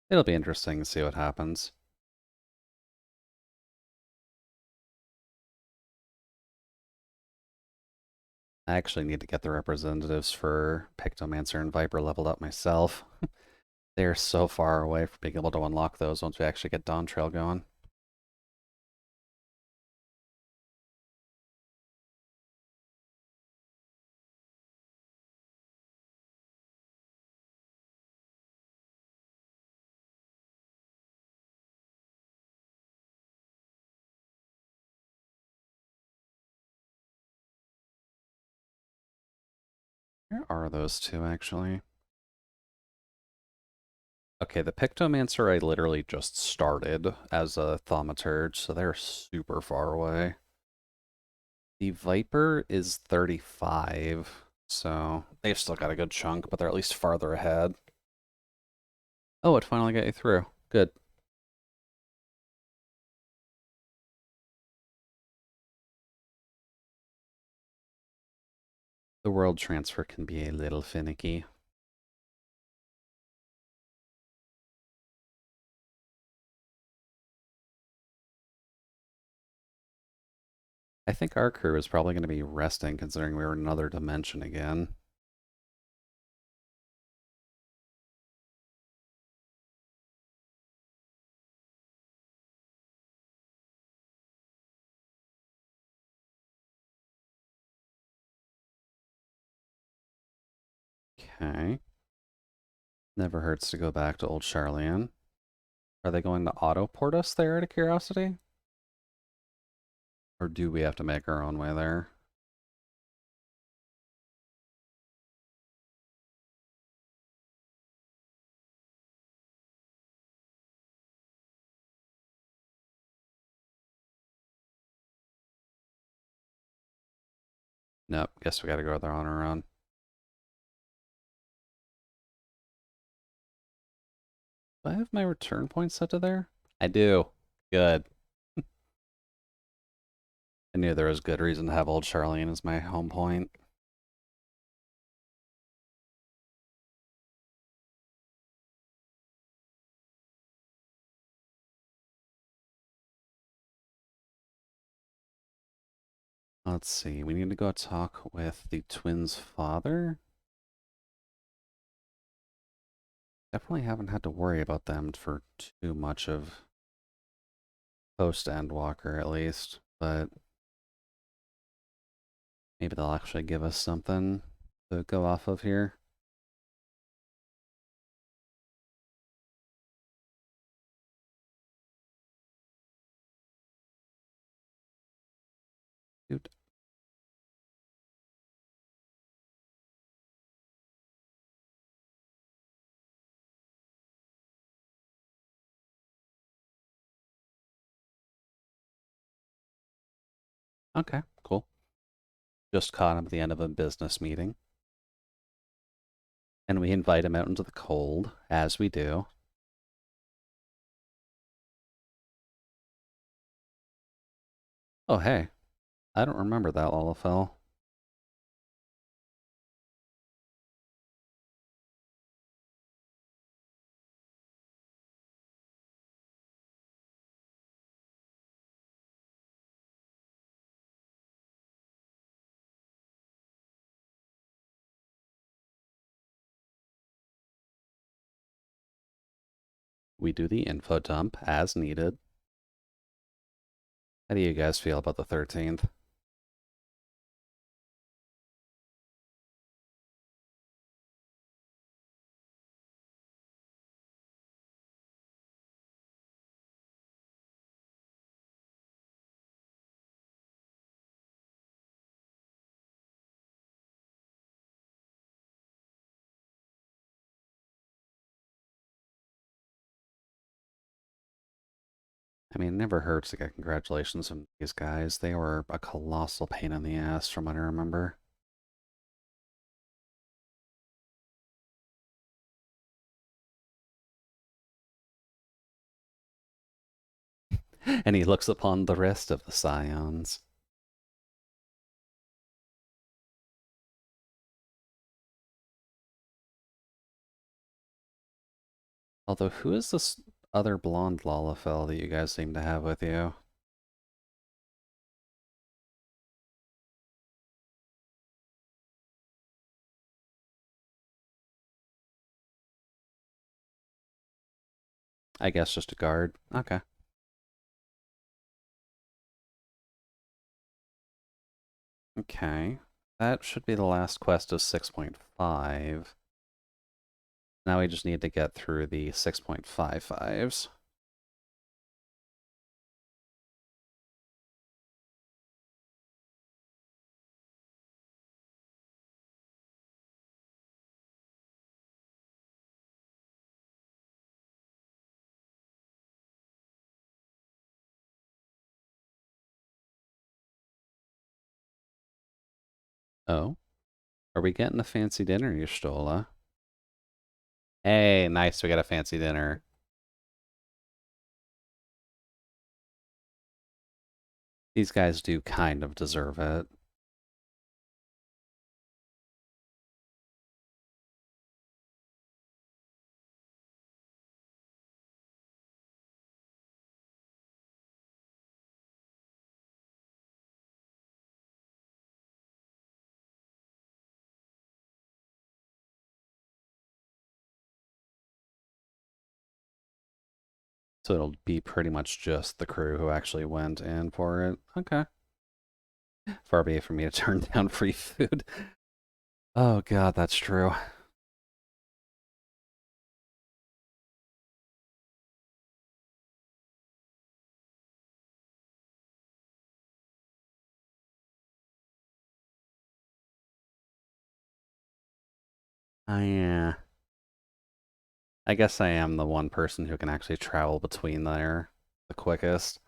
S1: it'll be interesting to see what happens. I actually need to get the representatives for Pictomancer and Viper leveled up myself. They're so far away from being able to unlock those once we actually get Dawn Trail going. Where are those two, actually? Okay, the Pictomancer I literally just started as a Thaumaturge, so they're super far away. The Viper is 35, so they've still got a good chunk, but they're at least farther ahead. Oh, it finally got you through. Good. The world transfer can be a little finicky. I think our crew is probably going to be resting considering we were in another dimension again. Okay. Never hurts to go back to old Charlian. Are they going to auto-port us there out of curiosity? Or do we have to make our own way there? Nope, guess we gotta go there on our own. Do I have my return point set to there? I do. Good. I knew there was good reason to have old Charlene as my home point. Let's see, we need to go talk with the twins' father. Definitely haven't had to worry about them for too much of post-Endwalker, at least, but maybe they'll actually give us something to go off of here. Dude. Okay, cool. Just caught him at the end of a business meeting. And we invite him out into the cold, as we do. Oh, hey. I don't remember that, Lalafell. We do the info dump as needed. How do you guys feel about the 13th? I mean, it never hurts to get congratulations from these guys. They were a colossal pain in the ass, from what I remember. And he looks upon the rest of the scions. Although, who is this other blonde Lalafell that you guys seem to have with you? I guess just a guard. Okay. Okay. That should be the last quest of 6.5. Now we just need to get through the 6.55s. Oh, are we getting a fancy dinner, Yustola? Hey, nice, we got a fancy dinner. These guys do kind of deserve it. So it'll be pretty much just the crew who actually went in for it. Okay. Far be it for me to turn down free food. Oh god, that's true. I guess I am the one person who can actually travel between there the quickest.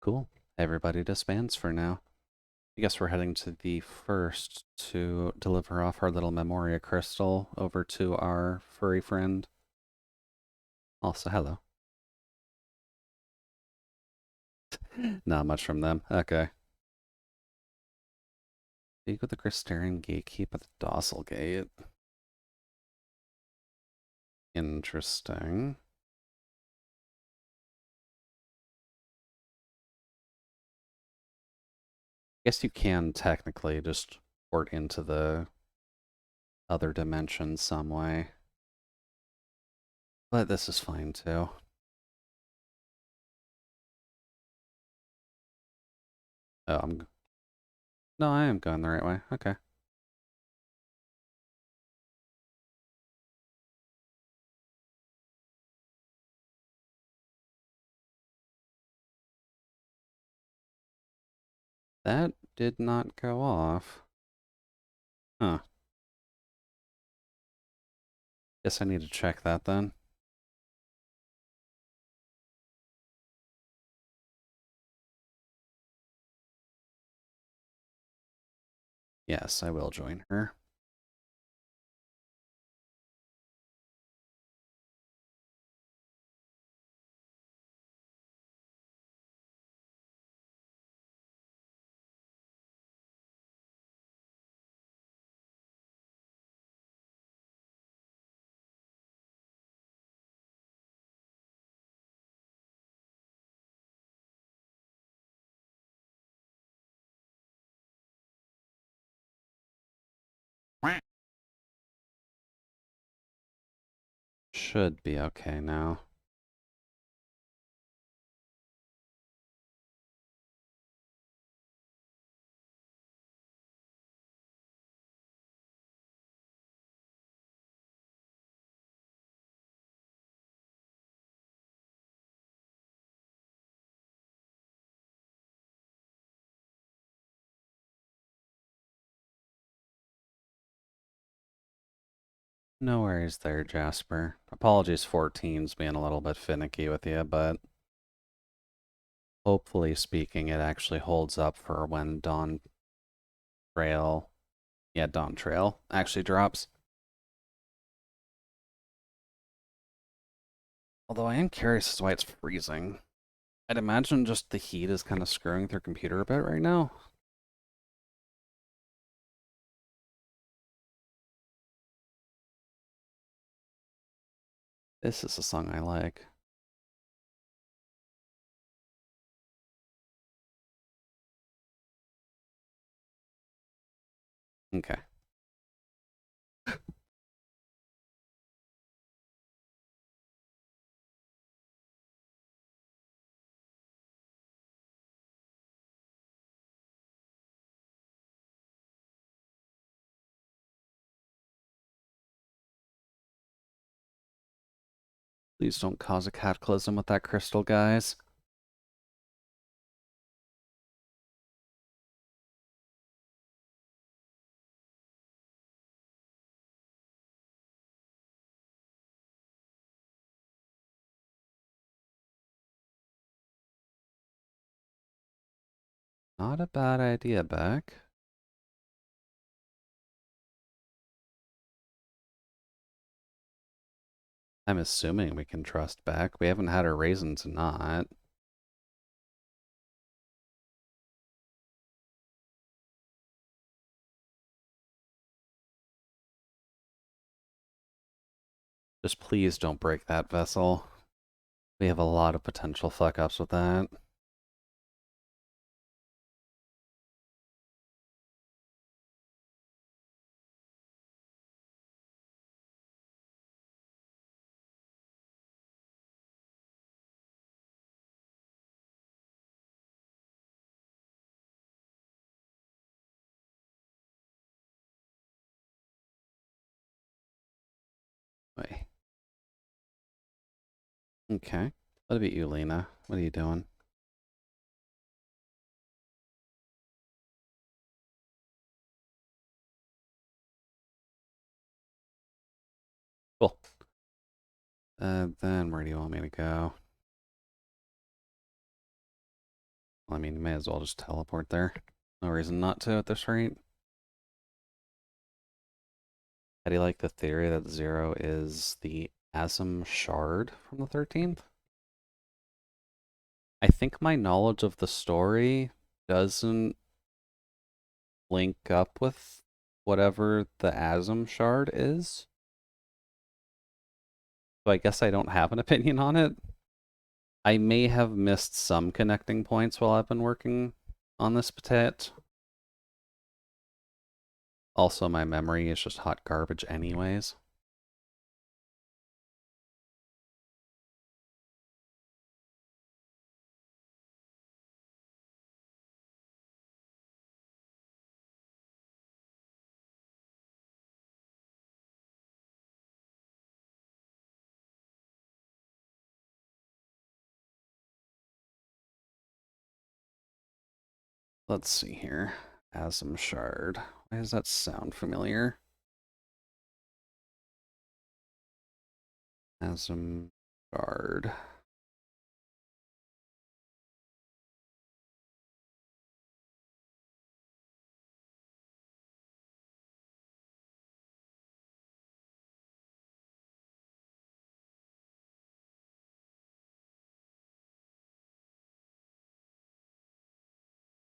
S1: Cool. Everybody disbands for now. I guess we're heading to the first to deliver off our little Memoria crystal over to our furry friend. Also, hello. Not much from them. Okay. Speak with the Crystarian gatekeep at the Docile Gate. Interesting. Guess you can technically just port into the other dimension some way. But this is fine too. Oh, no, I am going the right way. Okay. That did not go off. Huh. Guess I need to check that then. Yes, I will join her. Should be okay now. No worries there, Jasper. Apologies 14's being a little bit finicky with you, but hopefully speaking, it actually holds up for when Trail, Dawn Trail actually drops. Although I am curious as to why it's freezing. I'd imagine just the heat is kind of screwing with your computer a bit right now. This is a song I like. Okay. Please don't cause a cataclysm with that crystal, guys. Not a bad idea, Beck. I'm assuming we can trust Beck. We haven't had a reason to not. Just please don't break that vessel. We have a lot of potential fuck-ups with that. Okay. What about you, Lena? What are you doing? Cool. Then where do you want me to go? Well, I mean, you may as well just teleport there. No reason not to at this rate. How do you like the theory that Zero is the Asm Shard from the 13th? I think my knowledge of the story doesn't link up with whatever the Asm Shard is. So I guess I don't have an opinion on it. I may have missed some connecting points while I've been working on this potat. Also, my memory is just hot garbage anyways. Let's see here. Asm Shard. Why does that sound familiar? Asm Shard.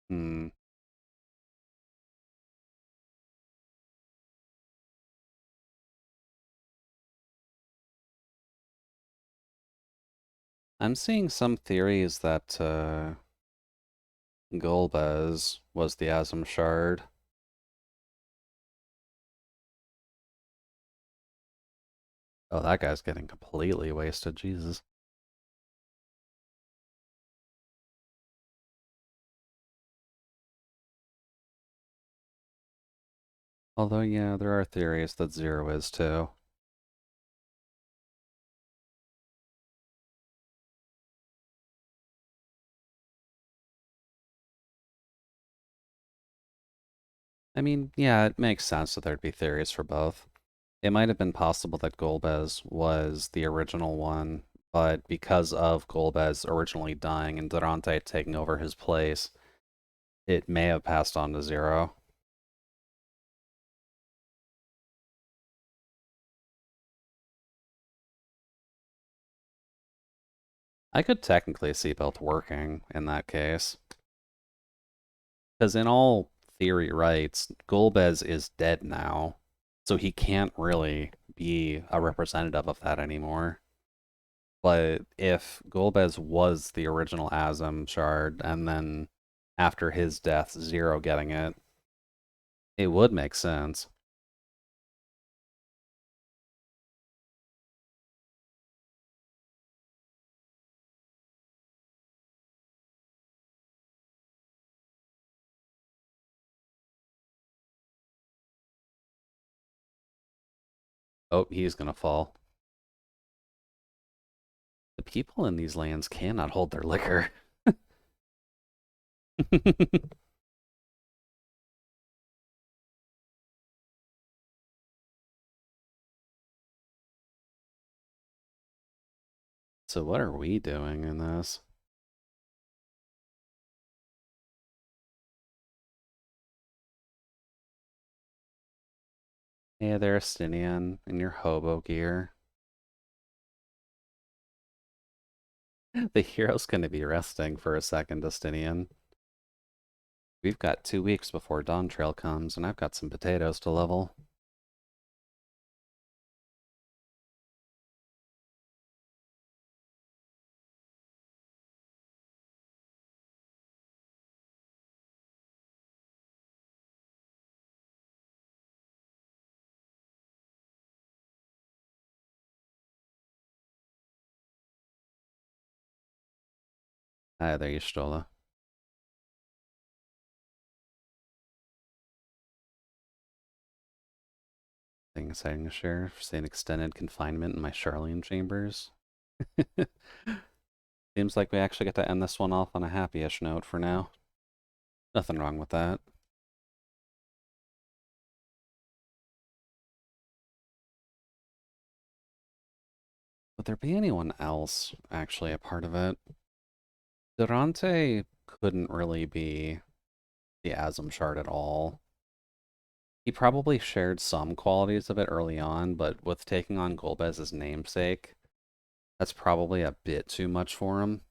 S1: Hmm. I'm seeing some theories that Golbez was the Asm Shard. Oh, that guy's getting completely wasted. Jesus. Although, yeah, there are theories that Zero is too. I mean, yeah, it makes sense that there'd be theories for both. It might have been possible that Golbez was the original one, but because of Golbez originally dying and Durante taking over his place, it may have passed on to Zero. I could technically see both working in that case. Because in all theory rights, Golbez is dead now, so he can't really be a representative of that anymore. But if Golbez was the original Asm Shard, and then after his death, Zero getting it would make sense. Oh, he's gonna fall. The people in these lands cannot hold their liquor. So what are we doing in this? Hey there, Stinian, in your hobo gear. The hero's gonna be resting for a second, Justinian. We've got 2 weeks before Dawn Trail comes, and I've got some potatoes to level. Ah, there you Stola. Thing exciting to share. Seeing extended confinement in my Charlene chambers. Seems like we actually get to end this one off on a happy-ish note for now. Nothing wrong with that. Would there be anyone else actually a part of it? Durante couldn't really be the Asm shard at all. He probably shared some qualities of it early on, but with taking on Golbez's namesake, that's probably a bit too much for him.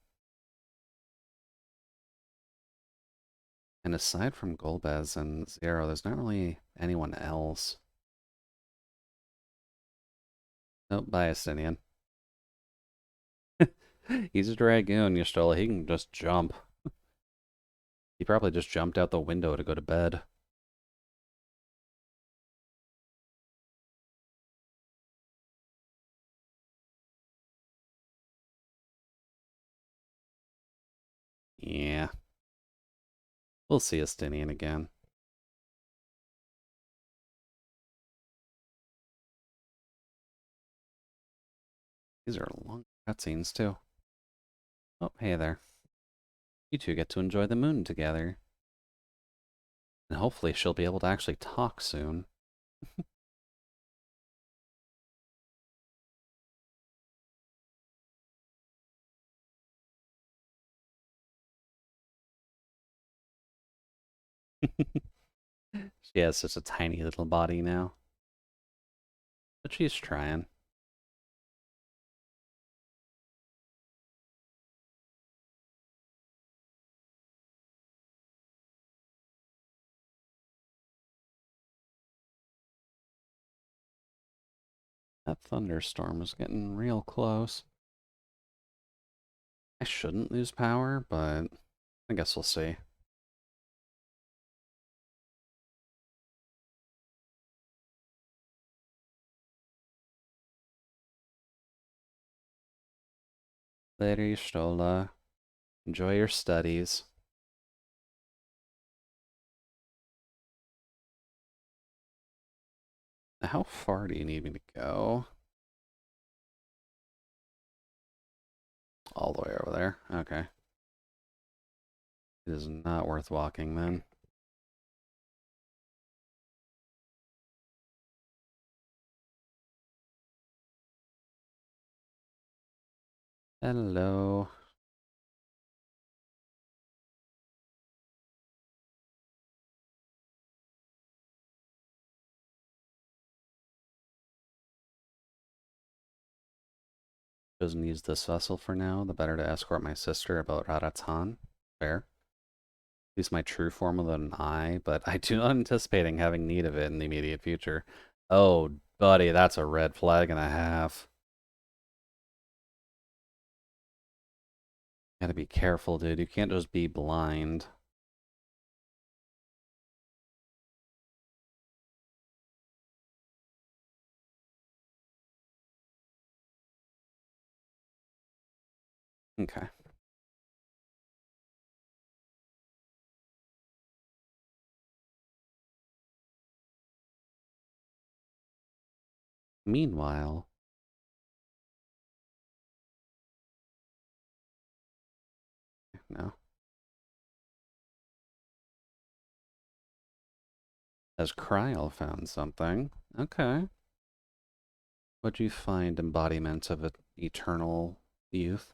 S1: And aside from Golbez and Zero, there's not really anyone else. Nope, Biastinian. He's a Dragoon, Y'shtola. He can just jump. He probably just jumped out the window to go to bed. Yeah. We'll see Astinian again. These are long cutscenes, too. Oh, hey there. You two get to enjoy the moon together. And hopefully she'll be able to actually talk soon. She has such a tiny little body now. But she's trying. That thunderstorm is getting real close. I shouldn't lose power, but I guess we'll see. Later, Y'shtola. Enjoy your studies. Now, how far do you need me to go? All the way over there. Okay. It is not worth walking then. Hello. Doesn't use this vessel for now. The better to escort my sister about Raratan. Fair. At least my true form with an eye, but I do not anticipating having need of it in the immediate future. Oh, buddy, that's a red flag and a half. Gotta be careful, dude. You can't just be blind. Okay. Meanwhile, no. As Kryl found something. Okay. What'd you find embodiment of eternal youth?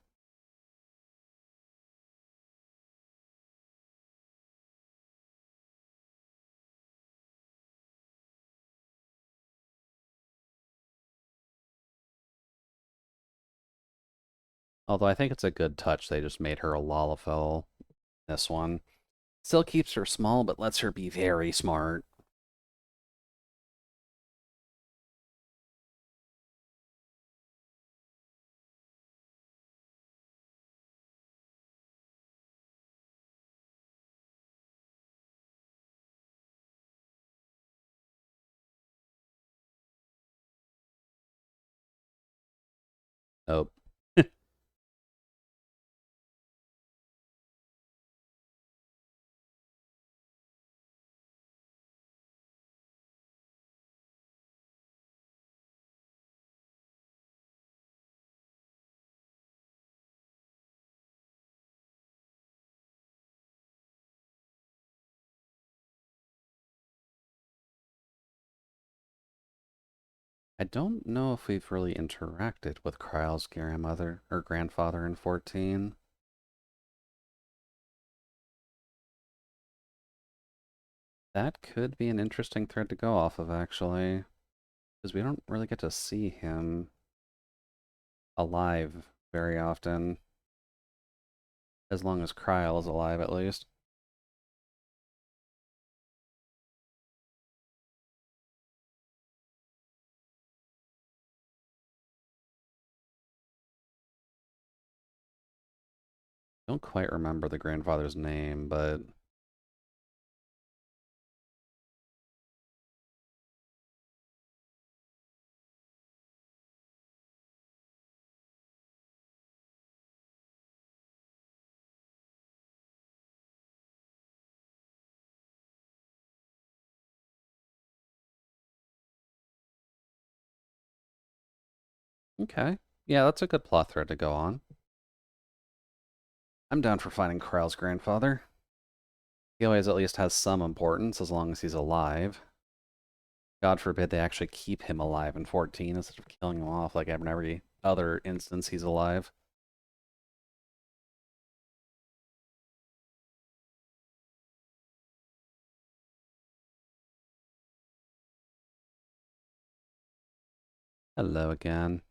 S1: Although I think it's a good touch. They just made her a Lalafell. This one. Still keeps her small, but lets her be very smart. Oh, I don't know if we've really interacted with Kryle's grandmother or grandfather in 14. That could be an interesting thread to go off of, actually, because we don't really get to see him alive very often, as long as Kryle is alive, at least. Don't quite remember the grandfather's name, but okay. Yeah, that's a good plot thread to go on. I'm down for finding Kryle's grandfather. He always at least has some importance as long as he's alive. God forbid they actually keep him alive in 14 instead of killing him off like in every other instance he's alive. Hello again.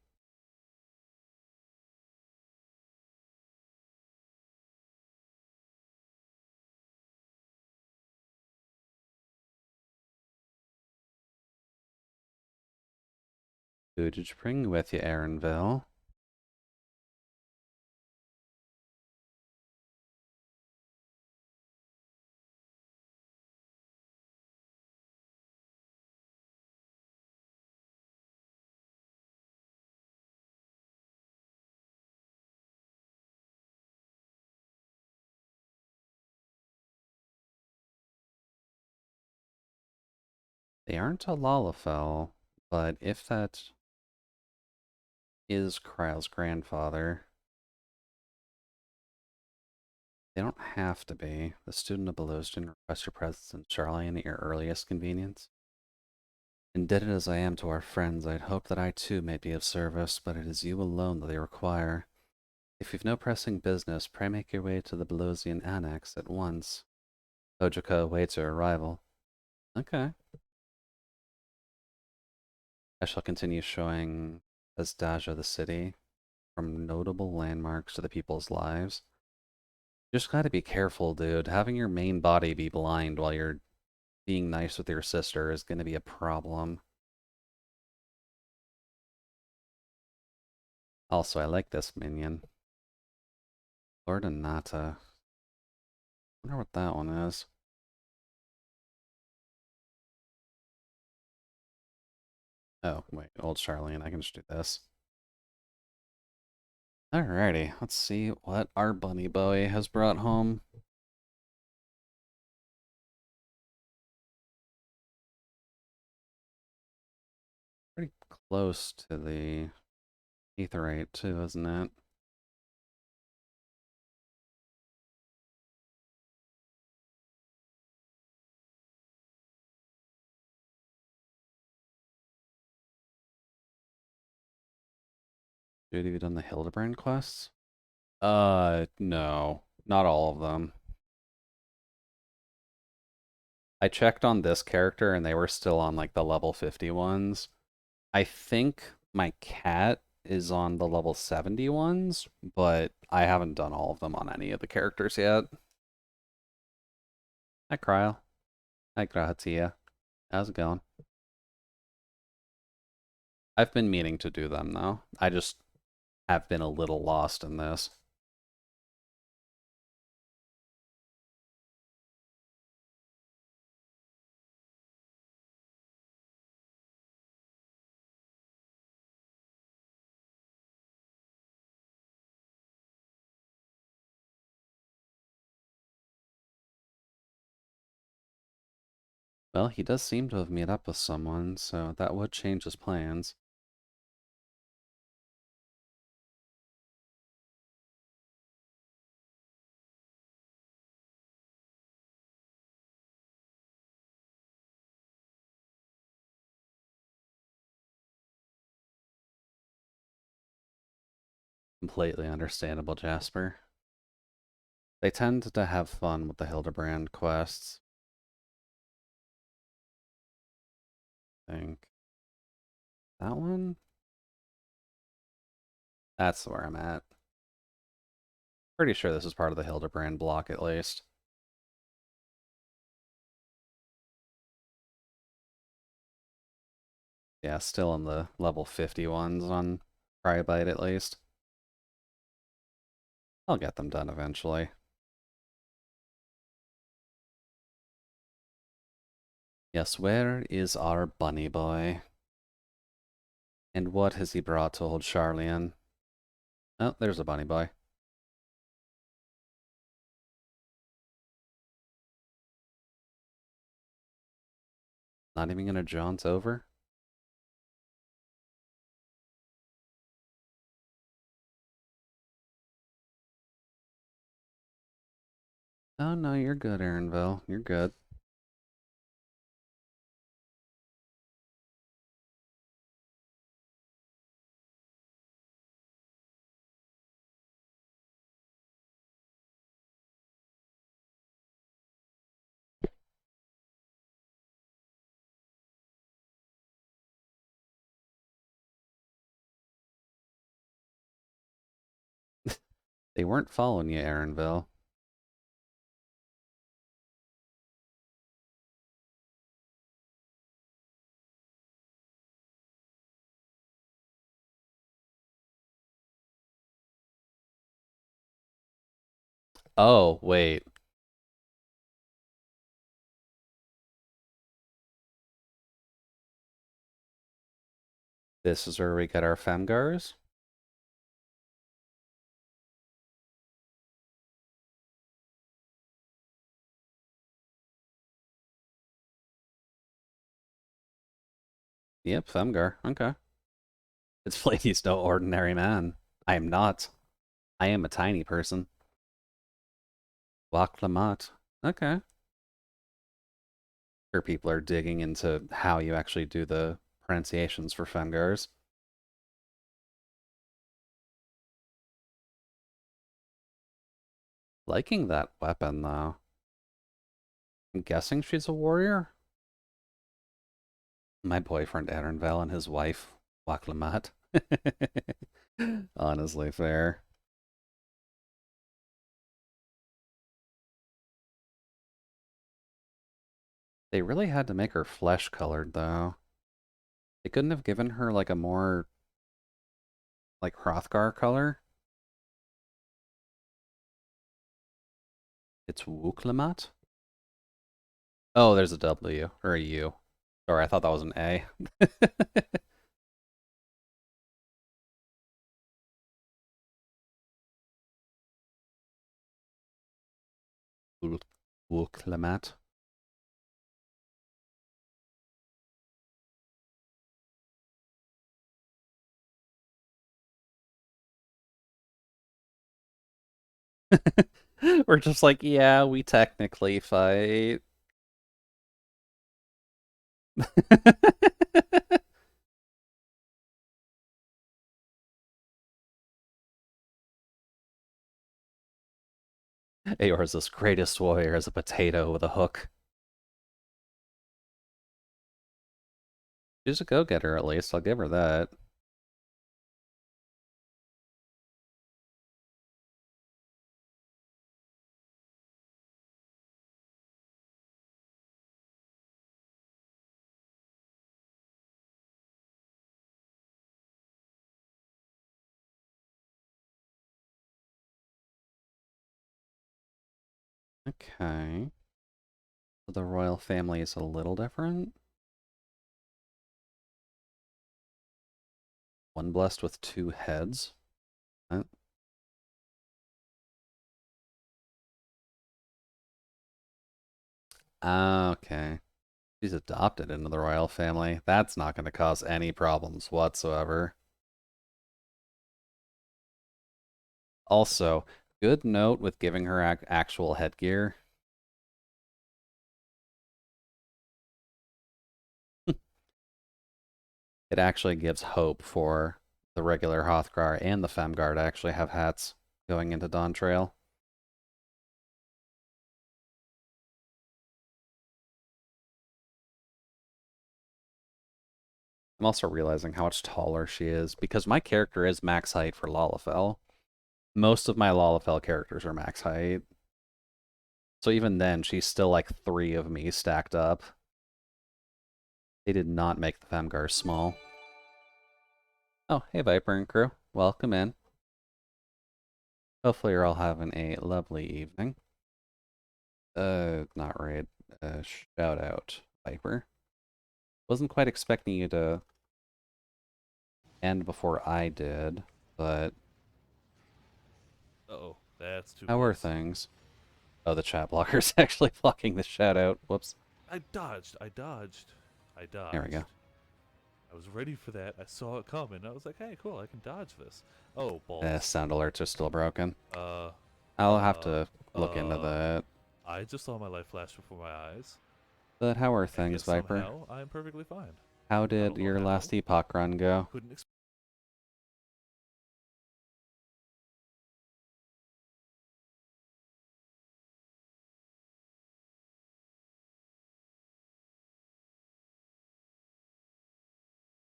S1: Who did you bring with you, Aaronville? They aren't a Lalafell, but if that is Kryle's grandfather, they don't have to be. The student of Bellowston requests your presence in Charlie at your earliest convenience. Indebted as I am to our friends, I'd hope that I too may be of service, but it is you alone that they require. If you've no pressing business, pray make your way to the Belosian Annex at once. Ojiko awaits your arrival. Okay. I shall continue showing Asdaja the city, from notable landmarks to the people's lives. You just gotta be careful, dude. Having your main body be blind while you're being nice with your sister is gonna be a problem. Also, I like this minion. Lord Anata. I wonder what that one is. Oh, wait, old Charlene. I can just do this. Alrighty, let's see what our bunny boy has brought home. Pretty close to the Aetheryte too, isn't it? Dude, have you done the Hildebrand quests? No. Not all of them. I checked on this character and they were still on like the level 50 ones. I think my cat is on the level 70 ones, but I haven't done all of them on any of the characters yet. Hi, Cryle. Hi, Grahatia. How's it going? I've been meaning to do them though. I just have been a little lost in this. Well, he does seem to have met up with someone, so that would change his plans. Completely understandable, Jasper. They tend to have fun with the Hildebrand quests. I think that one? That's where I'm at. Pretty sure this is part of the Hildebrand block at least. Yeah, still in the level 50 ones on Cryobite at least. I'll get them done eventually. Yes, where is our bunny boy? And what has he brought to old Charlian? Oh, there's a bunny boy. Not even gonna jaunt over? Oh no, you're good, Aaronville. You're good. They weren't following you, Aaronville. Oh, wait. This is where we get our Femgars? Yep, Femgar. Okay. It's like he's no ordinary man. I am not. I am a tiny person. Lac Lamat. Okay. Sure, people are digging into how you actually do the pronunciations for Femgars. Liking that weapon, though. I'm guessing she's a warrior? My boyfriend Aaronvel and his wife, Lac Honestly, fair. They really had to make her flesh colored, though. They couldn't have given her like a more like Hrothgar color. It's Wuklemat? Oh, there's a W or a U. Sorry, I thought that was an A. Wuklemat. We're just like, yeah, we technically fight. Eorz's greatest warrior is a potato with a hook. She's a go-getter, at least. I'll give her that. Okay. So the royal family is a little different. One blessed with two heads. Uh, okay. She's adopted into the royal family. That's not going to cause any problems whatsoever. Also, good note with giving her actual headgear. It actually gives hope for the regular Hrothgar and the Femguard actually have hats going into Dawn Trail. I'm also realizing how much taller she is because my character is max height for Lalafell. Most of my Lalafell characters are max height. So even then, she's still like 3 of me stacked up. They did not make the Femgar small. Oh, hey Viper and crew. Welcome in. Hopefully you're all having a lovely evening. Not raid. Shout out, Viper. Wasn't quite expecting you to end before I did, but
S2: Uh-oh, that's two
S1: how are
S2: minutes.
S1: things? Oh, the chat blocker's actually blocking the shout out. Whoops.
S2: I dodged. I dodged. I
S1: There we go.
S2: dodged. I was ready for that. I saw it coming. I was like, hey, cool, I can dodge this. Oh, balls.
S1: Sound alerts are still broken.
S2: Uh,
S1: I'll have
S2: uh,
S1: to look into that.
S2: I just saw my life flash before my eyes,
S1: But how are
S2: and
S1: things,
S2: yet
S1: Viper?
S2: somehow I am perfectly fine.
S1: How
S2: I
S1: did
S2: don't know
S1: your
S2: how.
S1: last Epoch run go?
S2: Couldn't explain.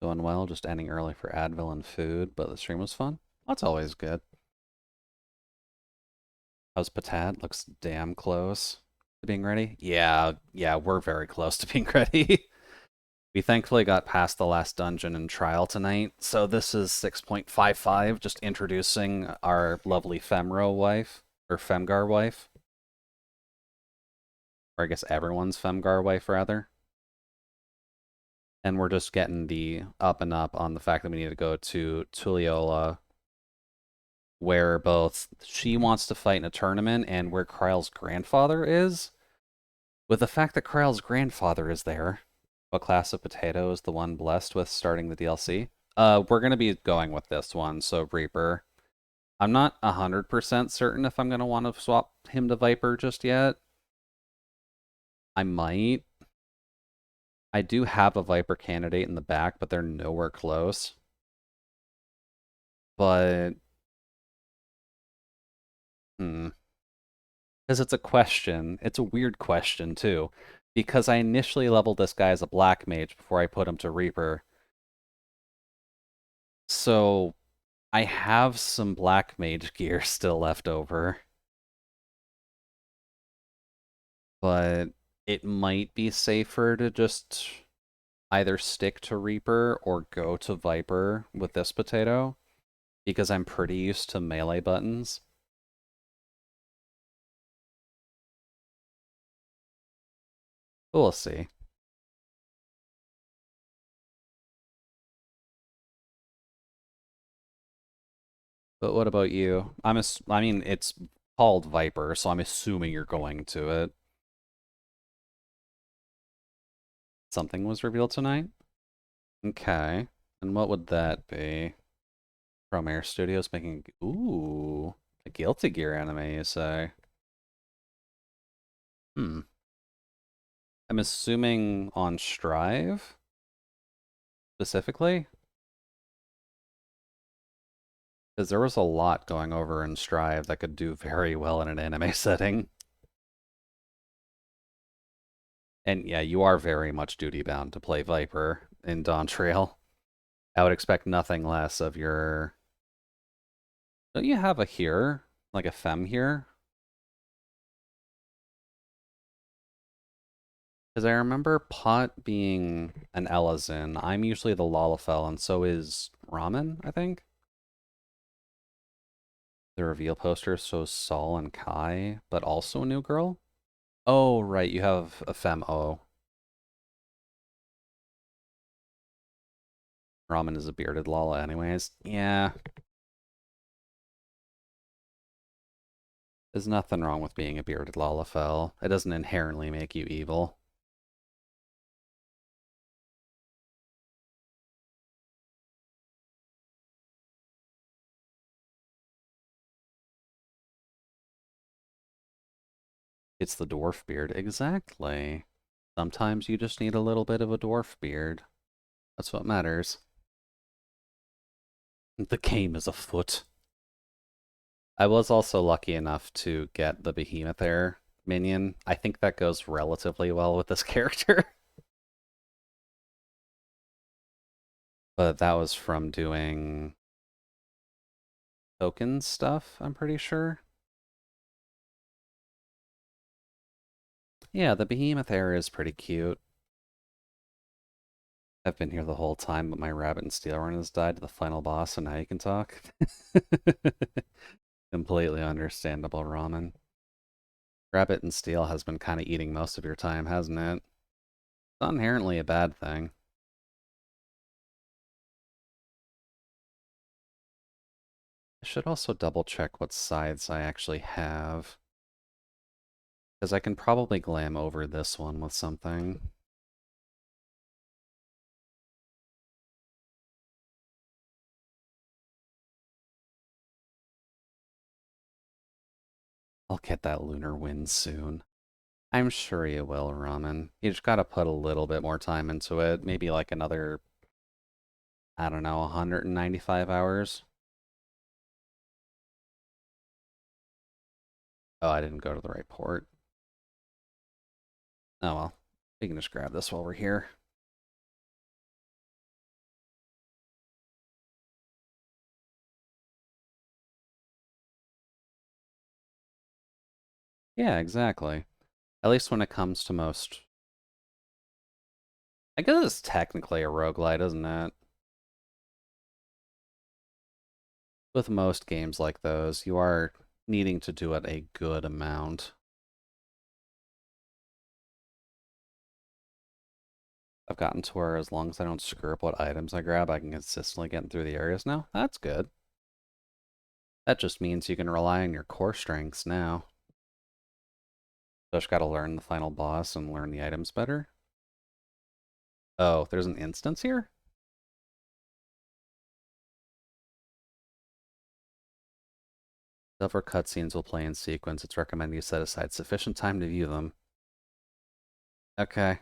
S1: Going well, just ending early for Advil and food, but the stream was fun. That's always good. How's Patat? Looks damn close to being ready. Yeah, we're very close to being ready. We thankfully got past the last dungeon and trial tonight, so this is 6.55, just introducing our lovely Femro wife, or Femgar wife. Or I guess everyone's Femgar wife, rather. And we're just getting the up and up on the fact that we need to go to Tulliola, where both she wants to fight in a tournament and where Kryle's grandfather is. With the fact that Kryle's grandfather is there, what class of potato is the one blessed with starting the DLC? We're going to be going with this one, so Reaper. I'm not 100% certain if I'm going to want to swap him to Viper just yet. I might. I do have a Viper candidate in the back, but they're nowhere close. But, because it's a question. It's a weird question, too. Because I initially leveled this guy as a Black Mage before I put him to Reaper. So, I have some Black Mage gear still left over. But it might be safer to just either stick to Reaper or go to Viper with this potato, because I'm pretty used to melee buttons. But we'll see. But what about you? I mean, it's called Viper, so I'm assuming you're going to it. Something was revealed tonight? Okay. And what would that be? From Air Studios making... Ooh, a Guilty Gear anime, you say? Hmm. I'm assuming on Strive? Specifically? Because there was a lot going over in Strive that could do very well in an anime setting. And yeah, you are very much duty-bound to play Viper in Dawn Trail. I would expect nothing less of your... Don't you have a here? Like a femme here? Because I remember Pot being an Elazin. I'm usually the Lalafell, and so is Ramen, I think. The reveal poster shows Saul and Kai, but also a new girl? Oh, right, you have a femme O. Ramen is a bearded Lala anyways. Yeah. There's nothing wrong with being a bearded Lalafell. It doesn't inherently make you evil. It's the dwarf beard. Exactly. Sometimes you just need a little bit of a dwarf beard. That's what matters. The game is afoot. I was also lucky enough to get the Behemoth Air minion. I think that goes relatively well with this character. But that was from doing token stuff, I'm pretty sure. Yeah, the Behemoth Air is pretty cute. I've been here the whole time, but my rabbit and steel run has died to the final boss, so now you can talk. Completely understandable, Ramen. Rabbit and steel has been kind of eating most of your time, hasn't it? It's not inherently a bad thing. I should also double check what scythes I actually have. Because I can probably glam over this one with something. I'll get that lunar wind soon. I'm sure you will, Ramen. You just gotta put a little bit more time into it. Maybe like another, I don't know, 195 hours. Oh, I didn't go to the right port. Oh well. We can just grab this while we're here. Yeah, exactly. At least when it comes to most... I guess it's technically a roguelite, isn't it? With most games like those, you are needing to do it a good amount. I've gotten to where as long as I don't screw up what items I grab, I can consistently get through the areas now. That's good. That just means you can rely on your core strengths now. Just gotta learn the final boss and learn the items better. Oh, there's an instance here? Several cutscenes will play in sequence. It's recommended you set aside sufficient time to view them. Okay.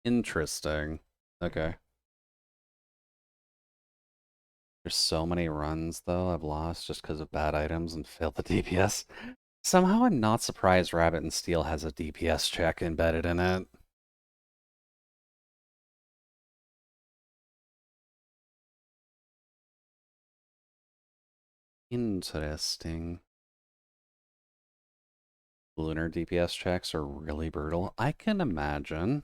S1: Interesting. Okay. There's so many runs, though, I've lost just because of bad items and failed the DPS. Somehow I'm not surprised Rabbit and Steel has a DPS check embedded in it. Interesting. Lunar DPS checks are really brutal. I can imagine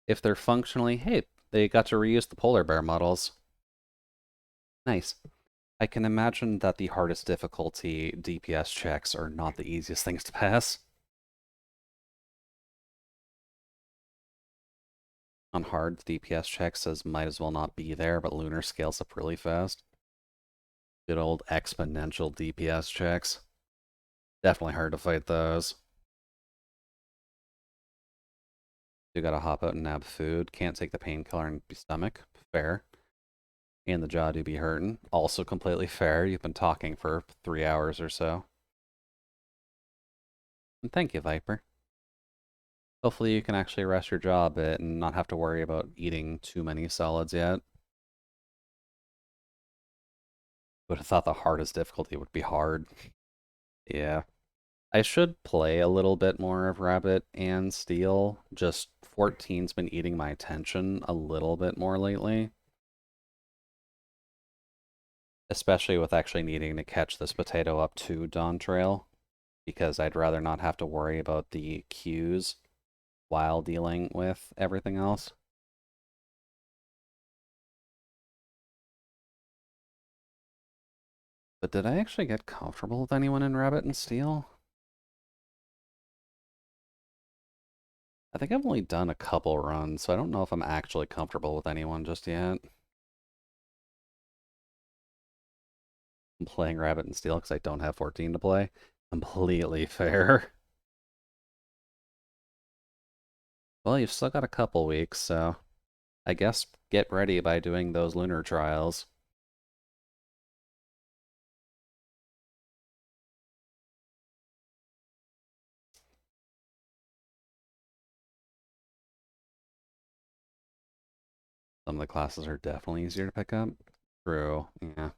S1: if they're functionally, hey, they got to reuse the polar bear models. Nice. I can imagine that the hardest difficulty DPS checks are not the easiest things to pass. On hard, the DPS check says might as well not be there, but Lunar scales up really fast. Good old exponential DPS checks. Definitely hard to fight those. You gotta hop out and nab food. Can't take the painkiller in your stomach. Fair. And the jaw do be hurting. Also completely fair. You've been talking for 3 hours or so. And thank you, Viper. Hopefully you can actually rest your jaw a bit and not have to worry about eating too many solids yet. Would have thought the hardest difficulty would be hard. Yeah. I should play a little bit more of Rabbit and Steel. Just 14's been eating my attention a little bit more lately. Especially with actually needing to catch this potato up to Dawn Trail. Because I'd rather not have to worry about the queues while dealing with everything else. But did I actually get comfortable with anyone in Rabbit and Steel? I think I've only done a couple runs, so I don't know if I'm actually comfortable with anyone just yet. I'm playing Rabbit and Steel because I don't have 14 to play. Completely fair. Well, you've still got a couple weeks, so I guess get ready by doing those lunar trials. Some of the classes are definitely easier to pick up. True, yeah.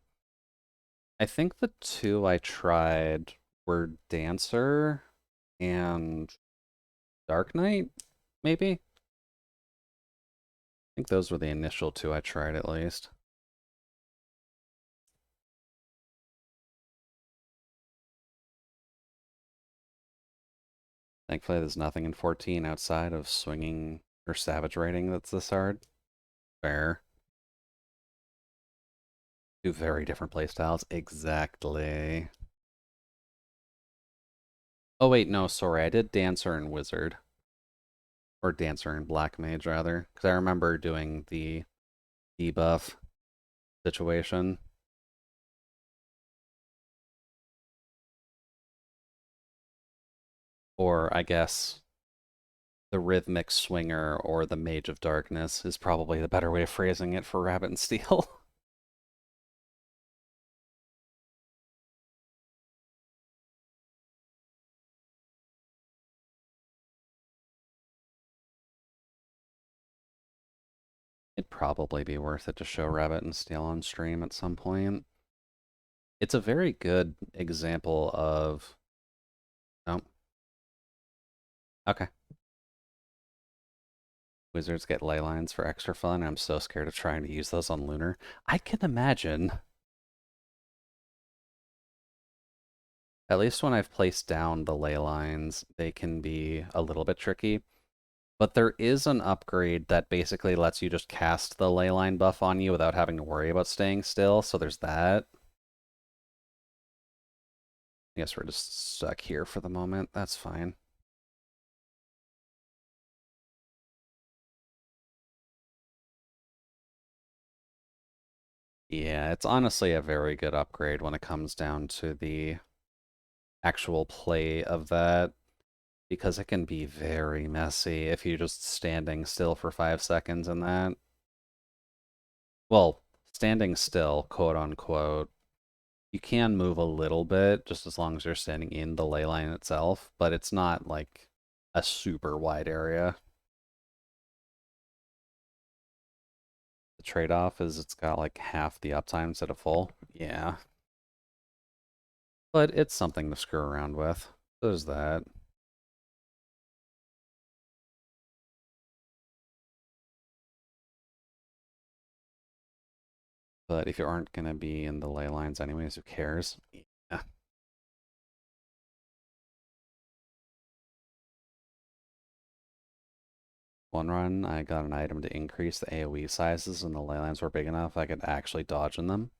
S1: I think the two I tried were Dancer and Dark Knight, maybe? I think those were the initial two I tried at least. Thankfully, there's nothing in 14 outside of swinging or savage rating that's this hard. Fair. Two very different playstyles. Exactly. Oh, wait, no, sorry. I did Dancer and Wizard. Or Dancer and Black Mage, rather. Because I remember doing the debuff situation. Or, I guess, the Rhythmic Swinger or the Mage of Darkness is probably the better way of phrasing it for Rabbit and Steel. It'd probably be worth it to show Rabbit and Steel on stream at some point. It's a very good example of... Oh, okay. Wizards get ley lines for extra fun. I'm so scared of trying to use those on Lunar. I can imagine. At least when I've placed down the ley lines, they can be a little bit tricky. But there is an upgrade that basically lets you just cast the ley line buff on you without having to worry about staying still, so there's that. I guess we're just stuck here for the moment. That's fine. Yeah, it's honestly a very good upgrade when it comes down to the actual play of that, because it can be very messy if you're just standing still for 5 seconds in that. Well, standing still, quote unquote. You can move a little bit just as long as you're standing in the ley line itself, but it's not like a super wide area. The trade-off is it's got like half the uptime instead of full. Yeah. But it's something to screw around with. There's that. But if you aren't going to be in the ley lines anyways, who cares? Yeah. One run, I got an item to increase the AoE sizes and the ley lines were big enough I could actually dodge in them.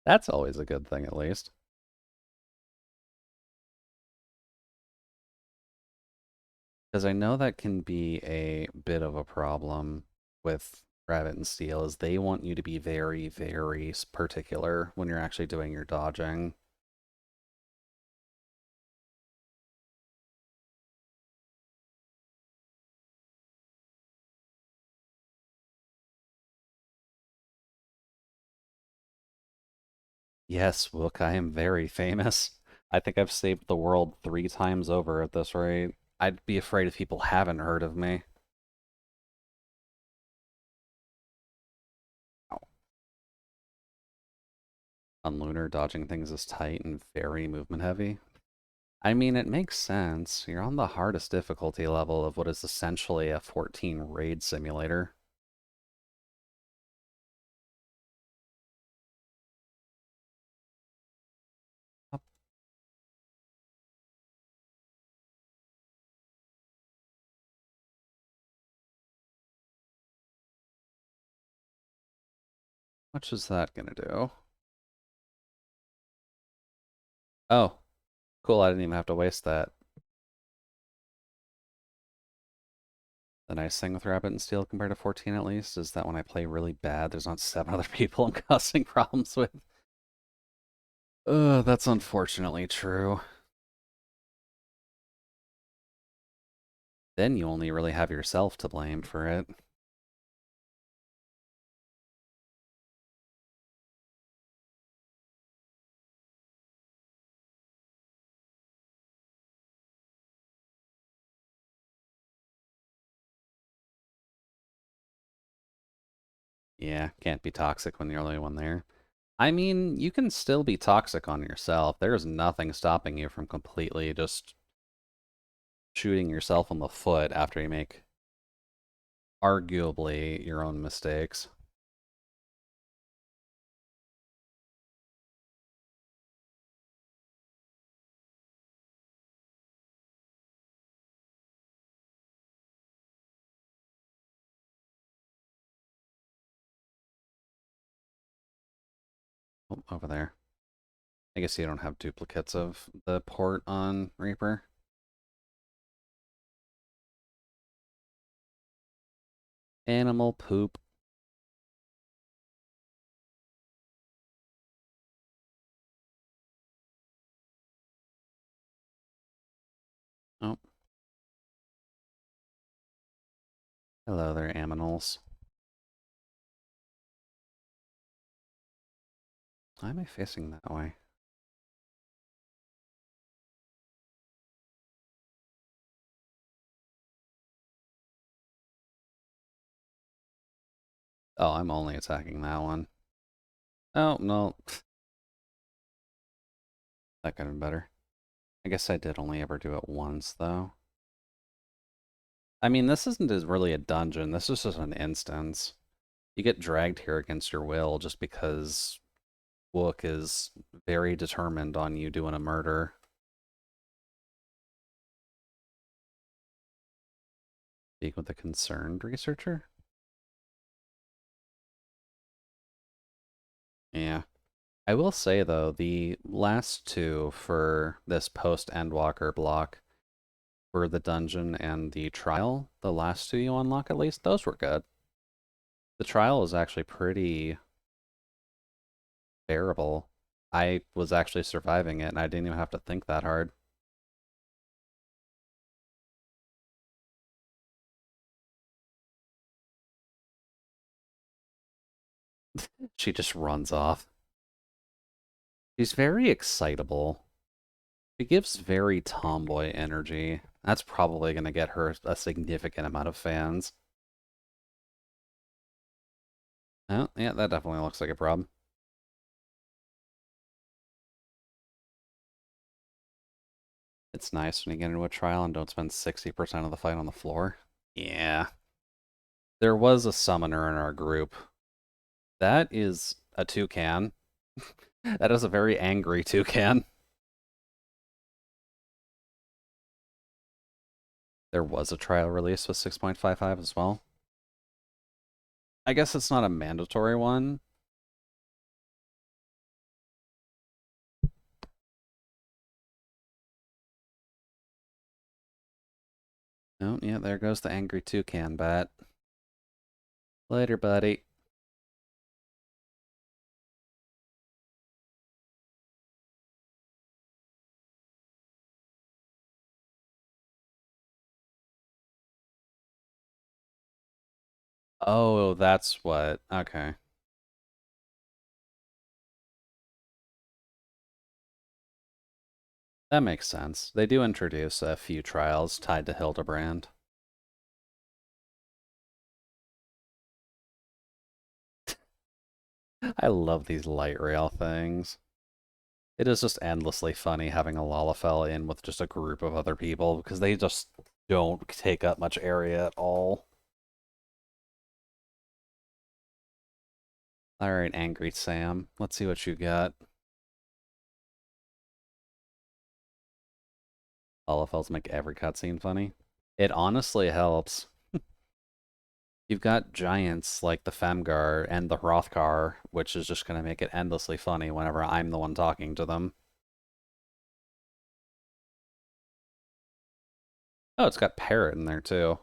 S1: That's always a good thing, at least. Because I know that can be a bit of a problem with Rabbit and Steel, is they want you to be very, very particular when you're actually doing your dodging. Yes, Wook, I am very famous. I think I've saved the world 3 times over at this rate. I'd be afraid if people haven't heard of me. On Lunar, dodging things is tight and very movement heavy. I mean, it makes sense. You're on the hardest difficulty level of what is essentially a 14 raid simulator. How much is that gonna do? Oh, cool, I didn't even have to waste that. The nice thing with Rabbit and Steel compared to 14 at least is that when I play really bad, there's not 7 other people I'm causing problems with. That's unfortunately true. Then you only really have yourself to blame for it. Yeah, can't be toxic when you're the only one there. I mean, you can still be toxic on yourself. There's nothing stopping you from completely just shooting yourself in the foot after you make arguably your own mistakes. Oh, over there. I guess you don't have duplicates of the port on Reaper. Animal poop. Oh, hello there, aminals. Why am I facing that way? Oh, I'm only attacking that one. Oh, no. That could have been better. I guess I did only ever do it once, though. I mean, this isn't really a dungeon. This is just an instance. You get dragged here against your will just because Wook is very determined on you doing a murder. Speak with a concerned researcher? Yeah. I will say, though, the last two for this post-Endwalker block for the dungeon and the trial, the last two you unlock at least, those were good. The trial is actually pretty bearable. I was actually surviving it, and I didn't even have to think that hard. She just runs off. She's very excitable. She gives very tomboy energy. That's probably going to get her a significant amount of fans. Oh, yeah, that definitely looks like a problem. It's nice when you get into a trial and don't spend 60% of the fight on the floor. Yeah. There was a summoner in our group. That is a toucan. That is a very angry toucan. There was a trial release with 6.55 as well. I guess it's not a mandatory one. Oh, yeah, there goes the angry toucan bat. Later, buddy. Oh, that's what. Okay. That makes sense. They do introduce a few trials tied to Hildebrand. I love these light rail things. It is just endlessly funny having a Lalafell in with just a group of other people because they just don't take up much area at all. Alright, Angry Sam. Let's see what you got. Lalafells make every cutscene funny. It honestly helps. You've got giants like the Femgar and the Hrothgar, which is just going to make it endlessly funny whenever I'm the one talking to them. Oh, it's got Parrot in there too.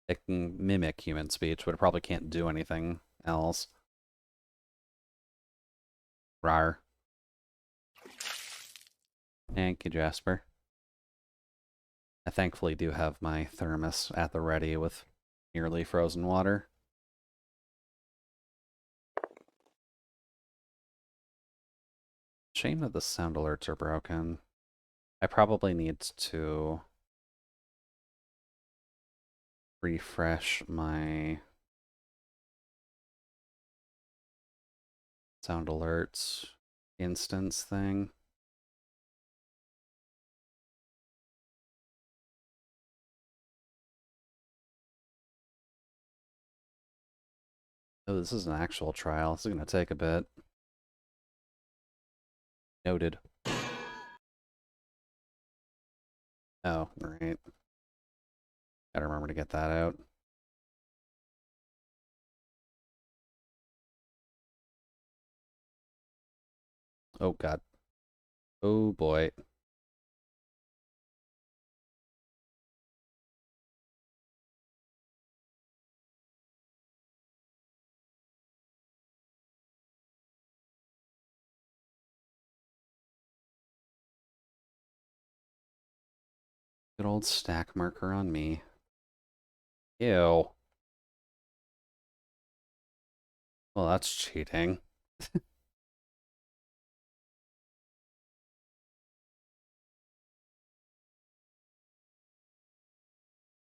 S1: It can mimic human speech, but it probably can't do anything else. Rar. Thank you, Jasper. I thankfully do have my thermos at the ready with nearly frozen water. Shame that the sound alerts are broken. I probably need to refresh my sound alerts instance thing. Oh, this is an actual trial. This is going to take a bit. Noted. Oh, right. Gotta remember to get that out. Oh, God. Oh, boy. Good old stack marker on me. Ew. Well, that's cheating.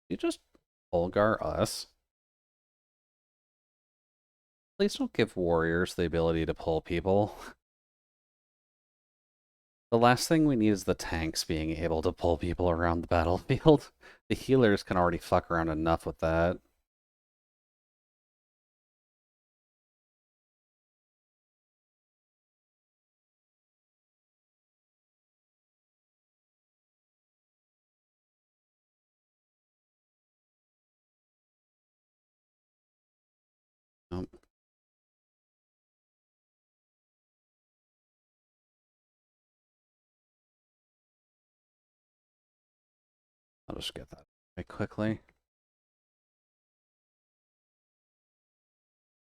S1: You just Olgar us. Please don't give warriors the ability to pull people. The last thing we need is the tanks being able to pull people around the battlefield. The healers can already fuck around enough with that. Nope. I'll just get that very quickly.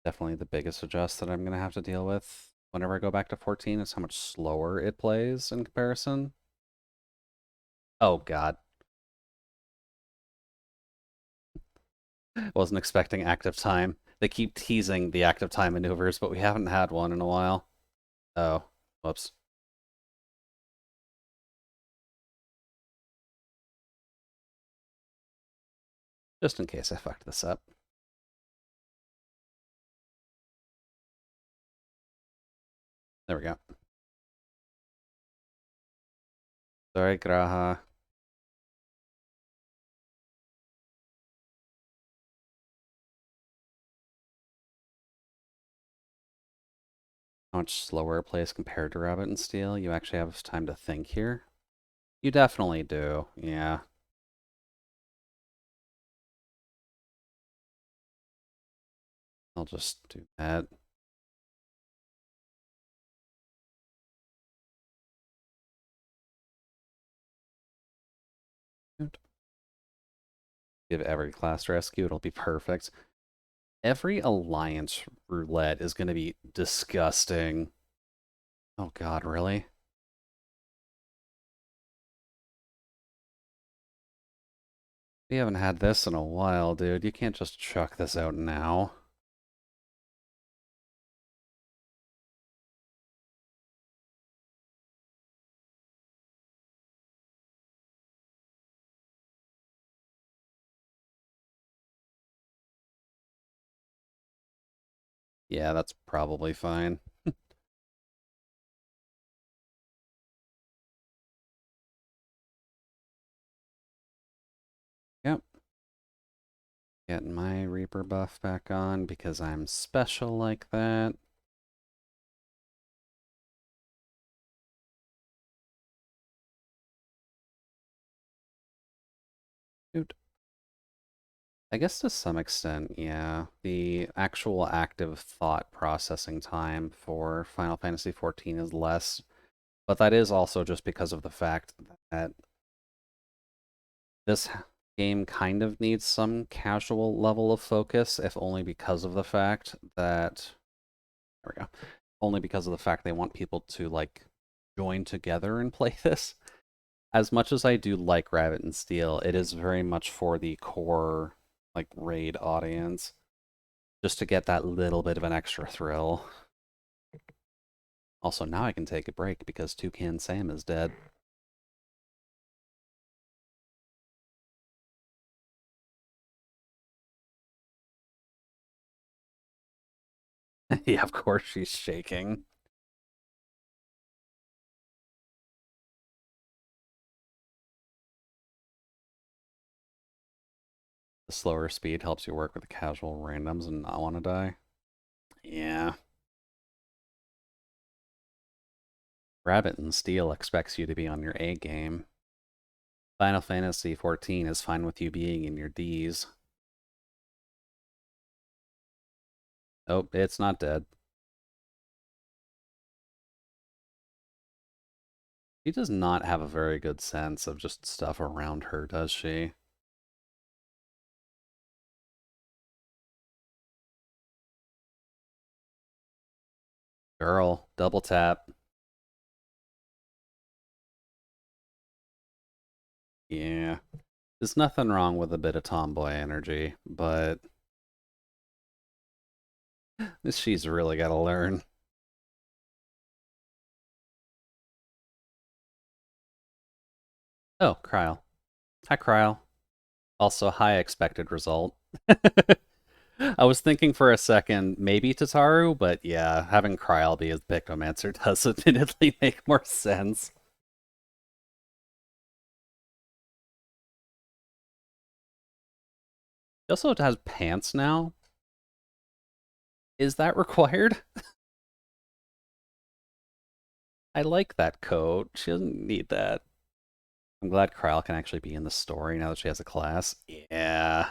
S1: Definitely the biggest adjust that I'm going to have to deal with whenever I go back to 14 is how much slower it plays in comparison. Oh, God. Wasn't expecting active time. They keep teasing the active time maneuvers, but we haven't had one in a while. Oh, whoops. Just in case I fucked this up. There we go. Sorry, Graha. How much slower it plays compared to Rabbit and Steel? You actually have time to think here? You definitely do, yeah. I'll just do that. Give every class rescue, it'll be perfect. Every alliance roulette is going to be disgusting. Oh God, really? We haven't had this in a while, dude. You can't just chuck this out now. Yeah, that's probably fine. Yep. Getting my Reaper buff back on because I'm special like that. Dude. I guess to some extent, yeah. The actual active thought processing time for Final Fantasy XIV is less, but that is also just because of the fact that this game kind of needs some casual level of focus, if only because of the fact that, there we go, only because of the fact they want people to, like, join together and play this. As much as I do like Rabbit and Steel, it is very much for the core, like, raid audience, just to get that little bit of an extra thrill. Also, now I can take a break because Toucan Sam is dead. Yeah, of course she's shaking. The slower speed helps you work with the casual randoms and not want to die. Yeah. Rabbit and Steel expects you to be on your A game. Final Fantasy XIV is fine with you being in your Ds. Oh, it's not dead. She does not have a very good sense of just stuff around her, does she? Girl, double tap. Yeah. There's nothing wrong with a bit of tomboy energy, but she's really got to learn. Oh, Kryle. Hi, Kryle. Also, high expected result. I was thinking for a second maybe Tataru, but yeah, having Kryle be his Pictomancer does admittedly make more sense. He also has pants now. Is that required? I like that coat. She doesn't need that. I'm glad Kryle can actually be in the story now that she has a class. Yeah.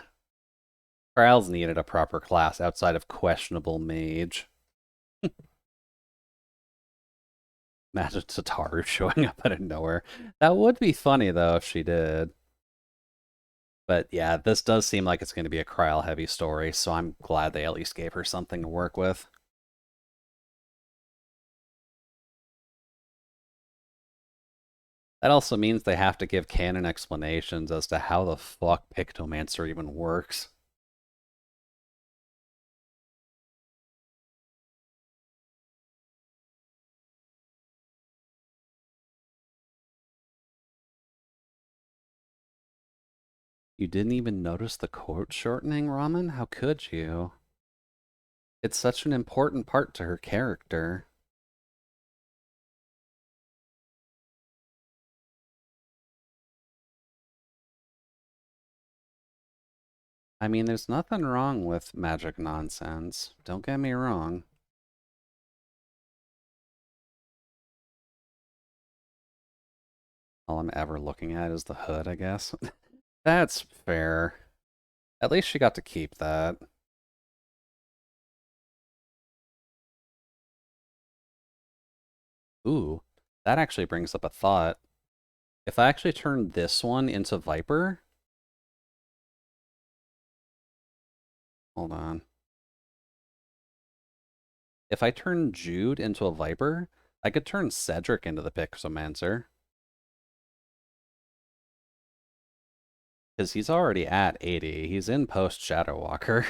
S1: Kryle's needed a proper class outside of questionable mage. Imagine Tataru showing up out of nowhere. That would be funny though if she did. But yeah, this does seem like it's going to be a Kryle heavy story, so I'm glad they at least gave her something to work with. That also means they have to give canon explanations as to how the fuck Pictomancer even works. You didn't even notice the quote shortening, Ramen? How could you? It's such an important part to her character. I mean, there's nothing wrong with magic nonsense. Don't get me wrong. All I'm ever looking at is the hood, I guess. That's fair. At least she got to keep that. Ooh, that actually brings up a thought. If I actually turn this one into Viper, hold on. If I turn Jude into a Viper, I could turn Cedric into the Pixomancer. Because he's already at 80. He's in post Shadow Walker.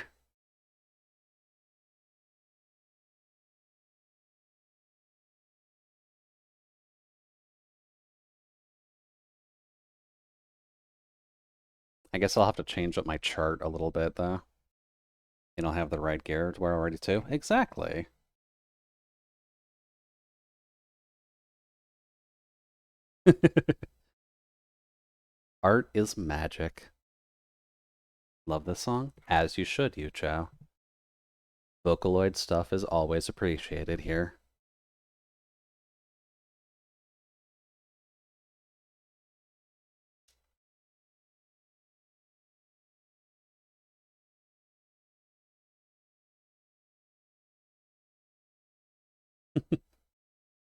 S1: I guess I'll have to change up my chart a little bit, though. You don't have the right gear. We're already two. Exactly. Art is magic. Love this song? As you should, you Chow. Vocaloid stuff is always appreciated here.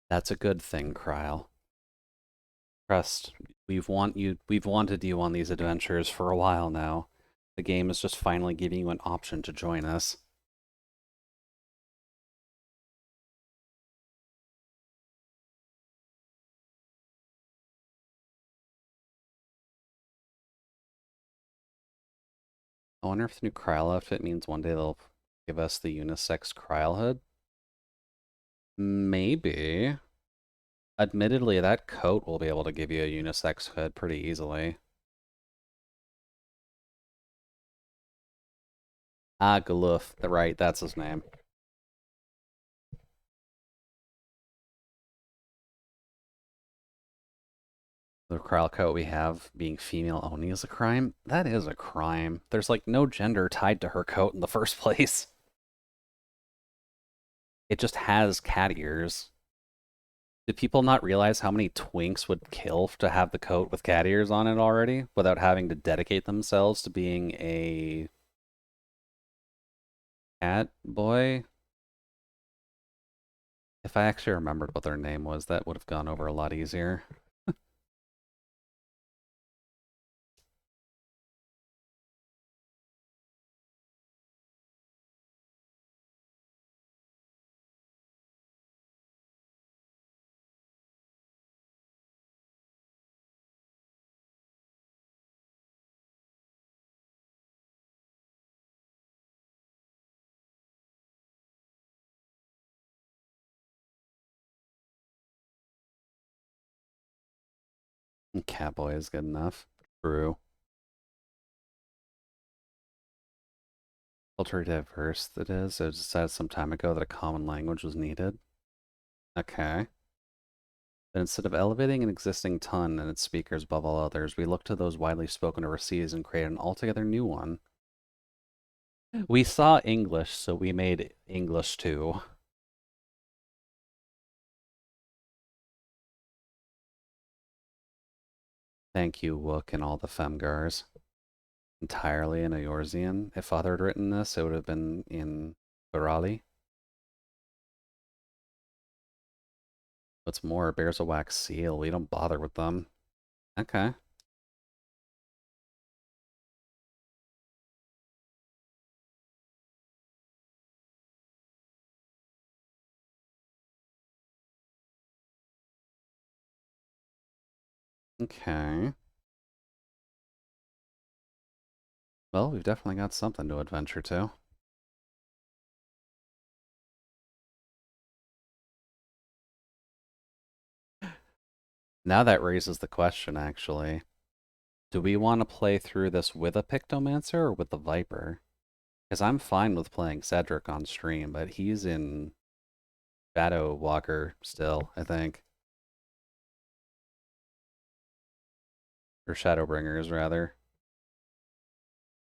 S1: That's a good thing, Kryle. Trust, we've wanted you on these adventures for a while now. The game is just finally giving you an option to join us. I wonder if the new Kryle outfit means one day they'll give us the unisex Kryle hood. Maybe. Admittedly, that coat will be able to give you a unisex hood pretty easily. Ah, Galuf, right, that's his name. The Kryle coat we have being female only is a crime. That is a crime. There's like no gender tied to her coat in the first place. It just has cat ears. Did people not realize how many twinks would kill to have the coat with cat ears on it already without having to dedicate themselves to being a cat boy? If I actually remembered what their name was, that would have gone over a lot easier. Catboy is good enough. True. Culturally diverse it is. It was decided some time ago that a common language was needed. Okay. But instead of elevating an existing tongue and its speakers above all others, we look to those widely spoken overseas and create an altogether new one. We saw English, so we made English too. Thank you, Wook, and all the Femgars. Entirely in Eorzean. If Father had written this, it would have been in Gorali. What's more, bears a wax seal. We don't bother with them. Okay. Okay. Well, we've definitely got something to adventure to. Now that raises the question, actually. Do we want to play through this with a Pictomancer or with the Viper? Because I'm fine with playing Cedric on stream, but he's in Shadow Walker still, I think. Or Shadowbringers, rather.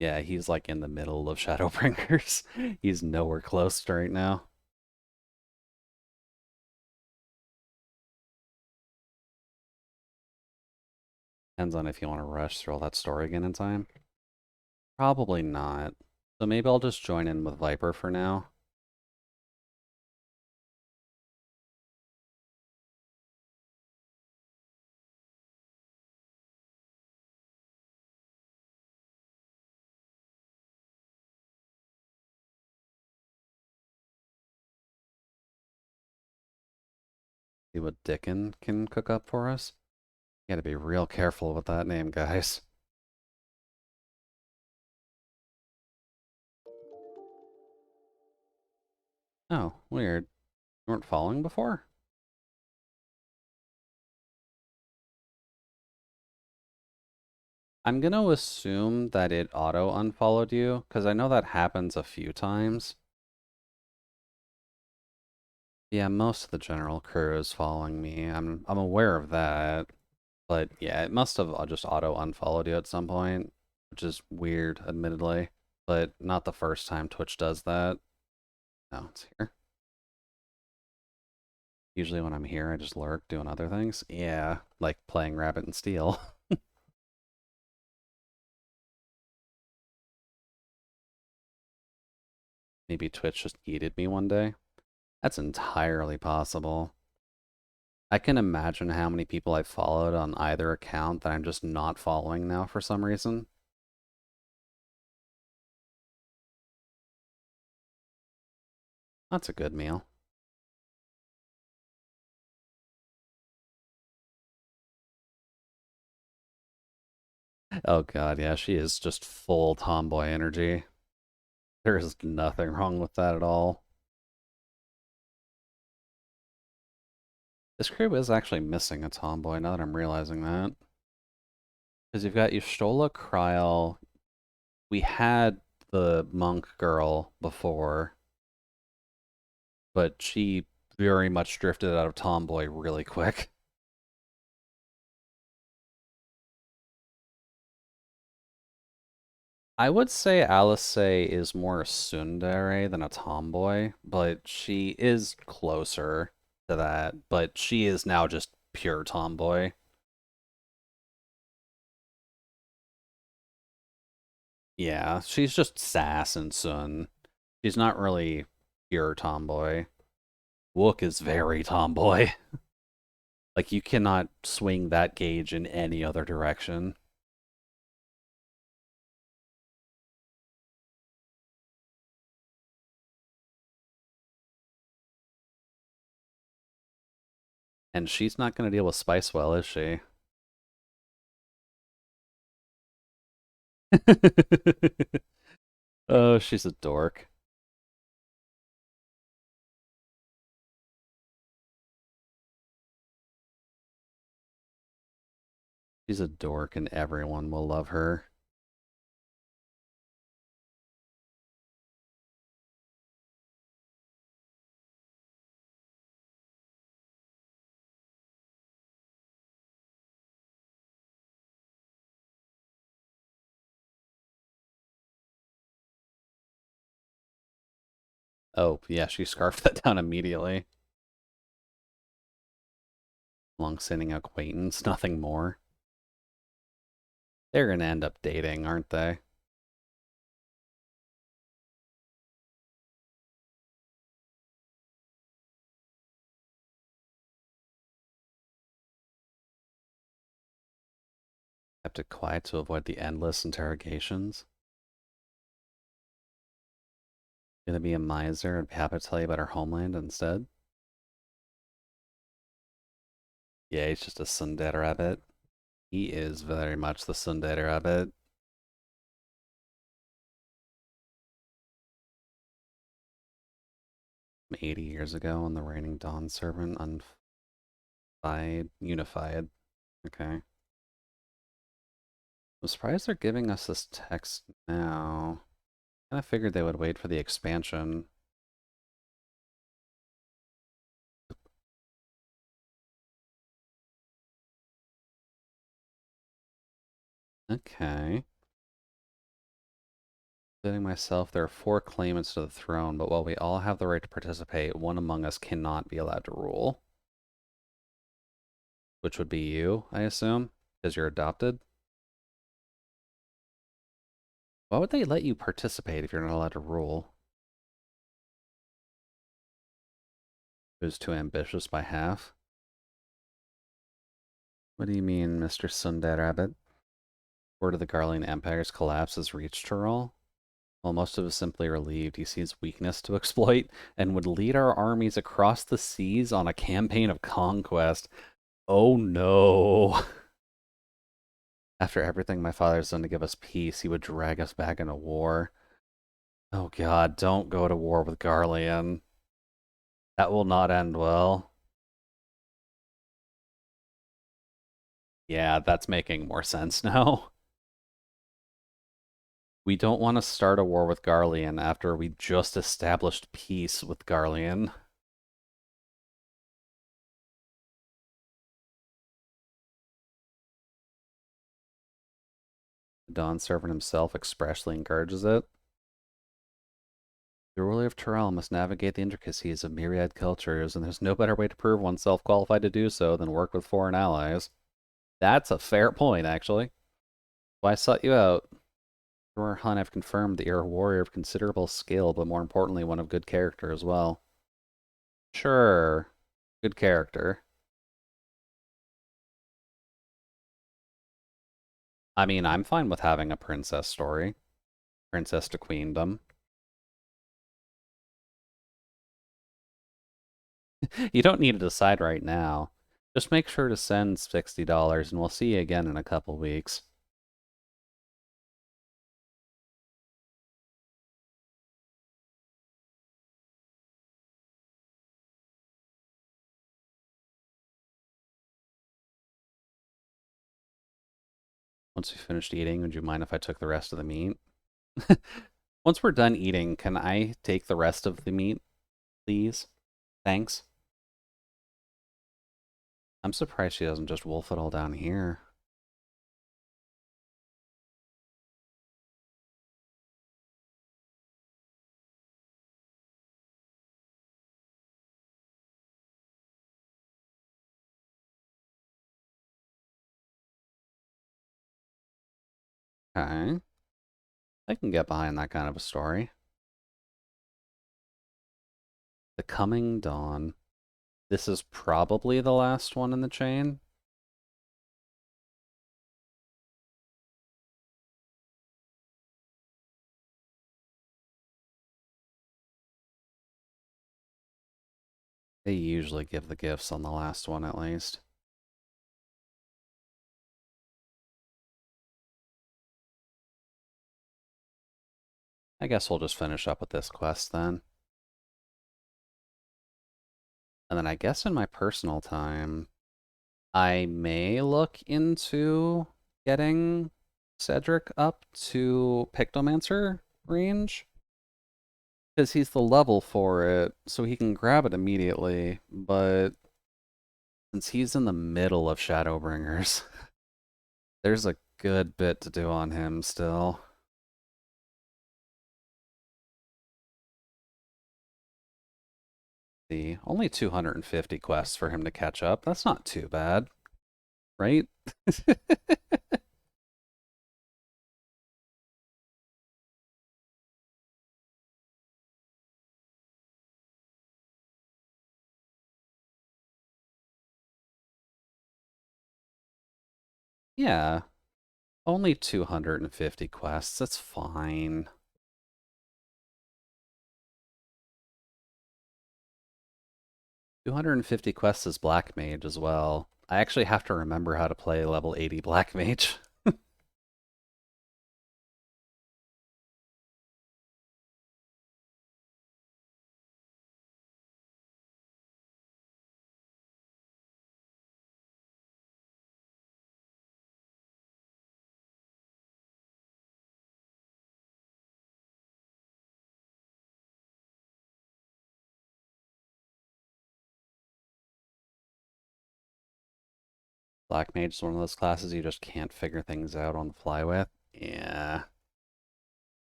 S1: Yeah, he's like in the middle of Shadowbringers. He's nowhere close right now. Depends on if you want to rush through all that story again in time. Probably not. So maybe I'll just join in with Viper for now. See what Dickon can cook up for us. You gotta be real careful with that name, guys. Oh, weird. You weren't following before? I'm gonna assume that it auto unfollowed you, because I know that happens a few times. Yeah, most of the general crew is following me. I'm aware of that. But yeah, it must have just auto unfollowed you at some point, which is weird, admittedly. But not the first time Twitch does that. No, it's here. Usually when I'm here, I just lurk doing other things. Yeah, like playing Rabbit and Steel. Maybe Twitch just yeeted me one day. That's entirely possible. I can imagine how many people I've followed on either account that I'm just not following now for some reason. That's a good meal. Oh god, yeah, she is just full tomboy energy. There is nothing wrong with that at all. This crew is actually missing a tomboy now that I'm realizing that. Because you've got Y'shtola, Kryle. We had the monk girl before, but she very much drifted out of tomboy really quick. I would say Alice is more tsundere than a tomboy, but she is closer to that. But she is now just pure tomboy. Yeah, she's just sass and sun. She's not really pure tomboy. Wook is very tomboy. Like, you cannot swing that gauge in any other direction. And she's not going to deal with Spice well, is she? Oh, she's a dork. She's a dork, and everyone will love her. Oh, yeah, she scarfed that down immediately. Long-standing acquaintance, nothing more. They're gonna end up dating, aren't they? Kept it quiet to avoid the endless interrogations. Gonna be a miser and be happy to tell you about our homeland instead. Yeah, he's just a tsundere rabbit. He is very much the tsundere rabbit. 80 years ago when the reigning Dawn servant unified. Okay. I'm surprised they're giving us this text now. Kind of figured they would wait for the expansion. Okay. Setting myself, there are four claimants to the throne, but while we all have the right to participate, one among us cannot be allowed to rule. Which would be you, I assume, because you're adopted. Why would they let you participate if you're not allowed to rule? Who's too ambitious by half? What do you mean, Mr. Sundar Rabbit? Word of the Garlean Empire's collapse has reached Tyrol? While most of us simply relieved, he sees weakness to exploit and would lead our armies across the seas on a campaign of conquest. Oh no. After everything my father's done to give us peace, he would drag us back into war. Oh god, don't go to war with Garlean. That will not end well. Yeah, that's making more sense now. We don't want to start a war with Garlean after we just established peace with Garlean. The Dawn Servant himself expressly encourages it. The ruler of Tyrell must navigate the intricacies of myriad cultures, and there's no better way to prove oneself qualified to do so than work with foreign allies. That's a fair point, actually. Why I sought you out. Your Hun have confirmed that you're a warrior of considerable skill, but more importantly, one of good character as well. Sure, good character. I mean, I'm fine with having a princess story. Princess to queendom. You don't need to decide right now. Just make sure to send $60 and we'll see you again in a couple weeks. Once we finished eating, would you mind if I took the rest of the meat? Once we're done eating, can I take the rest of the meat, please? Thanks. I'm surprised she doesn't just wolf it all down here. Okay. I can get behind that kind of a story. The Coming Dawn. This is probably the last one in the chain. They usually give the gifts on the last one at least. I guess we'll just finish up with this quest then. And then I guess in my personal time, I may look into getting Cedric up to Pictomancer range. Because he's the level for it, so he can grab it immediately. But since he's in the middle of Shadowbringers, there's a good bit to do on him still. See, only 250 quests for him to catch up. That's not too bad, right? Yeah, only 250 quests. That's fine. 250 quests is Black Mage as well. I actually have to remember how to play level 80 Black Mage. Black Mage is one of those classes you just can't figure things out on the fly with. Yeah.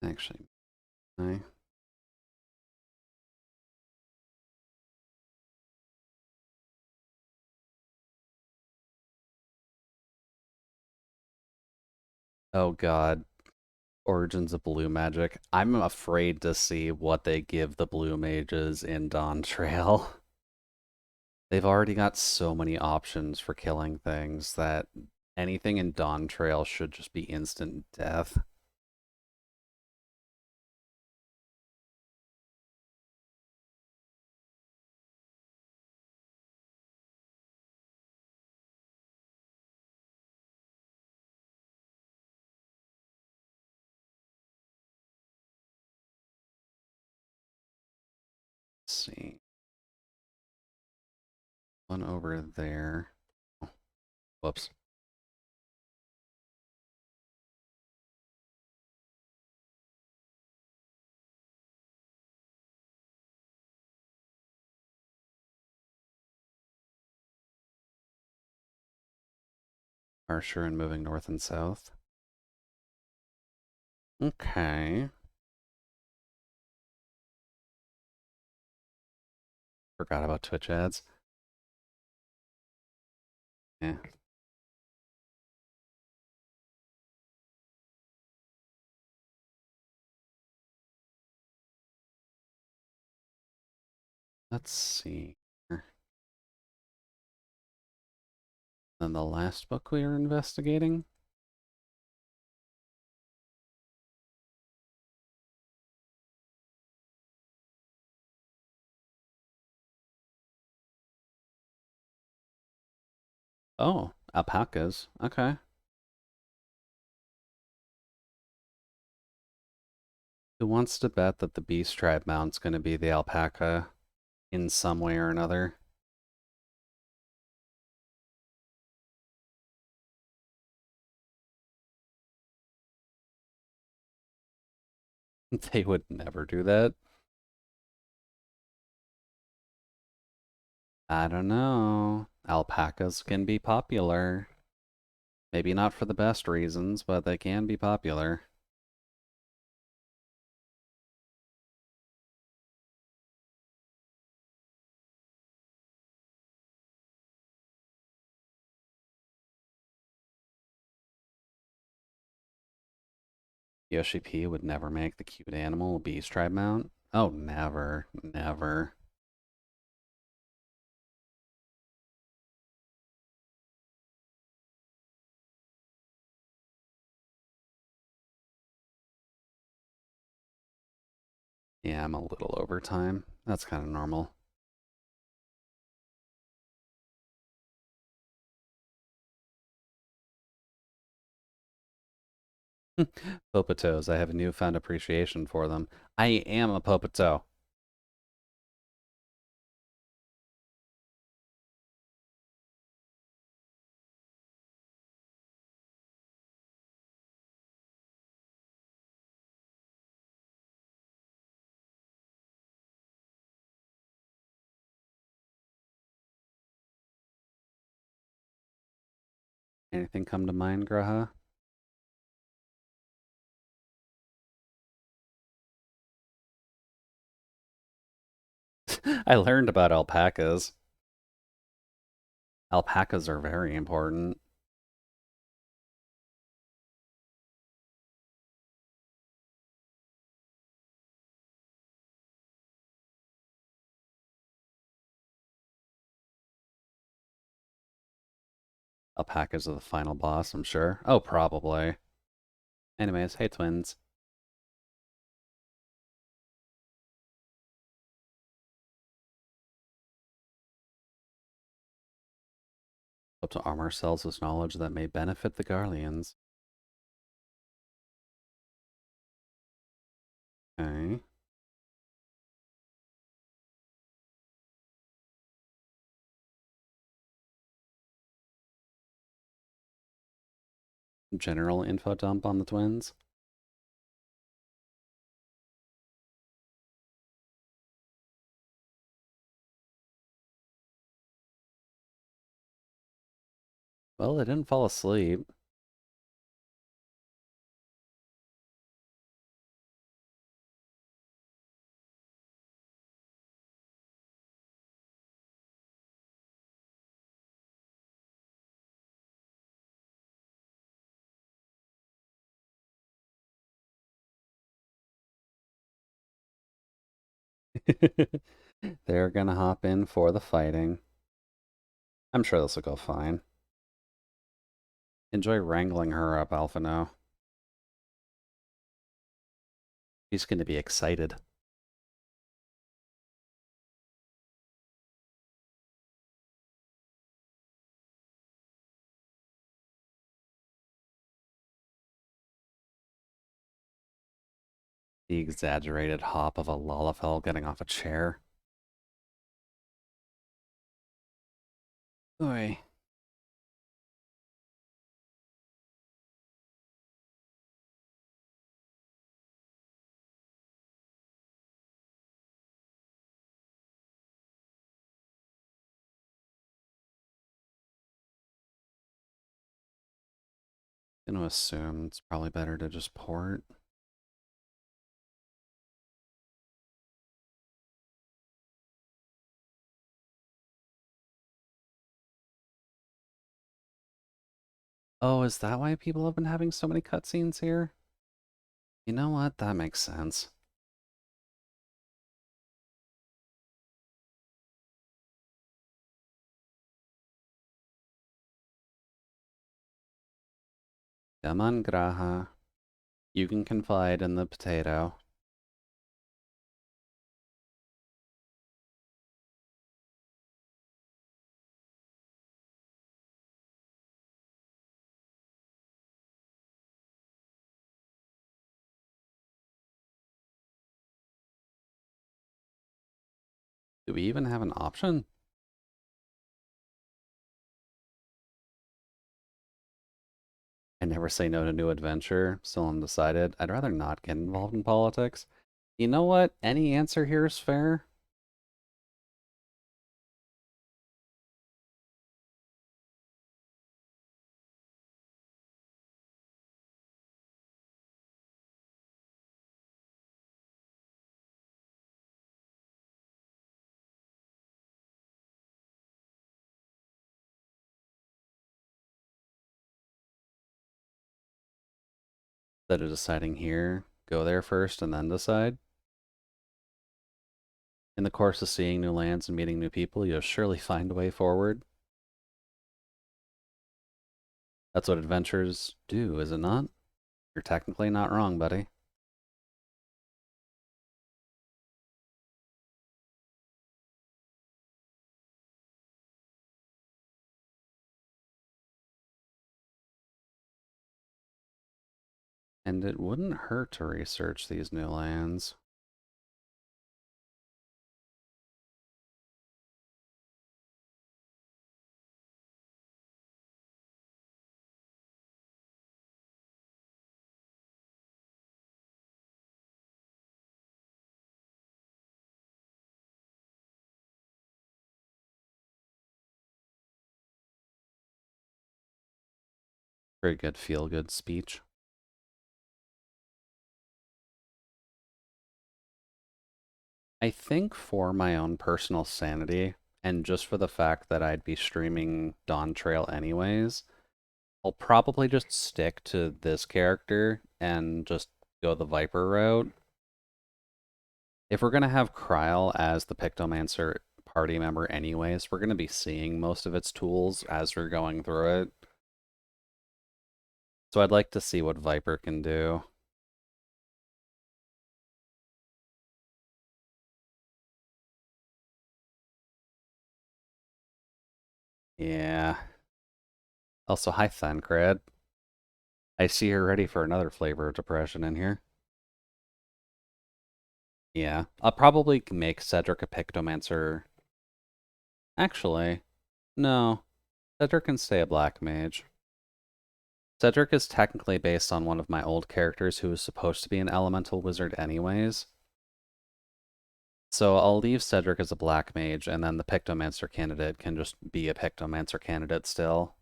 S1: Actually, I... Oh god. Origins of Blue Magic. I'm afraid to see what they give the Blue Mages in Dawn Trail. They've already got so many options for killing things that anything in Dawn Trail should just be instant death. Let's see. One over there. Oh, whoops. Harsher and moving north and south. Okay. Forgot about Twitch ads. Yeah. Let's see. Then the last book we were investigating. Oh, alpacas. Okay. Who wants to bet that the Beast Tribe mount's going to be the alpaca in some way or another? They would never do that. I don't know. Alpacas can be popular. Maybe not for the best reasons, but they can be popular. Yoshi P would never make the cute animal beast tribe mount. Oh, never, never. Yeah, I'm a little over time. That's kind of normal. Popotos, I have a newfound appreciation for them. I am a Popoto. Anything come to mind, Graha? I learned about alpacas. Alpacas are very important. Alpacas are the final boss, I'm sure. Oh, probably. Anyways, hey twins. Hope to arm ourselves with knowledge that may benefit the Garleans. Okay. General info dump on the twins. Well, they didn't fall asleep. They're gonna hop in for the fighting. I'm sure this will go fine. Enjoy wrangling her up, Alphino. She's gonna be excited. The exaggerated hop of a Lalafell getting off a chair. Oy. Gonna assume it's probably better to just port. Oh, is that why people have been having so many cutscenes here? You know what? That makes sense. Come on, Graha. You can confide in the potato. Do we even have an option? I never say no to new adventure. Still undecided. I'd rather not get involved in politics. You know what? Any answer here is fair. Instead of deciding here, go there first and then decide. In the course of seeing new lands and meeting new people, you'll surely find a way forward. That's what adventures do, is it not? You're technically not wrong, buddy. And it wouldn't hurt to research these new lands. Very good feel-good speech. I think for my own personal sanity, and just for the fact that I'd be streaming Dawn Trail anyways, I'll probably just stick to this character and just go the Viper route. If we're going to have Kryl as the Pictomancer party member anyways, we're going to be seeing most of its tools as we're going through it. So I'd like to see what Viper can do. Yeah. Also, hi, Thancred. I see you're ready for another flavor of depression in here. Yeah. I'll probably make Cedric a Pictomancer. Actually, no. Cedric can stay a Black Mage. Cedric is technically based on one of my old characters who was supposed to be an elemental wizard anyways. So I'll leave Cedric as a Black Mage, and then the Pictomancer candidate can just be a Pictomancer candidate still.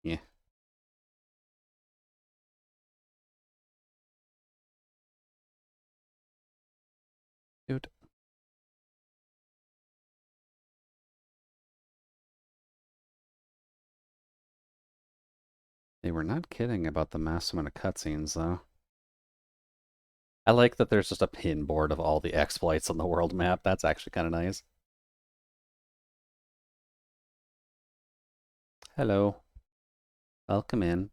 S1: Yeah. Dude. They were not kidding about the mass amount of cutscenes, though. I like that there's just a pin board of all the exploits on the world map. That's actually kind of nice. Hello. Welcome in.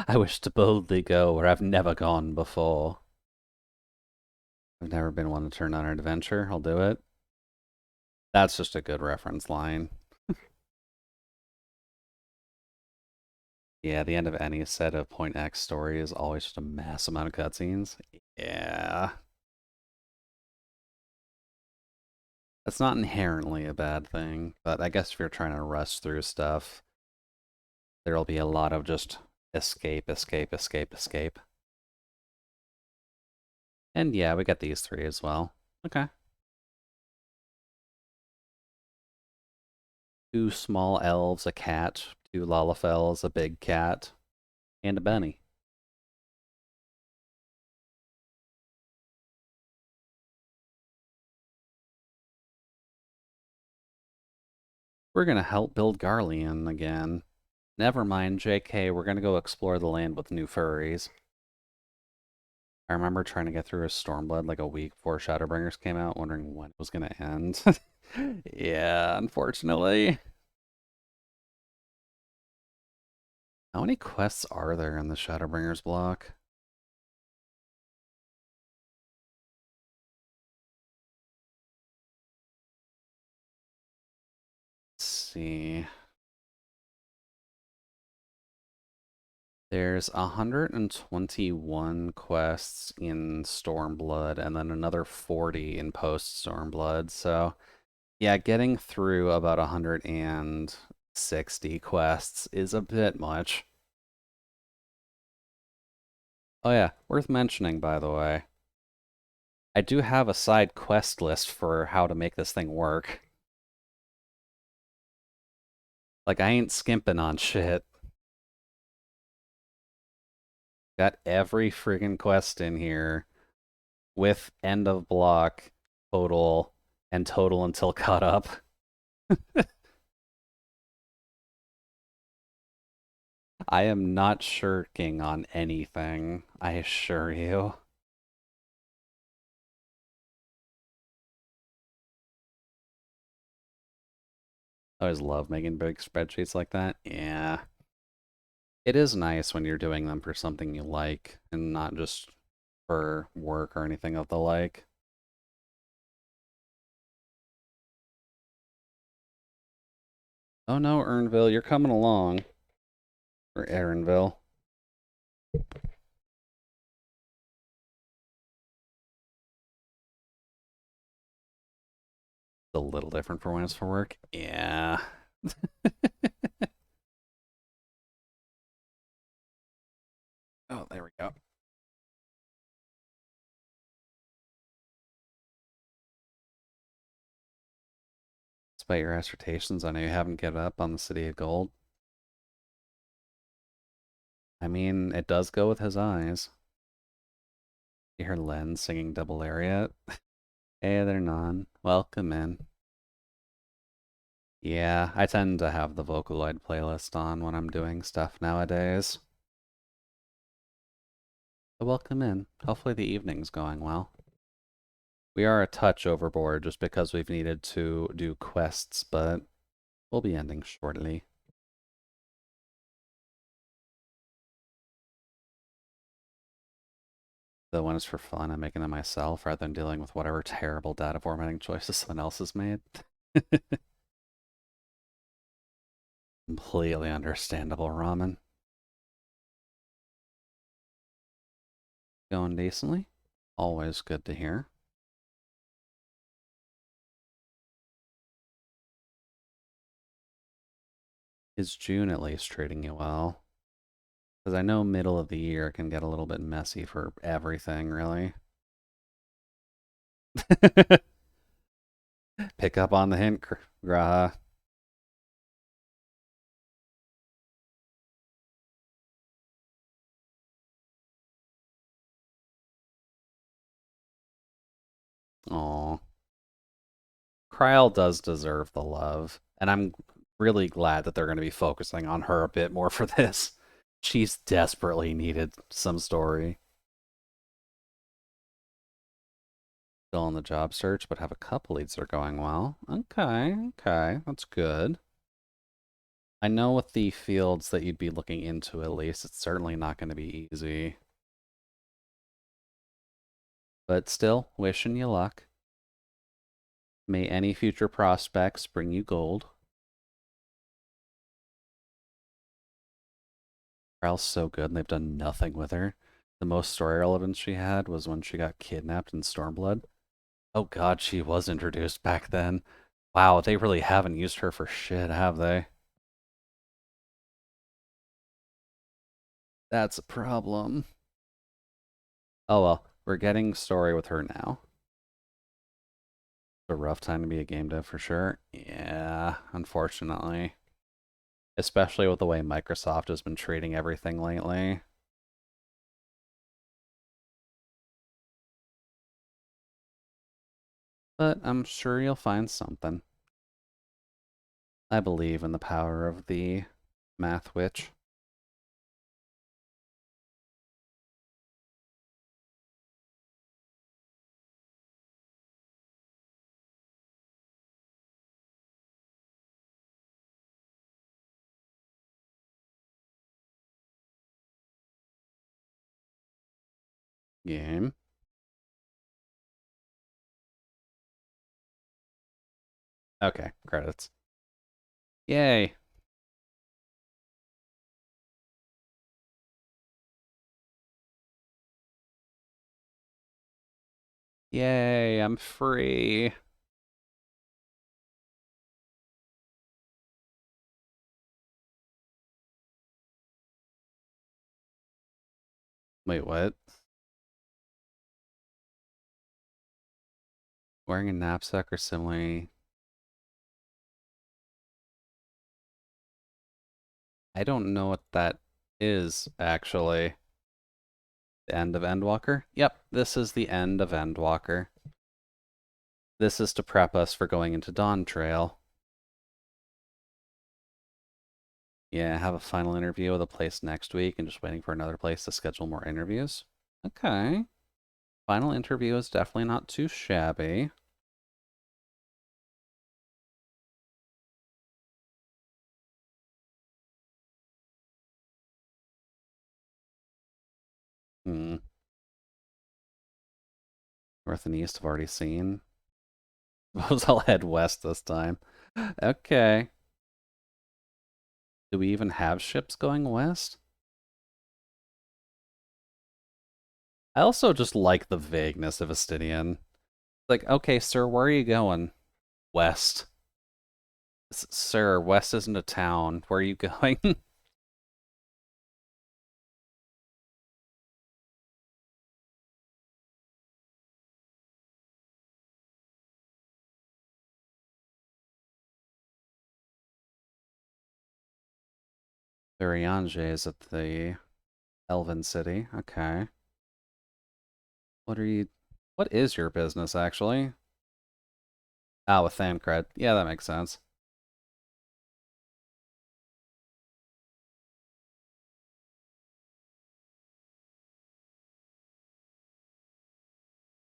S1: I wish to boldly go where I've never gone before. I've never been one to turn on an adventure. I'll do it. That's just a good reference line. Yeah, the end of any set of Point X story is always just a mass amount of cutscenes. Yeah. That's not inherently a bad thing, but I guess if you're trying to rush through stuff, there'll be a lot of just escape, escape, escape, escape. And yeah, we got these three as well. Okay. Two small elves, a cat, two Lalafels, a big cat, and a bunny. We're gonna help build Garlean again. Never mind, JK, we're gonna go explore the land with new furries. I remember trying to get through a Stormblood like a week before Shadowbringers came out, wondering when it was gonna end. Yeah, unfortunately. How many quests are there in the Shadowbringers block? Let's see. There's 121 quests in Stormblood and then another 40 in post Stormblood. So, yeah, getting through about 160 quests is a bit much. Oh yeah, worth mentioning, by the way. I do have a side quest list for how to make this thing work. Like, I ain't skimping on shit. Got every friggin' quest in here with end of block total and total until caught up. I am not shirking on anything, I assure you. I always love making big spreadsheets like that. Yeah. It is nice when you're doing them for something you like and not just for work or anything of the like. Oh no, Earnville, you're coming along. Or Aaronville. A little different for when it's for work. Yeah. Oh, there we go. Despite your assertions, I know you haven't given up on the City of Gold. I mean, it does go with his eyes. You hear Len singing Double Lariat. Hey there, Non. Welcome in. Yeah, I tend to have the Vocaloid playlist on when I'm doing stuff nowadays. So welcome in. Hopefully the evening's going well. We are a touch overboard just because we've needed to do quests, but we'll be ending shortly. The one is for fun. I'm making them myself rather than dealing with whatever terrible data formatting choices someone else has made. Completely understandable, Ramen. Going decently. Always good to hear. Is June at least treating you well? Because I know middle of the year can get a little bit messy for everything, really. Pick up on the hint, Graha. Aw. Kryl does deserve the love, and I'm really glad that they're going to be focusing on her a bit more for this. She's desperately needed some story. Still on the job search, but have a couple leads that are going well. Okay, okay, that's good. I know with the fields that you'd be looking into at least, it's certainly not going to be easy. But still, wishing you luck. May any future prospects bring you gold. Kryl's so good and they've done nothing with her. The most story relevance she had was when she got kidnapped in Stormblood. Oh god, she was introduced back then. Wow, they really haven't used her for shit, have they? That's a problem. Oh well, we're getting story with her now. A rough time to be a game dev for sure. Yeah, unfortunately. Especially with the way Microsoft has been treating everything lately. But I'm sure you'll find something. I believe in the power of the Math Witch. Game. Okay, credits. Yay. Yay, I'm free. Wait, what? Wearing a knapsack or similarly. I don't know what that is, actually. The end of Endwalker? Yep, this is the end of Endwalker. This is to prep us for going into Dawn Trail. Yeah, have a final interview with a place next week and just waiting for another place to schedule more interviews. Okay. Final interview is definitely not too shabby. Hmm. North and east I've already seen. Suppose I'll head west this time. Okay. Do we even have ships going west? I also just like the vagueness of Astidian. Like, okay, sir, where are you going? West. Sir, west isn't a town. Where are you going? Variange is at the Elven City. Okay. What are you... What is your business, actually? Ah, with Thancred. Yeah, that makes sense.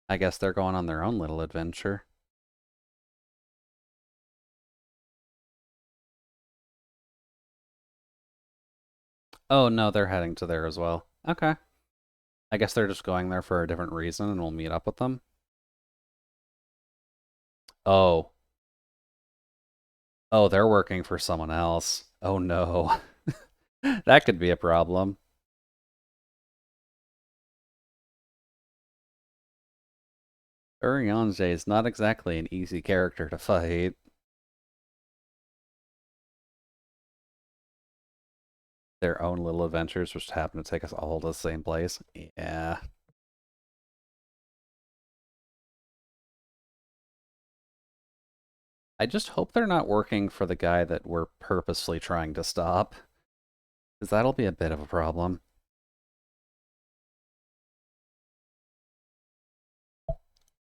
S1: I guess they're going on their own little adventure. Oh, no, they're heading to there as well. Okay. I guess they're just going there for a different reason and we'll meet up with them. Oh. Oh, they're working for someone else. Oh, no. That could be a problem. Urianger is not exactly an easy character to fight. Their own little adventures, which happen to take us all to the same place. Yeah. I just hope they're not working for the guy that we're purposely trying to stop, because that'll be a bit of a problem.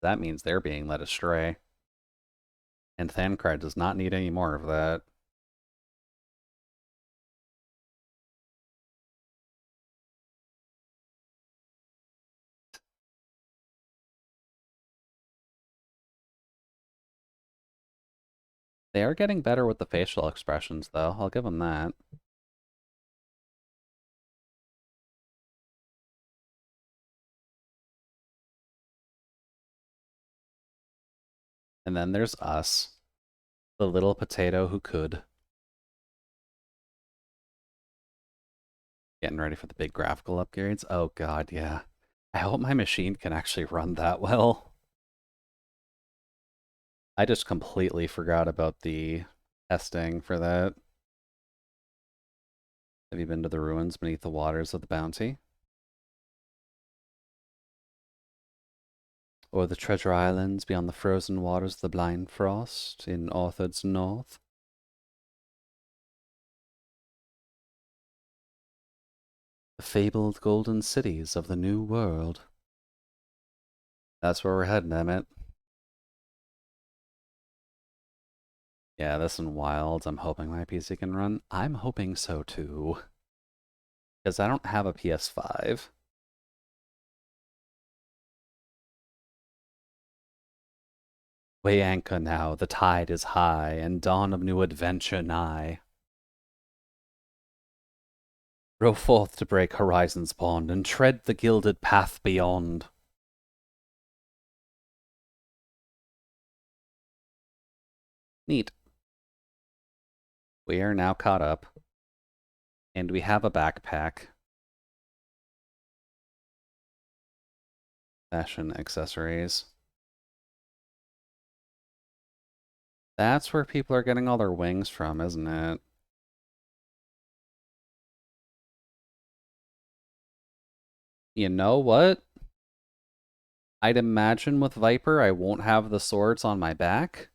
S1: That means they're being led astray. And Thancred does not need any more of that. They are getting better with the facial expressions, though. I'll give them that. And then there's us, the little potato who could. Getting ready for the big graphical upgrades. Oh god, yeah. I hope my machine can actually run that well. I just completely forgot about the testing for that. Have you been to the ruins beneath the waters of the Bounty? Or the treasure islands beyond the frozen waters of the blind frost in Orthard's north? The fabled golden cities of the New World. That's where we're heading, Emmett. Yeah, this in Wilds, I'm hoping my PC can run. I'm hoping so too. Because I don't have a PS5. Weigh anchor now, the tide is high, and dawn of new adventure nigh. Row forth to break horizon's bond, and tread the gilded path beyond. Neat. We are now caught up, and we have a backpack. Fashion accessories. That's where people are getting all their wings from, isn't it? You know what? I'd imagine with Viper I won't have the swords on my back,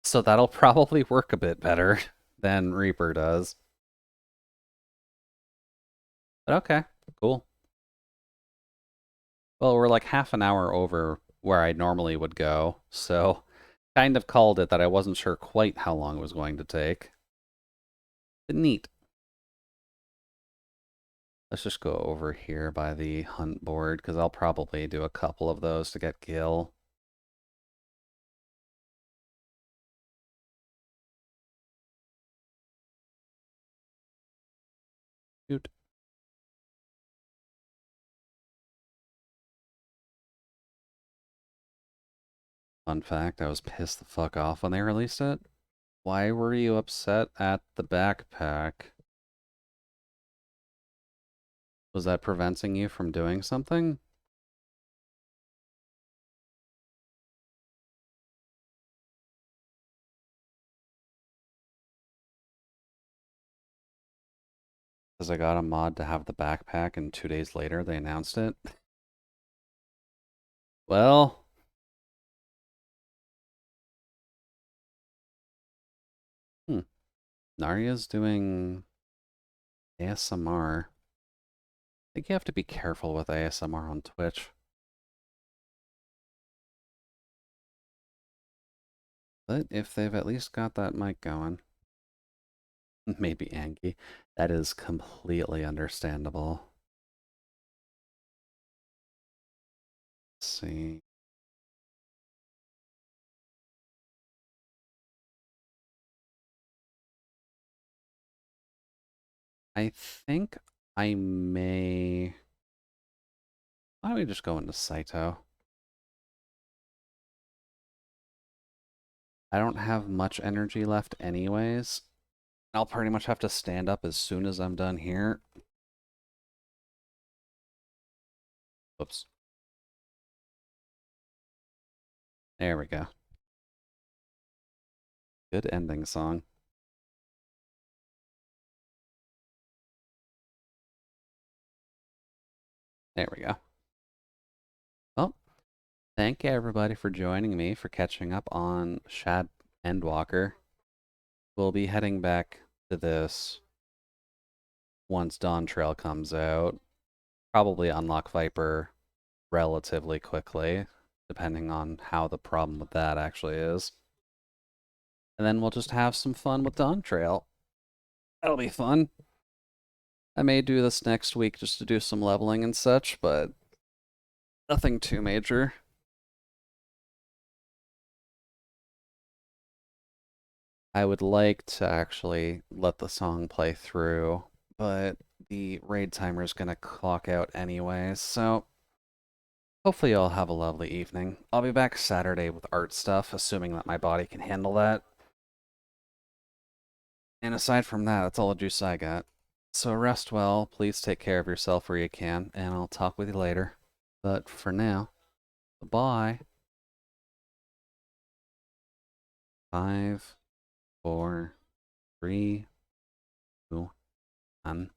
S1: so that'll probably work a bit better than Reaper does. But okay, cool. Well, we're like half an hour over where I normally would go, so kind of called it that I wasn't sure quite how long it was going to take. But neat. Let's just go over here by the hunt board, because I'll probably do a couple of those to get Gil. Shoot. Fun fact, I was pissed the fuck off when they released it. Why were you upset at the backpack? Was that preventing you from doing something? Because I got a mod to have the backpack and 2 days later they announced it? Well, hmm. Narya's doing ASMR. I think you have to be careful with ASMR on Twitch. But if they've at least got that mic going, maybe Angie, that is completely understandable. Let's see. I think I may... Why don't we just go into Saito? I don't have much energy left anyways. I'll pretty much have to stand up as soon as I'm done here. Whoops. There we go. Good ending song. There we go. Well, thank you everybody for joining me for catching up on Shad Endwalker. We'll be heading back to this once Dawn Trail comes out. Probably unlock Viper relatively quickly, depending on how the problem with that actually is. And then we'll just have some fun with Dawn Trail. That'll be fun. I may do this next week just to do some leveling and such, but nothing too major. I would like to actually let the song play through, but the raid timer is going to clock out anyways, so hopefully you'll have a lovely evening. I'll be back Saturday with art stuff, assuming that my body can handle that. And aside from that, that's all the juice I got. So rest well, please take care of yourself where you can, and I'll talk with you later. But for now, bye. 5, 4, 3, 2, 1.